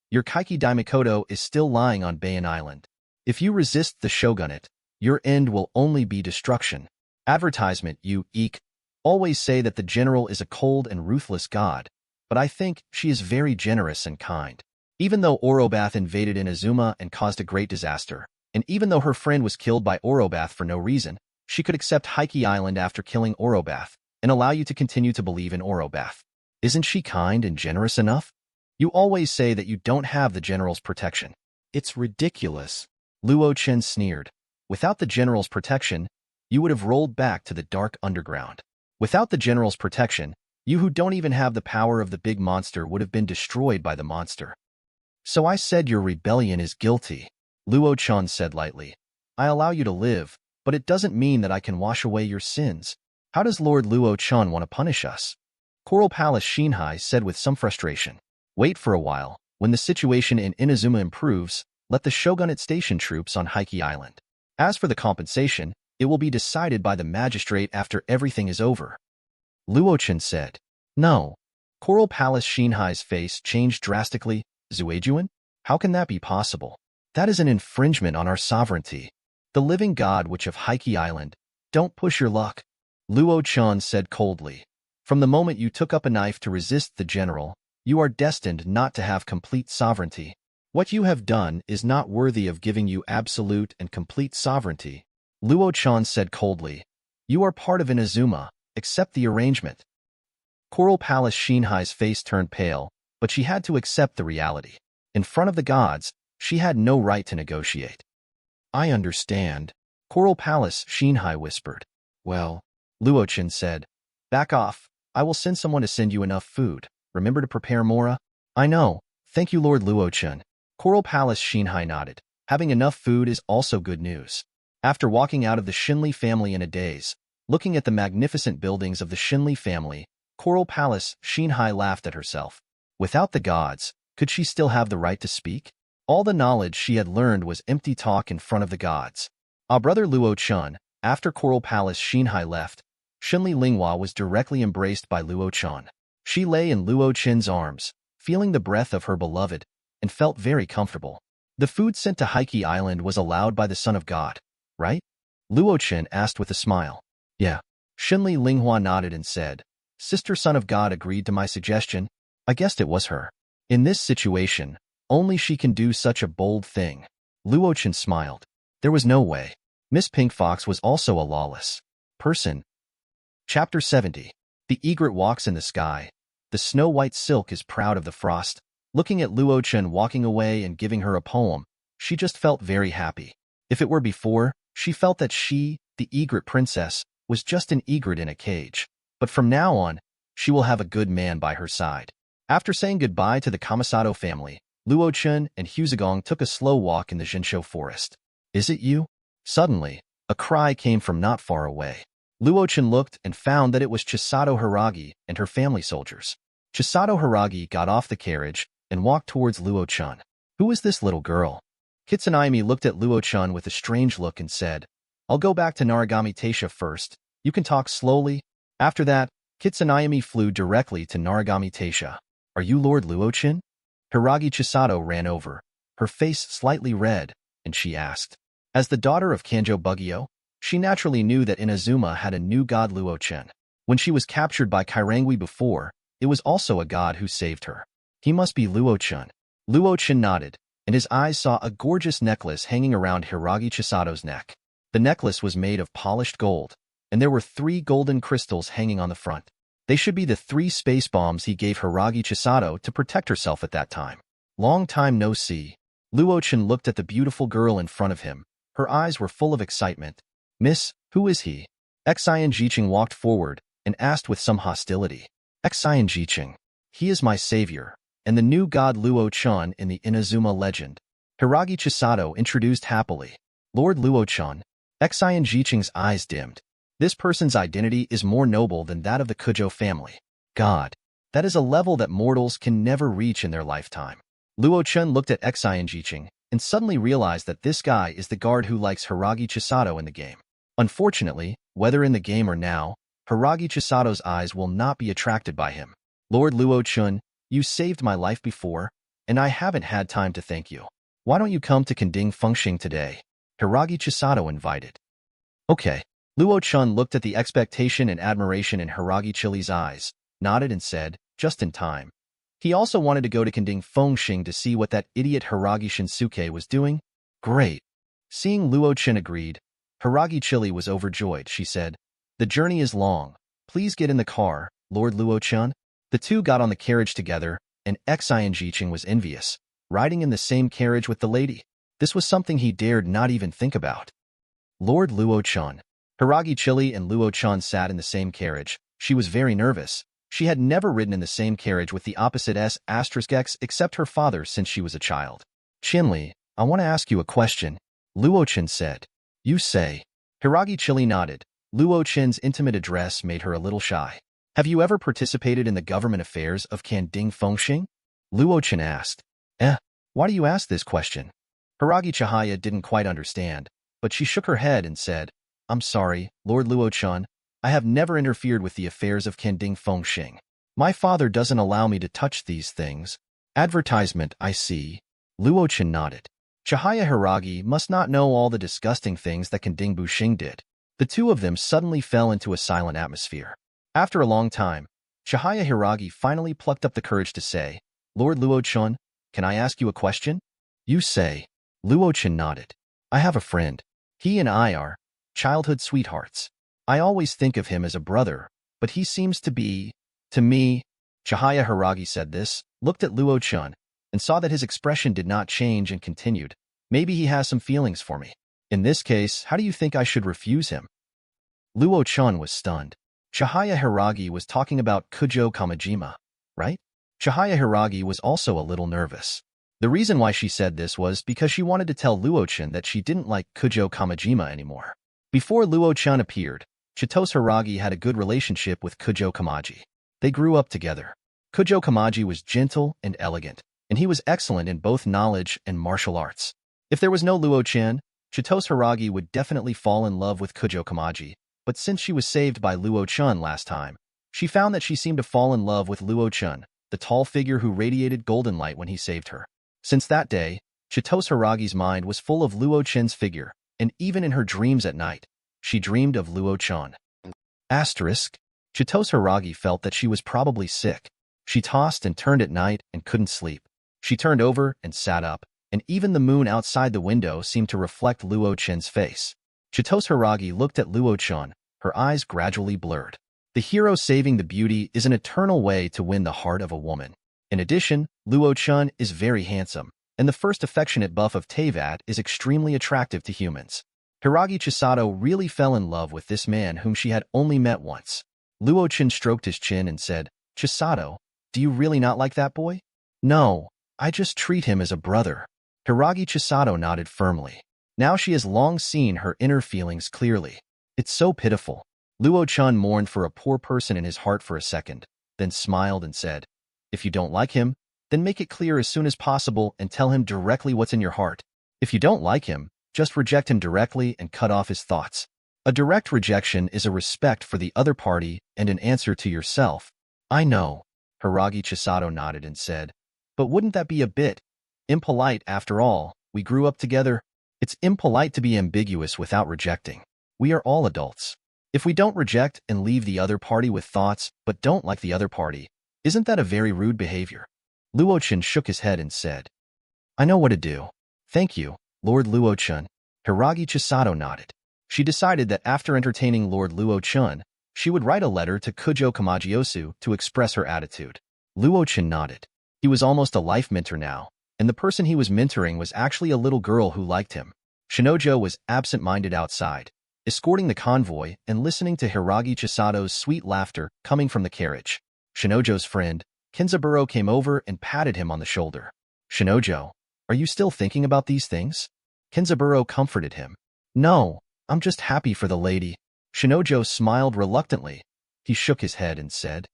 your Kaiki Daimikoto is still lying on Bayan Island. If you resist the shogunate, your end will only be destruction. Advertisement, you eek. Always say that the general is a cold and ruthless god, but I think she is very generous and kind. Even though Orobath invaded Inazuma and caused a great disaster, and even though her friend was killed by Orobath for no reason, she could accept Heike Island after killing Orobath and allow you to continue to believe in Orobath. Isn't she kind and generous enough? You always say that you don't have the general's protection. It's ridiculous. Luo Chen sneered. Without the general's protection, you would have rolled back to the dark underground. Without the general's protection, you who don't even have the power of the big monster would have been destroyed by the monster. So I said your rebellion is guilty, Luo Chen said lightly. I allow you to live, but it doesn't mean that I can wash away your sins. How does Lord Luo Chen want to punish us? Coral Palace Shinhai said with some frustration. Wait for a while. When the situation in Inazuma improves, let the shogunate station troops on Heike Island. As for the compensation, it will be decided by the magistrate after everything is over. Luo Chen said. No. Coral Palace Shinhai's face changed drastically. Zuejuan? How can that be possible? That is an infringement on our sovereignty. The living god witch of Heike Island. Don't push your luck. Luo Chen said coldly. From the moment you took up a knife to resist the general, you are destined not to have complete sovereignty. What you have done is not worthy of giving you absolute and complete sovereignty. Luo Chen said coldly. You are part of Inazuma. Accept the arrangement. Coral Palace Shinhai's face turned pale, but she had to accept the reality. In front of the gods, she had no right to negotiate. I understand. Coral Palace Shinhai whispered. Well, Luo Chen said. Back off. I will send someone to send you enough food. Remember to prepare Mora? I know. Thank you, Lord Luo Chen. Coral Palace Shinhai nodded. Having enough food is also good news. After walking out of the Shinli family in a daze, looking at the magnificent buildings of the Shinli family, Coral Palace Shinhai laughed at herself. Without the gods, could she still have the right to speak? All the knowledge she had learned was empty talk in front of the gods. Brother Luo Chen, after Coral Palace Shinhai left, Shinli Linghua was directly embraced by Luo Chen. She lay in Luo Chen's arms, feeling the breath of her beloved, and felt very comfortable. The food sent to Heike Island was allowed by the Son of God, right? Luo Chen asked with a smile. Yeah. Shinli Linghua nodded and said, Sister Son of God agreed to my suggestion. I guessed it was her. In this situation, only she can do such a bold thing. Luo Chen smiled. There was no way. Miss Pink Fox was also a lawless person. Chapter 70. The egret walks in the sky. The snow-white silk is proud of the frost. Looking at Luo Chen walking away and giving her a poem, she just felt very happy. If it were before, she felt that she, the egret princess, was just an egret in a cage. But from now on, she will have a good man by her side. After saying goodbye to the Kamisato family, Luo Chen and Huzagong took a slow walk in the Zhensho forest. Is it you? Suddenly, a cry came from not far away. Luo Chen looked and found that it was Chisato Hiragi and her family soldiers. Chisato Hiragi got off the carriage and walked towards Luo Chen. Who is this little girl? Kitsuzai looked at Luo Chen with a strange look and said, I'll go back to Naragami Taisha first. You can talk slowly. After that, Kitsuzai flew directly to Naragami Taisha. Are you Lord Luo Chen? Hiragi Chisato ran over, her face slightly red, and she asked. As the daughter of Kanjo Bugyo, she naturally knew that Inazuma had a new god Luo Chen. When she was captured by Kairangui before, it was also a god who saved her. He must be Luo Chen. Luo Chen nodded, and his eyes saw a gorgeous necklace hanging around Hiragi Chisato's neck. The necklace was made of polished gold, and there were 3 golden crystals hanging on the front. They should be the 3 space bombs he gave Hiragi Chisato to protect herself at that time. Long time no see. Luo Chen looked at the beautiful girl in front of him. Her eyes were full of excitement. Miss, who is he? Xian Jiqing walked forward and asked with some hostility. Xian Jiqing. He is my savior, and the new god Luo Chen in the Inazuma legend. Hiragi Chisato introduced happily. Lord Luo Chen. Xian Jiqing's eyes dimmed. This person's identity is more noble than that of the Kujo family. God. That is a level that mortals can never reach in their lifetime. Luo Chen looked at Xian Jiqing and suddenly realized that this guy is the guard who likes Hiragi Chisato in the game. Unfortunately, whether in the game or now, Hiragi Chisato's eyes will not be attracted by him. Lord Luo Chen, you saved my life before, and I haven't had time to thank you. Why don't you come to Kending Fengxing today? Hiragi Chisato invited. Okay. Luo Chen looked at the expectation and admiration in Hiragi Chili's eyes, nodded and said, just in time. He also wanted to go to Kending Fengxing to see what that idiot Hiragi Shinsuke was doing. Great. Seeing Luo Chen agreed, Hiragi Chili was overjoyed. She said, the journey is long. Please get in the car, Lord Luo Chen. The two got on the carriage together, and Xian Jiqing was envious, riding in the same carriage with the lady. This was something he dared not even think about. Lord Luo Chen. Hiragi Chili and Luo Chen sat in the same carriage. She was very nervous. She had never ridden in the same carriage with the opposite S*X except her father since she was a child. Chinli, I want to ask you a question, Luo Chen said. You say. Hiragi Chili nodded. Luo Chen's intimate address made her a little shy. Have you ever participated in the government affairs of Kending Fengxing? Luo Chen asked. Why do you ask this question? Hiragi Chihaya didn't quite understand, but she shook her head and said, I'm sorry, Lord Luo Chen. I have never interfered with the affairs of Kending Fengxing. My father doesn't allow me to touch these things. Advertisement, I see. Luo Chen nodded. Chihaya Hiragi must not know all the disgusting things that Kending Buxing did. The two of them suddenly fell into a silent atmosphere. After a long time, Chihaya Hiragi finally plucked up the courage to say, Lord Luo Chen, can I ask you a question? You say. Luo Chen nodded. I have a friend. He and I are childhood sweethearts. I always think of him as a brother, but he seems to be, to me. Chihaya Hiragi said this, looked at Luo Chen, and saw that his expression did not change and continued. Maybe he has some feelings for me. In this case, how do you think I should refuse him? Luo Chen was stunned. Chihaya Hiragi was talking about Kujo Kamijima, right? Chihaya Hiragi was also a little nervous. The reason why she said this was because she wanted to tell Luo Chen that she didn't like Kujo Kamijima anymore. Before Luo Chen appeared, Chitos Hiragi had a good relationship with Kujo Kamaji. They grew up together. Kujo Kamaji was gentle and elegant, and he was excellent in both knowledge and martial arts. If there was no Luo Chen, Chitos Hiragi would definitely fall in love with Kujo Kamaji, but since she was saved by Luo Chen last time, she found that she seemed to fall in love with Luo Chen, the tall figure who radiated golden light when he saved her. Since that day, Chitos Hiragi's mind was full of Luo Chen's figure, and even in her dreams at night, she dreamed of Luo Chen. Asterisk. Chitos Hiragi felt that she was probably sick. She tossed and turned at night and couldn't sleep. She turned over and sat up, and even the moon outside the window seemed to reflect Luo Chen's face. Chitos Hiragi looked at Luo Chen, her eyes gradually blurred. The hero saving the beauty is an eternal way to win the heart of a woman. In addition, Luo Chen is very handsome, and the first affectionate buff of Teyvat is extremely attractive to humans. Hiragi Chisato really fell in love with this man whom she had only met once. Luo Chen stroked his chin and said, Chisato, do you really not like that boy? No, I just treat him as a brother. Hiragi Chisato nodded firmly. Now she has long seen her inner feelings clearly. It's so pitiful. Luo Chen mourned for a poor person in his heart for a second, then smiled and said, "If you don't like him, then make it clear as soon as possible and tell him directly what's in your heart. If you don't like him, just reject him directly and cut off his thoughts. A direct rejection is a respect for the other party and an answer to yourself." "I know." Hiragi Chisato nodded and said, "But wouldn't that be a bit impolite after all? We grew up together." "It's impolite to be ambiguous without rejecting. We are all adults. If we don't reject and leave the other party with thoughts but don't like the other party, isn't that a very rude behavior?" Luo Chen shook his head and said, "I know what to do. Thank you, Lord Luo Chen." Hiragi Chisato nodded. She decided that after entertaining Lord Luo Chen, she would write a letter to Kujo Kamajiosu to express her attitude. Luo Chen nodded. He was almost a life mentor now, and the person he was mentoring was actually a little girl who liked him. Shinojo was absent-minded outside, escorting the convoy and listening to Hiragi Chisato's sweet laughter coming from the carriage. Shinojo's friend, Kenzaburo, came over and patted him on the shoulder. "Shinojo, are you still thinking about these things?" Kenzaburo comforted him. "No, I'm just happy for the lady." Shinojo smiled reluctantly. He shook his head and said,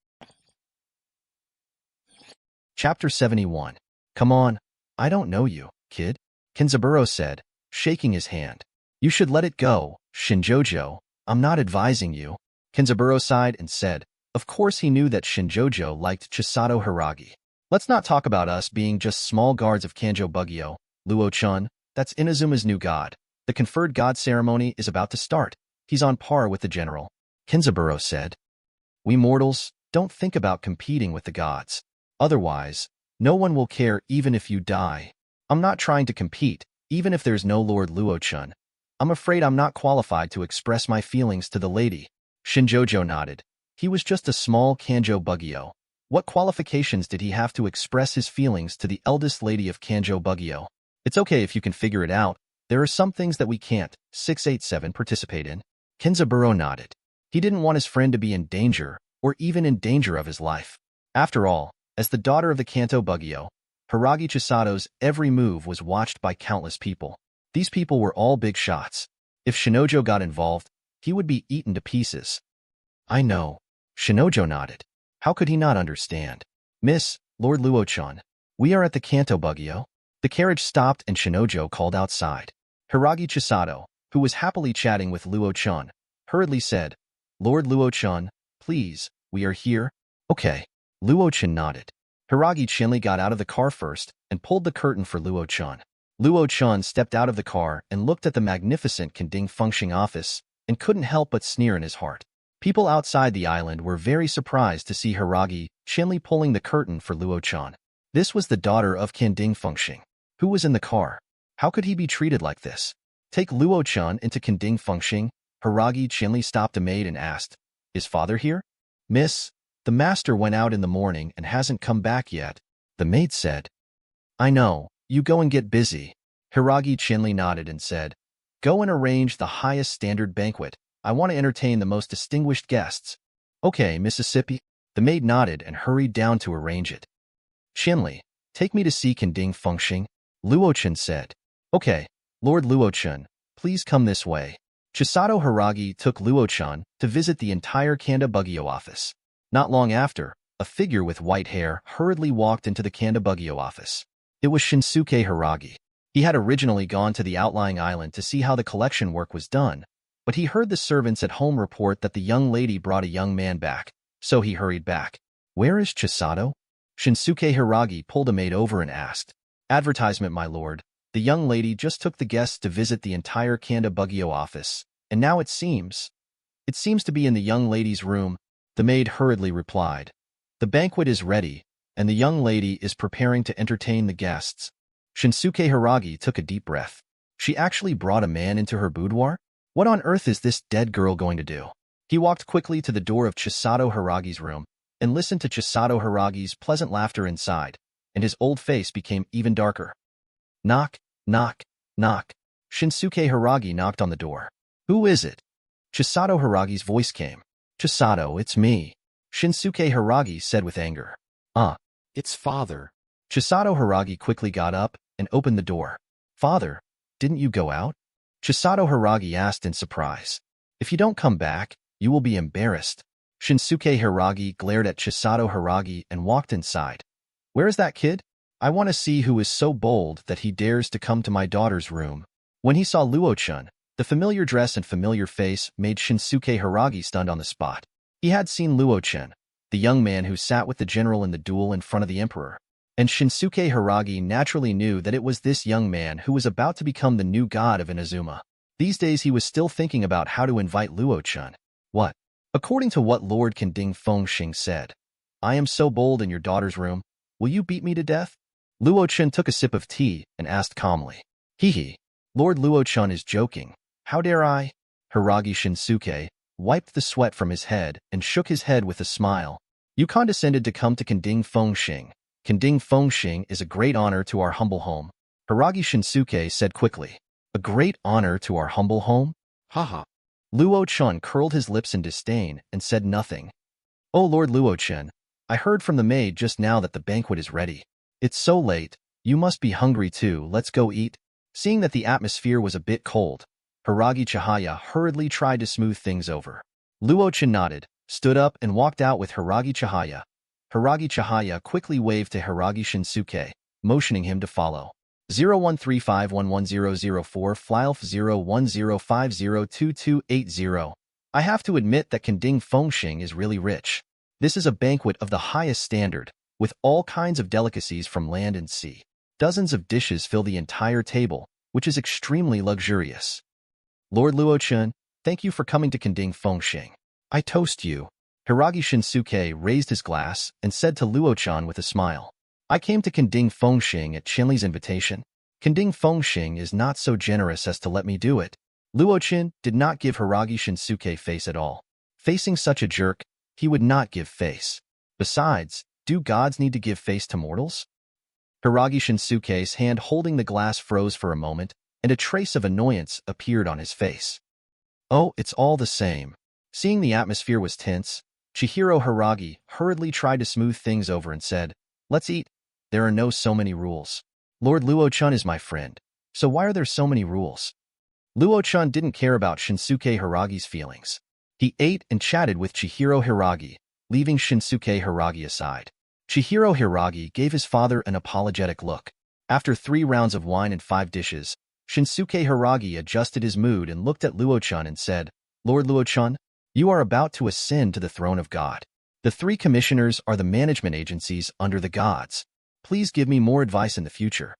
Chapter 71. "Come on, I don't know you, kid," Kenzaburo said, shaking his hand. "You should let it go, Shinjojo. I'm not advising you." Kenzaburo sighed and said, of course he knew that Shinjojo liked Chisato Hiragi. "Let's not talk about us being just small guards of Kanjo Bugyo, Luo Chen. That's Inazuma's new god. The conferred god ceremony is about to start. He's on par with the general," Kenzaburo said. "We mortals don't think about competing with the gods. Otherwise, no one will care even if you die. I'm not trying to compete, even if there's no Lord Luo Chen. I'm afraid I'm not qualified to express my feelings to the lady." Shinjojo nodded. He was just a small Kanjo Bugyo. What qualifications did he have to express his feelings to the eldest lady of Kanjo Bugyo? "It's okay if you can figure it out. There are some things that we can't, 687, participate in." Kenzaburo nodded. He didn't want his friend to be in danger, or even in danger of his life. After all, as the daughter of the Kanto Bugyo, Hiragi Chisato's every move was watched by countless people. These people were all big shots. If Shinojo got involved, he would be eaten to pieces. "I know." Shinojo nodded. How could he not understand? "Miss, Lord Luo Chen, we are at the Kanto Bugyo." The carriage stopped and Shinojo called outside. Hiragi Chisato, who was happily chatting with Luo Chen, hurriedly said, "Lord Luo Chen, please, we are here." "Okay." Luo Chen nodded. Hiragi Chinli got out of the car first and pulled the curtain for Luo Chen. Luo Chen stepped out of the car and looked at the magnificent Kending Fengxing office and couldn't help but sneer in his heart. People outside the island were very surprised to see Hiragi Chinli pulling the curtain for Luo Chen. This was the daughter of Kending Fengxing. Who was in the car? How could he be treated like this? Take Luo Chen into Kending Fengxing. Hiragi Chinli stopped a maid and asked, "Is father here?" "Miss, the master went out in the morning and hasn't come back yet," the maid said. "I know, you go and get busy." Hiragi Chinli nodded and said, "Go and arrange the highest standard banquet. I want to entertain the most distinguished guests." "Okay, Mississippi." The maid nodded and hurried down to arrange it. "Chinli, take me to see Kending Fengxing," Luo Chen said. "Okay, Lord Luo Chen, please come this way." Chisato Hiragi took Luo Chen to visit the entire Kanda Bugyo office. Not long after, a figure with white hair hurriedly walked into the Kanda Bugyo office. It was Shinsuke Hiragi. He had originally gone to the outlying island to see how the collection work was done, but he heard the servants at home report that the young lady brought a young man back, so he hurried back. "Where is Chisato?" Shinsuke Hiragi pulled a maid over and asked. "Advertisement, my lord. The young lady just took the guests to visit the entire Kanda Bugyo office, and now it seems to be in the young lady's room," the maid hurriedly replied. "The banquet is ready, and the young lady is preparing to entertain the guests." Shinsuke Hiragi took a deep breath. She actually brought a man into her boudoir? What on earth is this dead girl going to do? He walked quickly to the door of Chisato Hiragi's room and listened to Chisato Hiragi's pleasant laughter inside, and his old face became even darker. Knock, knock, knock. Shinsuke Hiragi knocked on the door. "Who is it?" Chisato Hiragi's voice came. "Chisato, it's me," Shinsuke Hiragi said with anger. It's father." Chisato Hiragi quickly got up and opened the door. "Father, didn't you go out?" Chisato Hiragi asked in surprise. "If you don't come back, You will be embarrassed. Shinsuke Hiragi glared at Chisato Hiragi and walked inside. Where is that kid? I want to see who is so bold that he dares to come to my daughter's room. When he saw Luo Chen, the familiar dress and familiar face made Shinsuke Hiragi stunned on the spot. He had seen Luo Chen, the young man who sat with the general in the duel in front of the emperor. And Shinsuke Hiragi naturally knew that it was this young man who was about to become the new god of Inazuma. These days he was still thinking about how to invite Luo Chen. What? According to what Lord Kending Fengxing said, I am so bold in your daughter's room. Will you beat me to death? Luo Chen took a sip of tea and asked calmly. Hee. Lord Luo Chen is joking. How dare I? Hiragi Shinsuke wiped the sweat from his head and shook his head with a smile. You condescended to come to Kending Fengxing. Kending Fengxing is a great honor to our humble home. Hiragi Shinsuke said quickly. A great honor to our humble home? Haha. Luo Chen curled his lips in disdain and said nothing. Oh Lord Luo Chen, I heard from the maid just now that the banquet is ready. It's so late, you must be hungry too, let's go eat. Seeing that the atmosphere was a bit cold, Hiragi Chihaya hurriedly tried to smooth things over. Luo Chen nodded, stood up and walked out with Hiragi Chihaya. Hiragi Chihaya quickly waved to Hiragi Shinsuke, motioning him to follow. 0135110004 Flyelf 0105022280. I have to admit that Kending Fengxing is really rich. This is a banquet of the highest standard, with all kinds of delicacies from land and sea. Dozens of dishes fill the entire table, which is extremely luxurious. Lord Luo Chen, thank you for coming to Kending Fengxing. I toast you. Hiragi Shinsuke raised his glass and said to Luo Chen with a smile. I came to Kending Fengxing at Qinli's invitation. Kending Fengxing is not so generous as to let me do it. Luo Chen did not give Hiragi Shinsuke face at all. Facing such a jerk, he would not give face. Besides, do gods need to give face to mortals? Hiragi Shinsuke's hand holding the glass froze for a moment, and a trace of annoyance appeared on his face. Oh, it's all the same. Seeing the atmosphere was tense, Chihiro Hiragi hurriedly tried to smooth things over and said, Let's eat. There are no so many rules. Lord Luo Chen is my friend, so why are there so many rules? Luo Chen didn't care about Shinsuke Hiragi's feelings. He ate and chatted with Chihiro Hiragi, leaving Shinsuke Hiragi aside. Chihiro Hiragi gave his father an apologetic look. After 3 rounds of wine and 5 dishes, Shinsuke Hiragi adjusted his mood and looked at Luo Chen and said, Lord Luo Chen, you are about to ascend to the throne of God. The 3 commissioners are the management agencies under the gods. Please give me more advice in the future.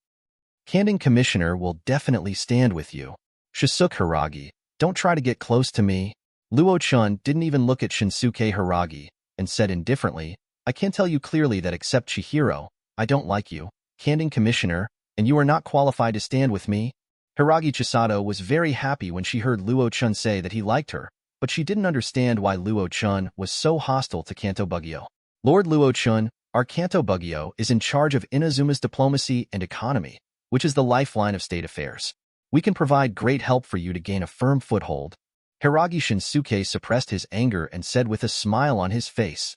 Kending Commissioner will definitely stand with you. Shisuke Hiragi, don't try to get close to me. Luo Chen didn't even look at Shinsuke Hiragi and said indifferently, I can tell you clearly that except Chihiro, I don't like you, Kending Commissioner, and you are not qualified to stand with me. Hiragi Chisato was very happy when she heard Luo Chen say that he liked her, but she didn't understand why Luo Chen was so hostile to Kanto Bugyo. Lord Luo Chen, our Kanto Bugyo is in charge of Inazuma's diplomacy and economy, which is the lifeline of state affairs. We can provide great help for you to gain a firm foothold. Hiragi Shinsuke suppressed his anger and said with a smile on his face.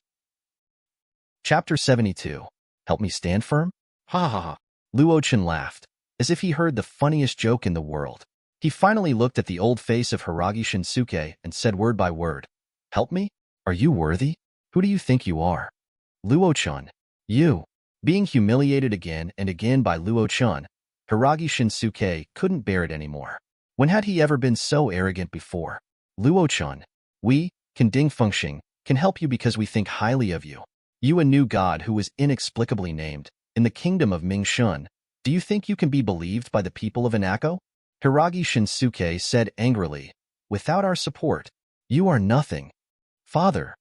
Chapter 72. Help me stand firm? Ha ha ha. Luo Chen laughed, as if he heard the funniest joke in the world. He finally looked at the old face of Hiragi Shinsuke and said word by word, Help me? Are you worthy? Who do you think you are? Luo Chen. You. Being humiliated again and again by Luo Chen, Hiragi Shinsuke couldn't bear it anymore. When had he ever been so arrogant before? Luo Chen. We, Kending Fengxing, can help you because we think highly of you. You a new god who was inexplicably named, in the kingdom of Mingshun, do you think you can be believed by the people of Inako? Hiragi Shinsuke said angrily, Without our support, you are nothing. Father.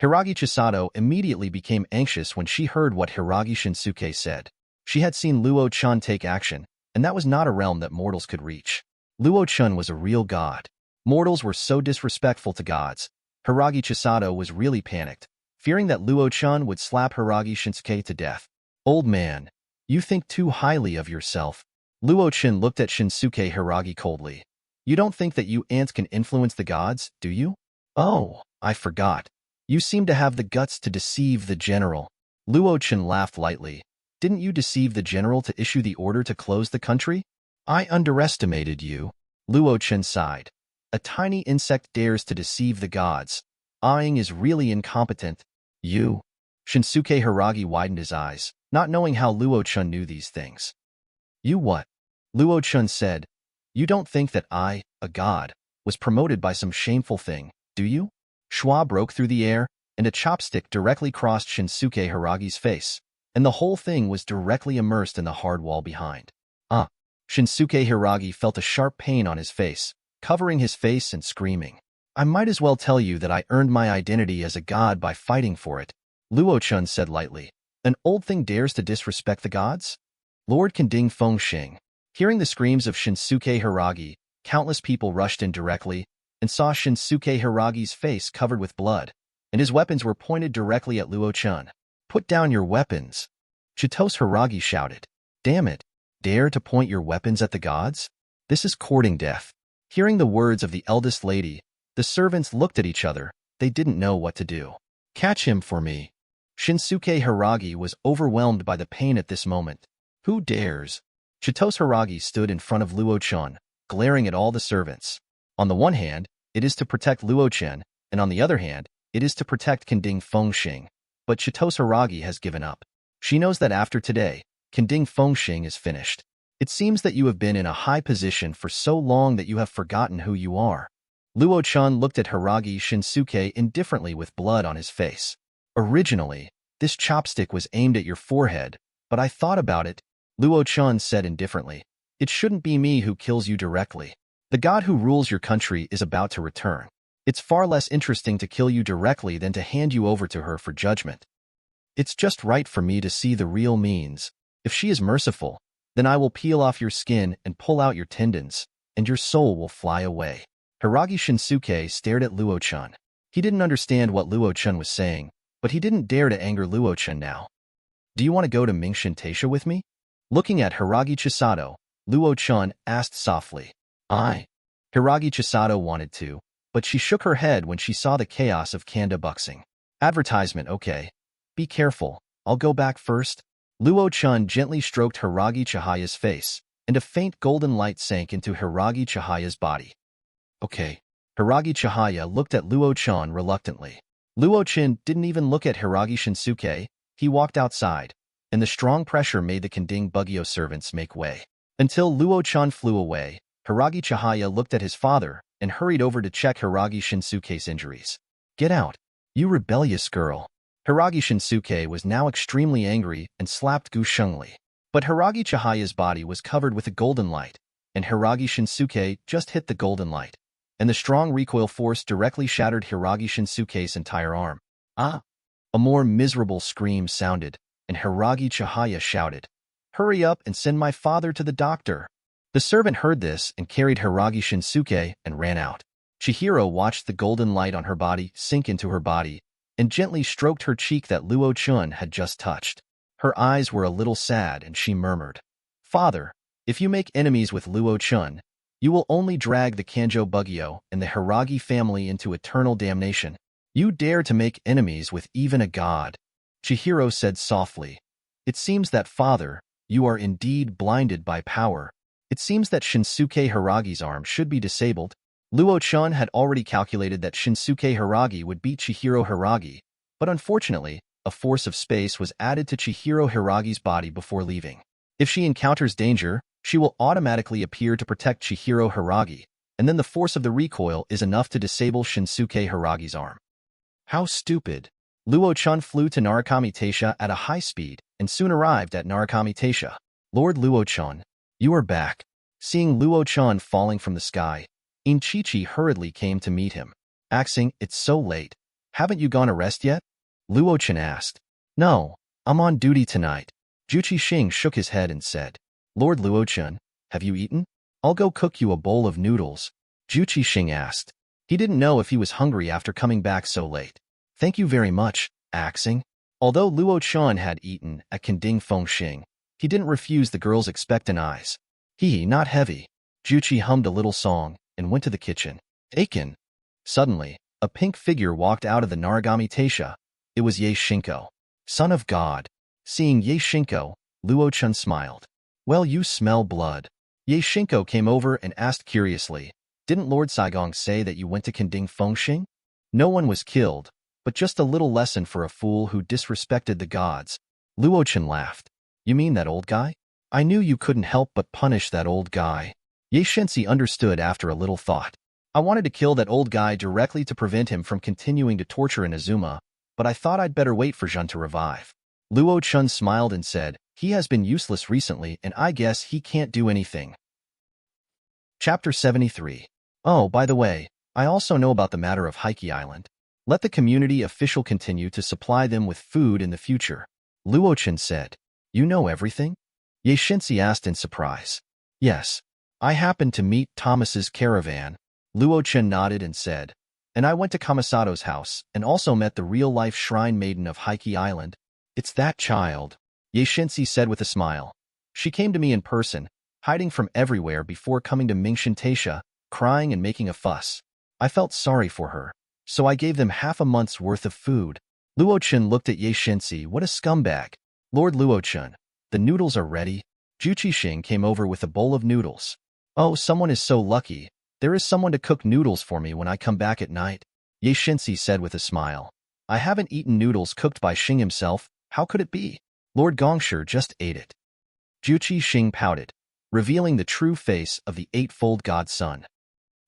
Hiragi Chisato immediately became anxious when she heard what Hiragi Shinsuke said. She had seen Luo Chen take action, and that was not a realm that mortals could reach. Luo Chen was a real god. Mortals were so disrespectful to gods. Hiragi Chisato was really panicked, fearing that Luo Chen would slap Hiragi Shinsuke to death. Old man, you think too highly of yourself. Luo Chen looked at Shinsuke Hiragi coldly. You don't think that you ants can influence the gods, do you? Oh, I forgot. You seem to have the guts to deceive the general. Luo Chen laughed lightly. Didn't you deceive the general to issue the order to close the country? I underestimated you. Luo Chen sighed. A tiny insect dares to deceive the gods. Aing is really incompetent. You? Shinsuke Hiragi widened his eyes, not knowing how Luo Chen knew these things. You what? Luo Chen said. You don't think that I, a god, was promoted by some shameful thing, do you? Schwa broke through the air, and a chopstick directly crossed Shinsuke Hiragi's face, and the whole thing was directly immersed in the hard wall behind. Shinsuke Hiragi felt a sharp pain on his face, covering his face and screaming. I might as well tell you that I earned my identity as a god by fighting for it, Luo Chen said lightly. An old thing dares to disrespect the gods? Lord Kending Fengxing. Hearing the screams of Shinsuke Hiragi, countless people rushed in directly and saw Shinsuke Hiragi's face covered with blood, and his weapons were pointed directly at Luo Chen. Put down your weapons! Chitose Hiragi shouted. Damn it! Dare to point your weapons at the gods? This is courting death. Hearing the words of the eldest lady, the servants looked at each other. They didn't know what to do. Catch him for me. Shinsuke Hiragi was overwhelmed by the pain at this moment. Who dares? Chitose Hiragi stood in front of Luo Chen, glaring at all the servants. On the one hand, it is to protect Luo Chen, and on the other hand, it is to protect Kending Fengxing. But Chitose Hiragi has given up. She knows that after today, Kending Fengxing is finished. It seems that you have been in a high position for so long that you have forgotten who you are. Luo Chen looked at Hiragi Shinsuke indifferently with blood on his face. Originally, this chopstick was aimed at your forehead, but I thought about it, Luo Chen said indifferently. It shouldn't be me who kills you directly. The god who rules your country is about to return. It's far less interesting to kill you directly than to hand you over to her for judgment. It's just right for me to see the real means. If she is merciful, then I will peel off your skin and pull out your tendons, and your soul will fly away. Hiragi Shinsuke stared at Luo Chen. He didn't understand what Luo Chen was saying, but he didn't dare to anger Luo Chen now. Do you want to go to Mingshin Taisha with me? Looking at Hiragi Chisato, Luo Chen asked softly. Hiragi Chisato wanted to, but she shook her head when she saw the chaos of Kanda boxing. Advertisement, okay. Be careful, I'll go back first. Luo Chen gently stroked Hiragi Chihaya's face, and a faint golden light sank into Hiragi Chihaya's body. Okay. Hiragi Chihaya looked at Luo Chen reluctantly. Luo Chen didn't even look at Hiragi Shinsuke. He walked outside, and the strong pressure made the Kending Bugyo servants make way. Until Luo Chen flew away, Hiragi Chihaya looked at his father and hurried over to check Hiragi Shinsuke's injuries. Get out, you rebellious girl. Hiragi Shinsuke was now extremely angry and slapped Gu Shengli. But Hiragi Chihaya's body was covered with a golden light, and Hiragi Shinsuke just hit the golden light, and the strong recoil force directly shattered Hiragi Shinsuke's entire arm. A more miserable scream sounded, and Hiragi Chihaya shouted, Hurry up and send my father to the doctor. The servant heard this and carried Hiragi Shinsuke and ran out. Chihiro watched the golden light on her body sink into her body and gently stroked her cheek that Luo Chen had just touched. Her eyes were a little sad and she murmured, Father, if you make enemies with Luo Chen, you will only drag the Kanjo Bugyo and the Hiragi family into eternal damnation. You dare to make enemies with even a god. Chihiro said softly, It seems that, Father, you are indeed blinded by power. It seems that Shinsuke Hiragi's arm should be disabled. Luo Chen had already calculated that Shinsuke Hiragi would beat Chihiro Hiragi, but unfortunately, a force of space was added to Chihiro Hiragi's body before leaving. If she encounters danger, she will automatically appear to protect Chihiro Hiragi, and then the force of the recoil is enough to disable Shinsuke Hiragi's arm. How stupid! Luo Chen flew to Narukami Taisha at a high speed and soon arrived at Narukami Taisha. Lord Luo Chen, you are back. Seeing Luo Chen falling from the sky, Inchichi hurriedly came to meet him. Axing, it's so late. Haven't you gone to rest yet? Luo Chen asked. No, I'm on duty tonight. Juchi Xing shook his head and said, Lord Luo Chen, have you eaten? I'll go cook you a bowl of noodles. Juchi Xing asked. He didn't know if he was hungry after coming back so late. Thank you very much, Axing. Although Luo Chen had eaten at Kending Fengxing, he didn't refuse the girl's expectant eyes. Not heavy. Juchi hummed a little song and went to the kitchen. Achen. Suddenly, a pink figure walked out of the Narugami Taisha. It was Yae Shinko. Son of God. Seeing Yae Shinko, Luo Chen smiled. Well, you smell blood. Yae Shinko came over and asked curiously, Didn't Lord Saigong say that you went to Kending Fengxing? No one was killed, but just a little lesson for a fool who disrespected the gods. Luo Chen laughed. You mean that old guy? I knew you couldn't help but punish that old guy. Ye Shensi understood after a little thought. I wanted to kill that old guy directly to prevent him from continuing to torture Inazuma, but I thought I'd better wait for Zhen to revive. Luo Chen smiled and said, he has been useless recently and I guess he can't do anything. Chapter 73. Oh, by the way, I also know about the matter of Heike Island. Let the community official continue to supply them with food in the future. Luo Chen said. You know everything? Ye Shensi asked in surprise. Yes. I happened to meet Thomas's caravan. Luo Chen nodded and said. And I went to Kamisato's house and also met the real-life shrine maiden of Heike Island. It's that child, Ye Shensi said with a smile. She came to me in person, hiding from everywhere before coming to Mingshan Taisha, crying and making a fuss. I felt sorry for her, so I gave them half a month's worth of food. Luo Chen looked at Ye Shensi. What a scumbag. Lord Luo Chen, the noodles are ready. Juqi Xing came over with a bowl of noodles. Oh, someone is so lucky. There is someone to cook noodles for me when I come back at night, Ye Shensi said with a smile. I haven't eaten noodles cooked by Xing himself. How could it be? Lord Gongshi just ate it. Juqi Xing pouted, revealing the true face of the eightfold godson.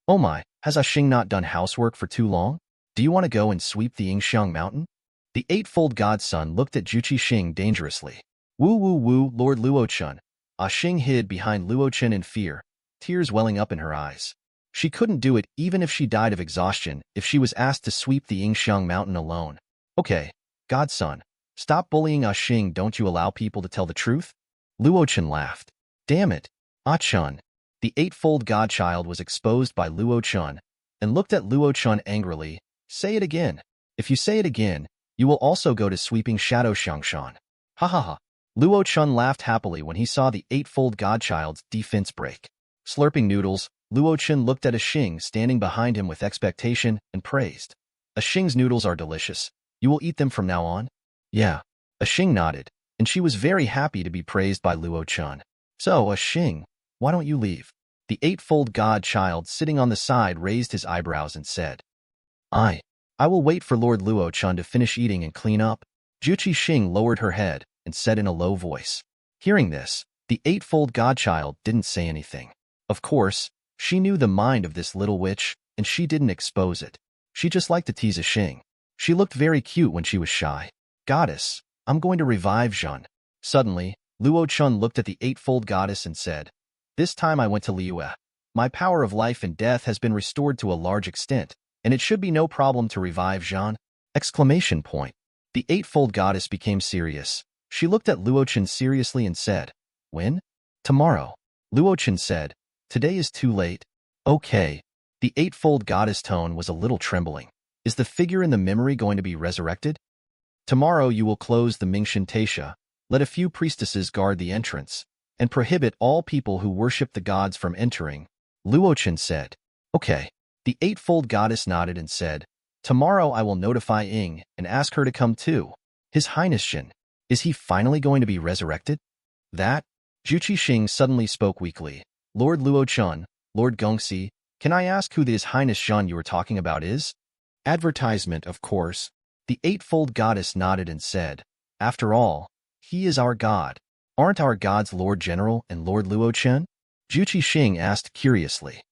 Oh my, has Xing not done housework for too long? Do you want to go and sweep the Yingxiang mountain? The eightfold godson looked at Juqi Xing dangerously. Woo woo woo, Lord Luo Chen. Xing hid behind Luo Chen in fear, tears welling up in her eyes. She couldn't do it even if she died of exhaustion if she was asked to sweep the Yingxiang mountain alone. Okay, godson, stop bullying Xing. Don't you allow people to tell the truth? Luo Chen laughed. Damn it, Achen. The eightfold godchild was exposed by Luo Chen and looked at Luo Chen angrily. Say it again. If you say it again, you will also go to sweeping Shadow Xiangshan. Ha ha ha. Luo Chen laughed happily when he saw the eightfold godchild's defense break. Slurping noodles, Luo Chen looked at Xing standing behind him with expectation and praised. Xing's noodles are delicious. You will eat them from now on? Yeah. Xing nodded, and she was very happy to be praised by Luo Chen. So, Xing, why don't you leave? The eightfold godchild sitting on the side raised his eyebrows and said, I will wait for Lord Luo Chen to finish eating and clean up. Juqi Xing lowered her head and said in a low voice. Hearing this, the eightfold godchild didn't say anything. Of course, she knew the mind of this little witch, and she didn't expose it. She just liked to tease Xing. She looked very cute when she was shy. Goddess, I'm going to revive Zhen. Suddenly, Luo Chen looked at the eightfold goddess and said, This time I went to Liyue. My power of life and death has been restored to a large extent, and it should be no problem to revive Zhen. Exclamation point. The eightfold goddess became serious. She looked at Luo Chen seriously and said, When? Tomorrow. Luo Chen said, Today is too late. Okay. The eightfold goddess tone was a little trembling. Is the figure in the memory going to be resurrected? Tomorrow you will close the Mingshan Taisha, let a few priestesses guard the entrance, and prohibit all people who worship the gods from entering. Luo Chen said, Okay. The eightfold goddess nodded and said, Tomorrow I will notify Ying and ask her to come too. His Highness Zhen, is he finally going to be resurrected? That? Juqi Xing suddenly spoke weakly. Lord Luo Chen, Lord Gongxi, can I ask who His Highness Zhen you were talking about is? Advertisement, of course. The eightfold goddess nodded and said, After all, he is our god. Aren't our gods Lord General and Lord Luo Chen? Juqi Xing asked curiously.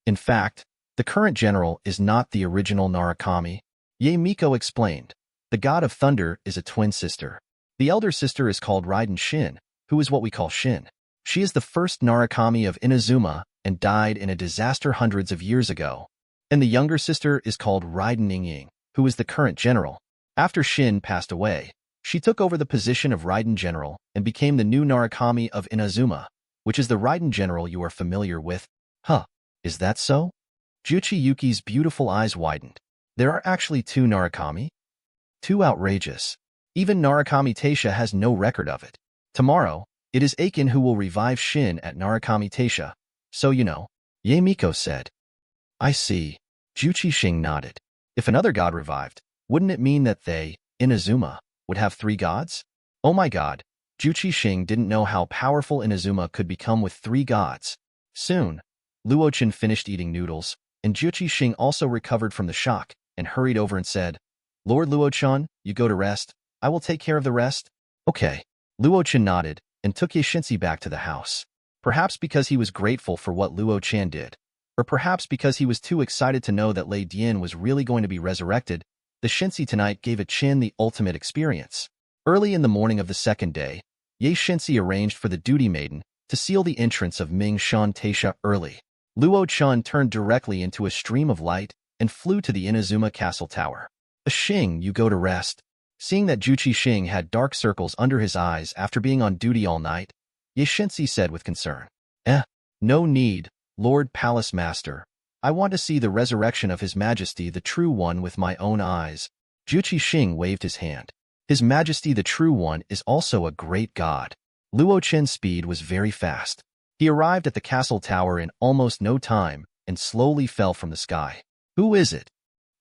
In fact, the current general is not the original Narukami. Ye Miko explained. The god of thunder is a twin sister. The elder sister is called Raiden Shin, who is what we call Shin. She is the first Narukami of Inazuma and died in a disaster hundreds of years ago. And the younger sister is called Raiden Yingying, who is the current general. After Shin passed away, she took over the position of Raiden General and became the new Narukami of Inazuma, which is the Raiden General you are familiar with. Huh, is that so? Juqi Yuki's beautiful eyes widened. There are actually two Narukami? Too outrageous. Even Narukami Taisha has no record of it. Tomorrow, it is Achen who will revive Shin at Narukami Taisha. So you know, Ye Miko said. I see. Juqi Xing nodded. If another god revived, wouldn't it mean that they, Inazuma, would have 3 gods? Oh my god, Juqi Xing didn't know how powerful Inazuma could become with 3 gods. Soon, Luo Chen finished eating noodles, and Juqi Xing also recovered from the shock, and hurried over and said, Lord Luo Chen, you go to rest. I will take care of the rest. Okay. Luo Chen nodded and took Yashinsi back to the house. Perhaps because he was grateful for what Luo Chen did, or perhaps because he was too excited to know that Lei Dian was really going to be resurrected, the Shinsi tonight gave Achen the ultimate experience. Early in the morning of the second day, Ye Shinsi arranged for the duty maiden to seal the entrance of Ming Shan Taisha early. Luo Chen turned directly into a stream of light and flew to the Inazuma castle tower. Xing, you go to rest. Seeing that Juqi Xing had dark circles under his eyes after being on duty all night, Ye Shinsi said with concern, no need, Lord Palace Master. I want to see the resurrection of His Majesty the True One with my own eyes. Juqi Xing waved his hand. His Majesty the True One is also a great god. Luo Chen's speed was very fast. He arrived at the castle tower in almost no time and slowly fell from the sky. Who is it?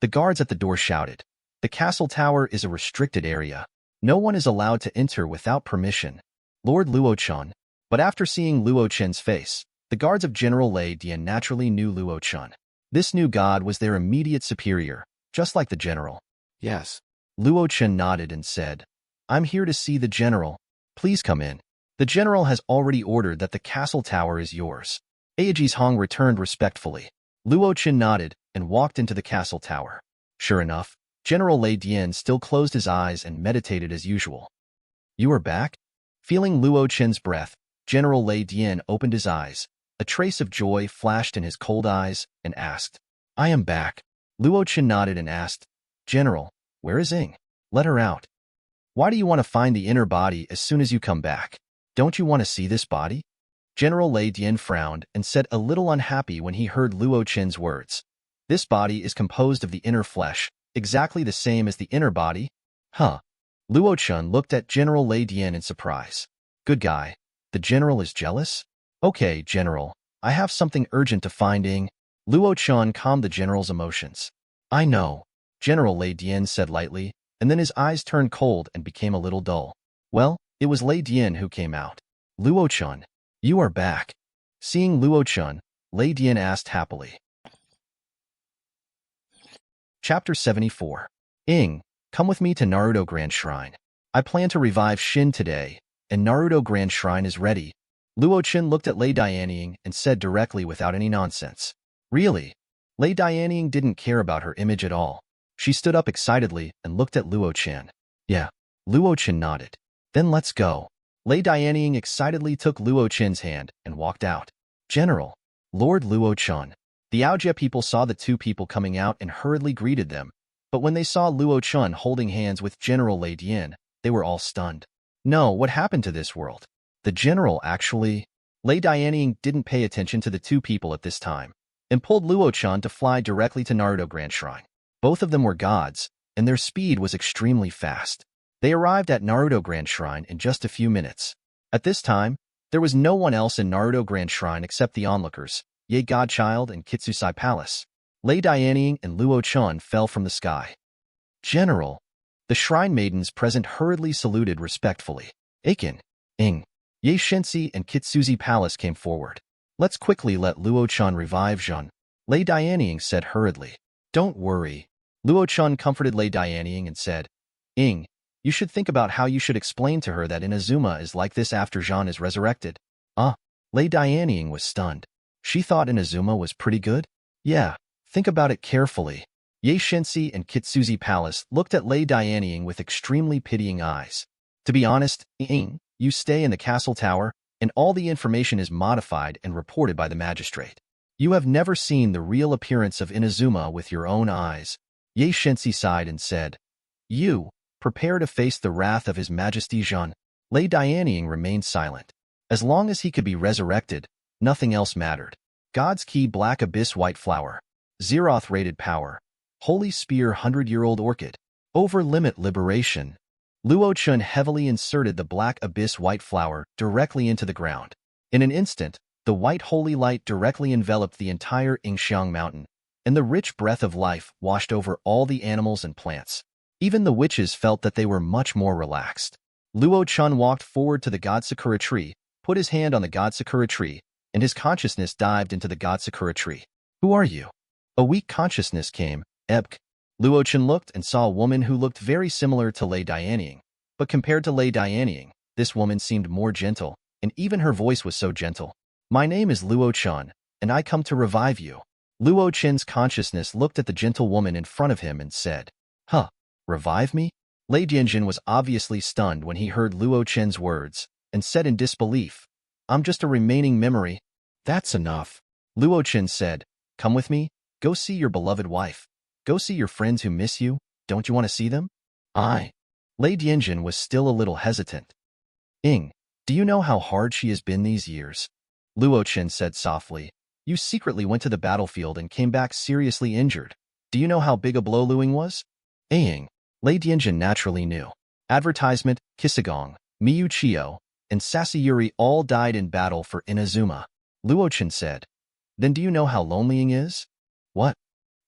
The guards at the door shouted. The castle tower is a restricted area. No one is allowed to enter without permission. Lord Luo Chen. But after seeing Luo Chen's face, the guards of General Lei Dian naturally knew Luo Chen. This new god was their immediate superior, just like the general. Yes. Luo Chen nodded and said, I'm here to see the general. Please come in. The general has already ordered that the castle tower is yours. Aegi's Hong returned respectfully. Luo Chen nodded and walked into the castle tower. Sure enough, General Lei Dian still closed his eyes and meditated as usual. You are back? Feeling Luo Chen's breath, General Lei Dian opened his eyes. A trace of joy flashed in his cold eyes and asked, I am back. Luo Chen nodded and asked, General, where is Ying? Let her out. Why do you want to find the inner body as soon as you come back? Don't you want to see this body? General Lei Dian frowned and said a little unhappy when he heard Luo Chen's words. This body is composed of the inner flesh, exactly the same as the inner body? Huh. Luo Chen looked at General Lei Dian in surprise. Good guy. The general is jealous? Okay, General. I have something urgent to find Ying. Luo Chen calmed the general's emotions. I know. General Lei Dian said lightly, and then his eyes turned cold and became a little dull. Well, it was Lei Dian who came out. Luo Chen, you are back. Seeing Luo Chen, Lei Dian asked happily. Chapter 74. Ying, come with me to Naruto Grand Shrine. I plan to revive Shin today, and Naruto Grand Shrine is ready. Luo Chen looked at Lei Dianying and said directly without any nonsense. Really? Lei Dianying didn't care about her image at all. She stood up excitedly and looked at Luo Chen. Yeah. Luo Chen nodded. Then let's go. Lei Dianying excitedly took Luo Chen's hand and walked out. General, Lord Luo Chen. The Aojia people saw the two people coming out and hurriedly greeted them, but when they saw Luo Chen holding hands with General Lei Dian, they were all stunned. No, what happened to this world? The general actually... Lei Dianying didn't pay attention to the two people at this time, and pulled Luo Chen to fly directly to Naruto Grand Shrine. Both of them were gods, and their speed was extremely fast. They arrived at Naruto Grand Shrine in just a few minutes. At this time, there was no one else in Naruto Grand Shrine except the onlookers, Yae God Child and Kitsuzai Palace. Lei Dianying and Luo Chen fell from the sky. General. The shrine maidens present hurriedly saluted respectfully. Achen, Ying, Ye Shinsi and Kitsuzai Palace came forward. Let's quickly let Luo Chen revive Zhen. Lei Dianying said hurriedly. Don't worry. Luo Chen comforted Lei Dianying and said, Ying, you should think about how you should explain to her that Inazuma is like this after Zhen is resurrected. Lei Dianying was stunned. She thought Inazuma was pretty good? Yeah, think about it carefully. Ye Shinsi and Kitsuzai Palace looked at Lei Dianying with extremely pitying eyes. To be honest, Ying, you stay in the castle tower, and all the information is modified and reported by the magistrate. You have never seen the real appearance of Inazuma with your own eyes. Ye Shinsi sighed and said, You, prepare to face the wrath of His Majesty Zhen. Lei Dianying remained silent. As long as he could be resurrected, nothing else mattered. God's Key Black Abyss White Flower. Zeroth Rated Power. Holy Spear 100-Year-Old Orchid. Over-Limit Liberation. Luo Chen heavily inserted the Black Abyss White Flower directly into the ground. In an instant, the white holy light directly enveloped the entire Yingxiang mountain, and the rich breath of life washed over all the animals and plants. Even the witches felt that they were much more relaxed. Luo Chen walked forward to the God Sakura tree, put his hand on the God Sakura tree, and his consciousness dived into the God Sakura tree. Who are you? A weak consciousness came, Ebk. Luo Chen looked and saw a woman who looked very similar to Lei Dianying. But compared to Lei Dianying, this woman seemed more gentle, and even her voice was so gentle. My name is Luo Chen, and I come to revive you. Luo Chen's consciousness looked at the gentle woman in front of him and said, Huh, revive me? Lei Dianjin was obviously stunned when he heard Luo Chen's words, and said in disbelief, I'm just a remaining memory. That's enough. Luo Chen said, Come with me, go see your beloved wife. Go see your friends who miss you. Don't you want to see them? Lei Dianjin was still a little hesitant. Do you know how hard she has been these years? Luo Chen said softly, You secretly went to the battlefield and came back seriously injured. Do you know how big a blow Luing was? Lei Dianjin naturally knew. Advertisement, Kisagong, Miyu Chio, and Sasayuri all died in battle for Inazuma. Luo Chen said, Then do you know how lonely Ing is? What?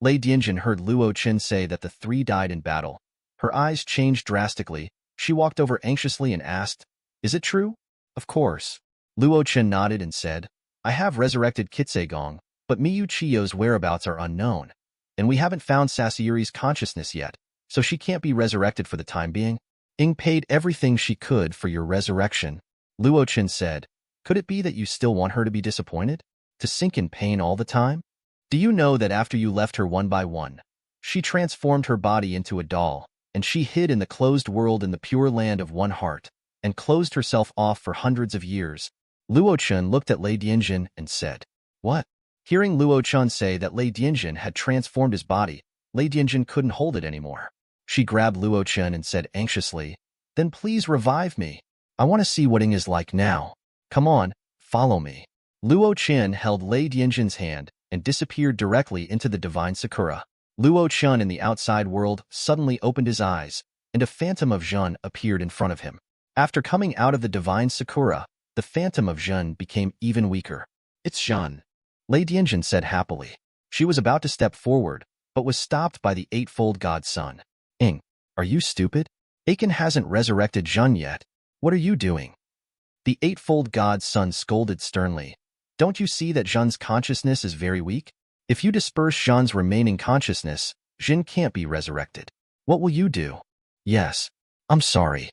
Lei Dianjin heard Luo Chen say that the three died in battle. Her eyes changed drastically. She walked over anxiously and asked, Is it true? Of course. Luo Chen nodded and said, I have resurrected Kitsagong, but Miyu Chio's whereabouts are unknown, and we haven't found Sasayuri's consciousness yet, so she can't be resurrected for the time being. Ing paid everything she could for your resurrection. Luo Chen said, Could it be that you still want her to be disappointed? To sink in pain all the time? Do you know that after you left her one by one, she transformed her body into a doll, and she hid in the closed world in the pure land of one heart, and closed herself off for hundreds of years? Luo Chen looked at Lei Dianjin and said, What? Hearing Luo Chen say that Lei Dianjin had transformed his body, Lei Dianjin couldn't hold it anymore. She grabbed Luo Chen and said anxiously, Then please revive me. I want to see what Ing is like now. Come on, follow me. Luo Chen held Lei Dianjin's hand and disappeared directly into the divine Sakura. Luo Chen in the outside world suddenly opened his eyes, and a phantom of Zhen appeared in front of him. After coming out of the divine Sakura, the phantom of Zhen became even weaker. It's Zhen. Lei Dianjin said happily. She was about to step forward, but was stopped by the eightfold God's son. Ing, are you stupid? Achen hasn't resurrected Zhen yet. What are you doing? The eightfold God's son scolded sternly. Don't you see that Zhen's consciousness is very weak? If you disperse Zhen's remaining consciousness, Zhen can't be resurrected. What will you do? Yes, I'm sorry.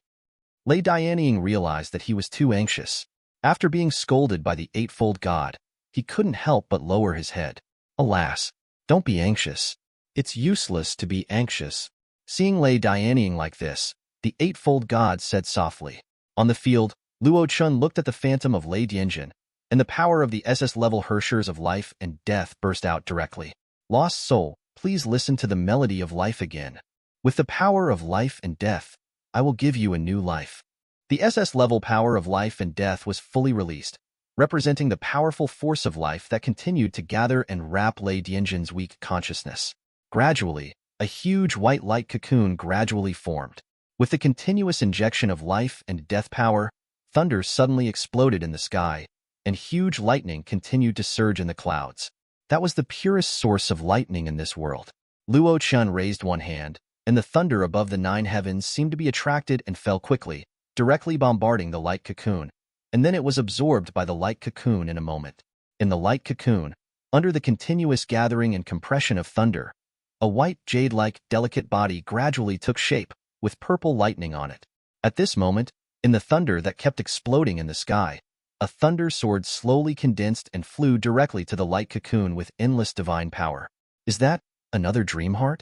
Lei Dianying realized that he was too anxious. After being scolded by the eightfold God, he couldn't help but lower his head. Alas, don't be anxious. It's useless to be anxious. Seeing Lei Dianying like this, the eightfold God said softly. On the field, Luo Chen looked at the phantom of Lei Dianjin, and the power of the SS-level Hershers of life and death burst out directly. Lost soul, please listen to the melody of life again. With the power of life and death, I will give you a new life. The SS-level power of life and death was fully released, representing the powerful force of life that continued to gather and wrap Lei Dianjin's weak consciousness. Gradually, a huge white light cocoon gradually formed. With the continuous injection of life and death power, thunder suddenly exploded in the sky, and huge lightning continued to surge in the clouds. That was the purest source of lightning in this world. Luo Chen raised one hand, and the thunder above the 9 heavens seemed to be attracted and fell quickly, directly bombarding the light cocoon, and then it was absorbed by the light cocoon in a moment. In the light cocoon, under the continuous gathering and compression of thunder, a white jade-like delicate body gradually took shape, with purple lightning on it. At this moment, in the thunder that kept exploding in the sky, a thunder sword slowly condensed and flew directly to the light cocoon with endless divine power. Is that another dream heart?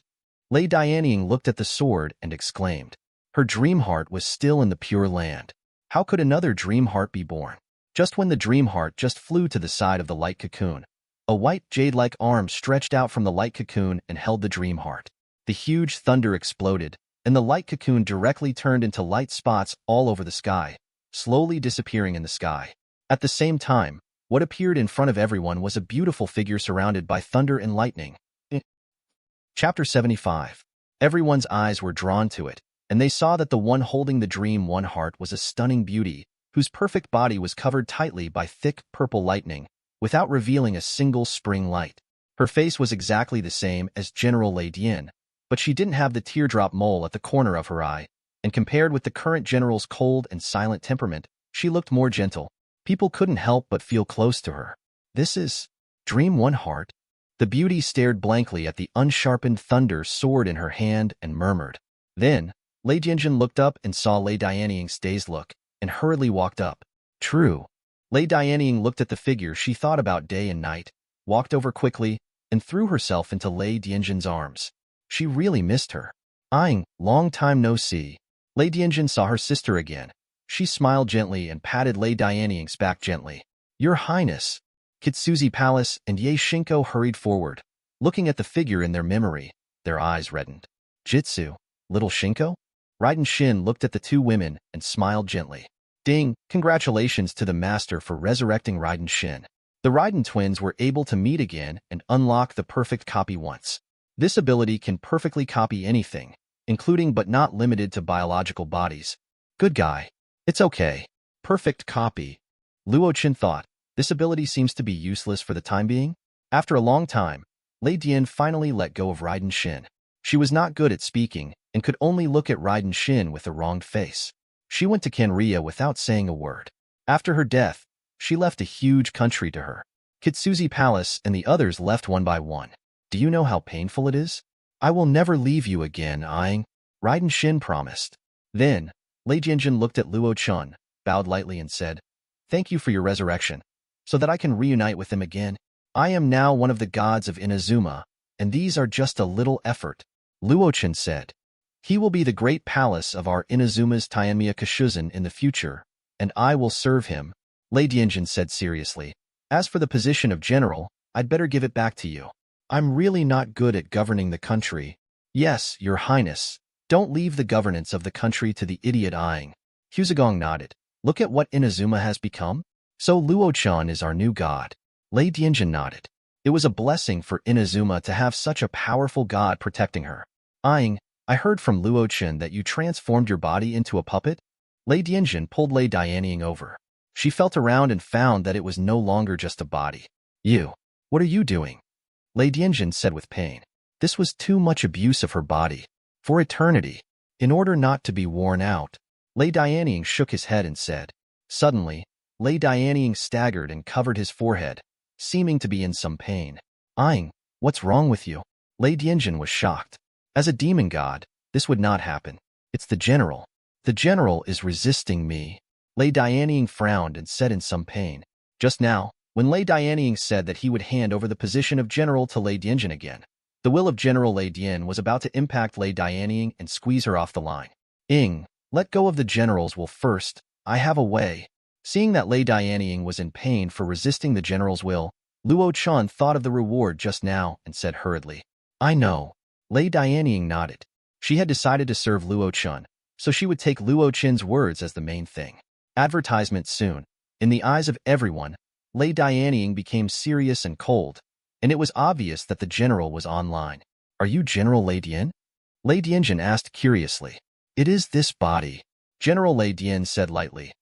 Lei Dianying looked at the sword and exclaimed. Her dream heart was still in the pure land. How could another dream heart be born? Just when the dream heart just flew to the side of the light cocoon, a white jade-like arm stretched out from the light cocoon and held the dream heart. The huge thunder exploded, and the light cocoon directly turned into light spots all over the sky, slowly disappearing in the sky. At the same time, what appeared in front of everyone was a beautiful figure surrounded by thunder and lightning. Chapter 75. Everyone's eyes were drawn to it, and they saw that the one holding the dream one heart was a stunning beauty, whose perfect body was covered tightly by thick purple lightning, without revealing a single spring light. Her face was exactly the same as General Lei Dian, but she didn't have the teardrop mole at the corner of her eye, and compared with the current general's cold and silent temperament, she looked more gentle. People couldn't help but feel close to her. This is Dream One Heart. The beauty stared blankly at the unsharpened thunder sword in her hand and murmured. Then, Lei Dianjun looked up and saw Lei Dianying's dazed look, and hurriedly walked up. True. Lei Dianying looked at the figure she thought about day and night, walked over quickly, and threw herself into Lei Dianjun's arms. She really missed her. Aing, long time no see. Lei Dianjun saw her sister again. She smiled gently and patted Lei Dianying's back gently. Your Highness. Kitsuzai Palace and Yae Shinko hurried forward. Looking at the figure in their memory, their eyes reddened. Jitsu, little Shinko? Raiden Shin looked at the two women and smiled gently. Ding, congratulations to the master for resurrecting Raiden Shin. The Raiden twins were able to meet again and unlock the perfect copy once. This ability can perfectly copy anything, including but not limited to biological bodies. Good guy. It's okay. Perfect copy. Luo Chen thought. This ability seems to be useless for the time being. After a long time, Lei Dian finally let go of Raiden Shin. She was not good at speaking and could only look at Raiden Shin with a wronged face. She went to Kanria without saying a word. After her death, she left a huge country to her. Kitsuzai Palace and the others left one by one. Do you know how painful it is? I will never leave you again, Aing. Raiden Shin promised. Then, Lei Dianjun looked at Luo Chen, bowed lightly and said, Thank you for your resurrection, so that I can reunite with them again. I am now one of the gods of Inazuma, and these are just a little effort. Luo Chen said. He will be the great palace of our Inazuma's Tianmia Kashuzan in the future, and I will serve him, Lei Dianjun said seriously. As for the position of general, I'd better give it back to you. I'm really not good at governing the country. Yes, your highness. Don't leave the governance of the country to the idiot Aing. Huzagong nodded. Look at what Inazuma has become. So Luo Chen is our new god. Lei Dianjun nodded. It was a blessing for Inazuma to have such a powerful god protecting her. Aing, I heard from Luo Chen that you transformed your body into a puppet? Lei Dianjun pulled Lei Dianying over. She felt around and found that it was no longer just a body. You. What are you doing? Lei Dianjun said with pain. This was too much abuse of her body. For eternity. In order not to be worn out. Lei Dianying shook his head and said. Suddenly, Lei Dianying staggered and covered his forehead, seeming to be in some pain. Aing, what's wrong with you? Lei Dianjun was shocked. As a demon god, this would not happen. It's the general. The general is resisting me. Lei Dianying frowned and said in some pain. Just now, when Lei Dianying said that he would hand over the position of general to Lei Dianjun again, the will of General Lei Dian was about to impact Lei Dianying and squeeze her off the line. Let go of the general's will first. I have a way. Seeing that Lei Dianying was in pain for resisting the general's will, Luo Chen thought of the reward just now and said hurriedly. I know. Lei Dianying nodded. She had decided to serve Luo Chen, so she would take Luo Chen's words as the main thing. Advertisement soon. In the eyes of everyone, Lei Dianying became serious and cold, and it was obvious that the general was online. Are you General Lei Dian? Lei Dianjun asked curiously. It is this body. General Lei Dian said lightly.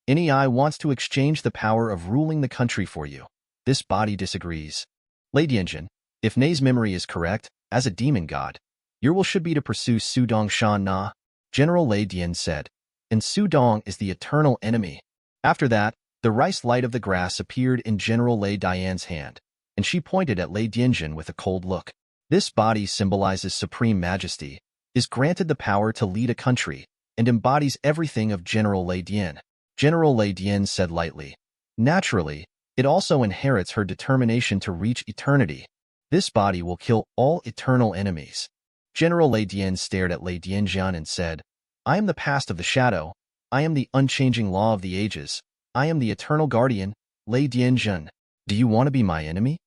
NEI wants to exchange the power of ruling the country for you. This body disagrees. Lei Dianjun, if Nei's memory is correct, as a demon god, your will should be to pursue Sudong Shan Na, General Lei Dian said. And Sudong is the eternal enemy. After that, the rice light of the grass appeared in General Lei Dian's hand, and she pointed at Lei Dianjun with a cold look. This body symbolizes supreme majesty, is granted the power to lead a country, and embodies everything of General Lei Dian. General Lei Dian said lightly. Naturally, it also inherits her determination to reach eternity. This body will kill all eternal enemies. General Lei Dian stared at Lei Dianjian and said, I am the past of the shadow. I am the unchanging law of the ages. I am the eternal guardian, Lei Dianjian. Do you want to be my enemy?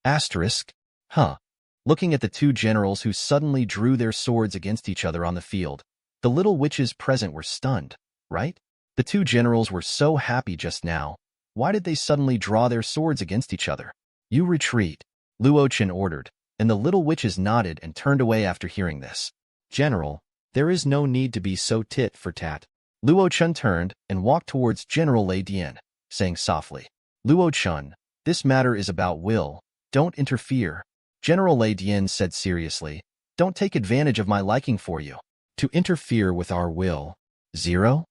Asterisk. Huh. Looking at the two generals who suddenly drew their swords against each other on the field, the little witches present were stunned, right? The two generals were so happy just now. Why did they suddenly draw their swords against each other? You retreat, Luo Chen ordered, and the little witches nodded and turned away after hearing this. General, there is no need to be so tit for tat. Luo Chen turned and walked towards General Lei Dian, saying softly, Luo Chen, this matter is about will. Don't interfere. General Lei Dian said seriously, don't take advantage of my liking for you. To interfere with our will. 0?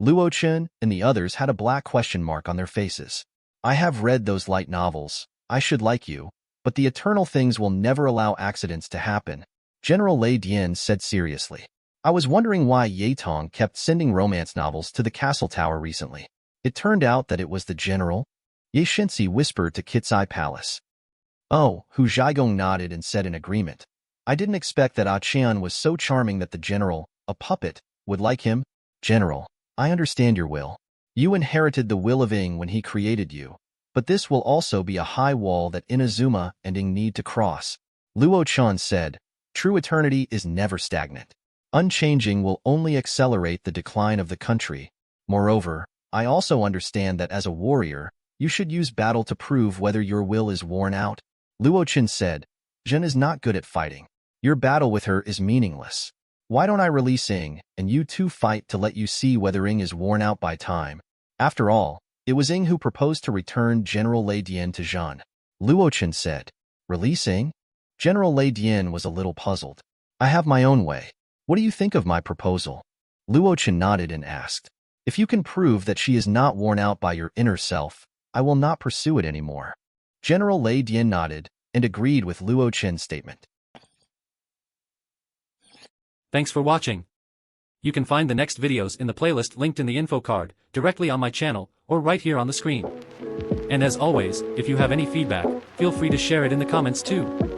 Luo Chen and the others had a black question mark on their faces. I have read those light novels. I should like you. but the eternal things will never allow accidents to happen. General Lei Dian said seriously. I was wondering why Ye Tong kept sending romance novels to the castle tower recently. It turned out that it was the general. Ye Shinsi whispered to Kitsuzai Palace. Oh, Hu Zhaigong nodded and said in agreement. I didn't expect that Achen was so charming that the general, a puppet, would like him. General, I understand your will. You inherited the will of Ing when he created you, but this will also be a high wall that Inazuma and Ing need to cross. Luo Chen said, true eternity is never stagnant. Unchanging will only accelerate the decline of the country. Moreover, I also understand that as a warrior, you should use battle to prove whether your will is worn out. Luo Chen said, Zhen is not good at fighting. Your battle with her is meaningless. Why don't I release Ing, and you two fight to let you see whether Ing is worn out by time? After all, it was Ing who proposed to return General Lei Dian to Zhen. Luo Chen said, release Ing? General Lei Dian was a little puzzled. I have my own way. What do you think of my proposal? Luo Chen nodded and asked, if you can prove that she is not worn out by your inner self, I will not pursue it anymore. General Lei Dian nodded and agreed with Luo Chen's statement. Thanks for watching. You can find the next videos in the playlist linked in the info card, directly on my channel, or right here on the screen. And as always, if you have any feedback, feel free to share it in the comments too.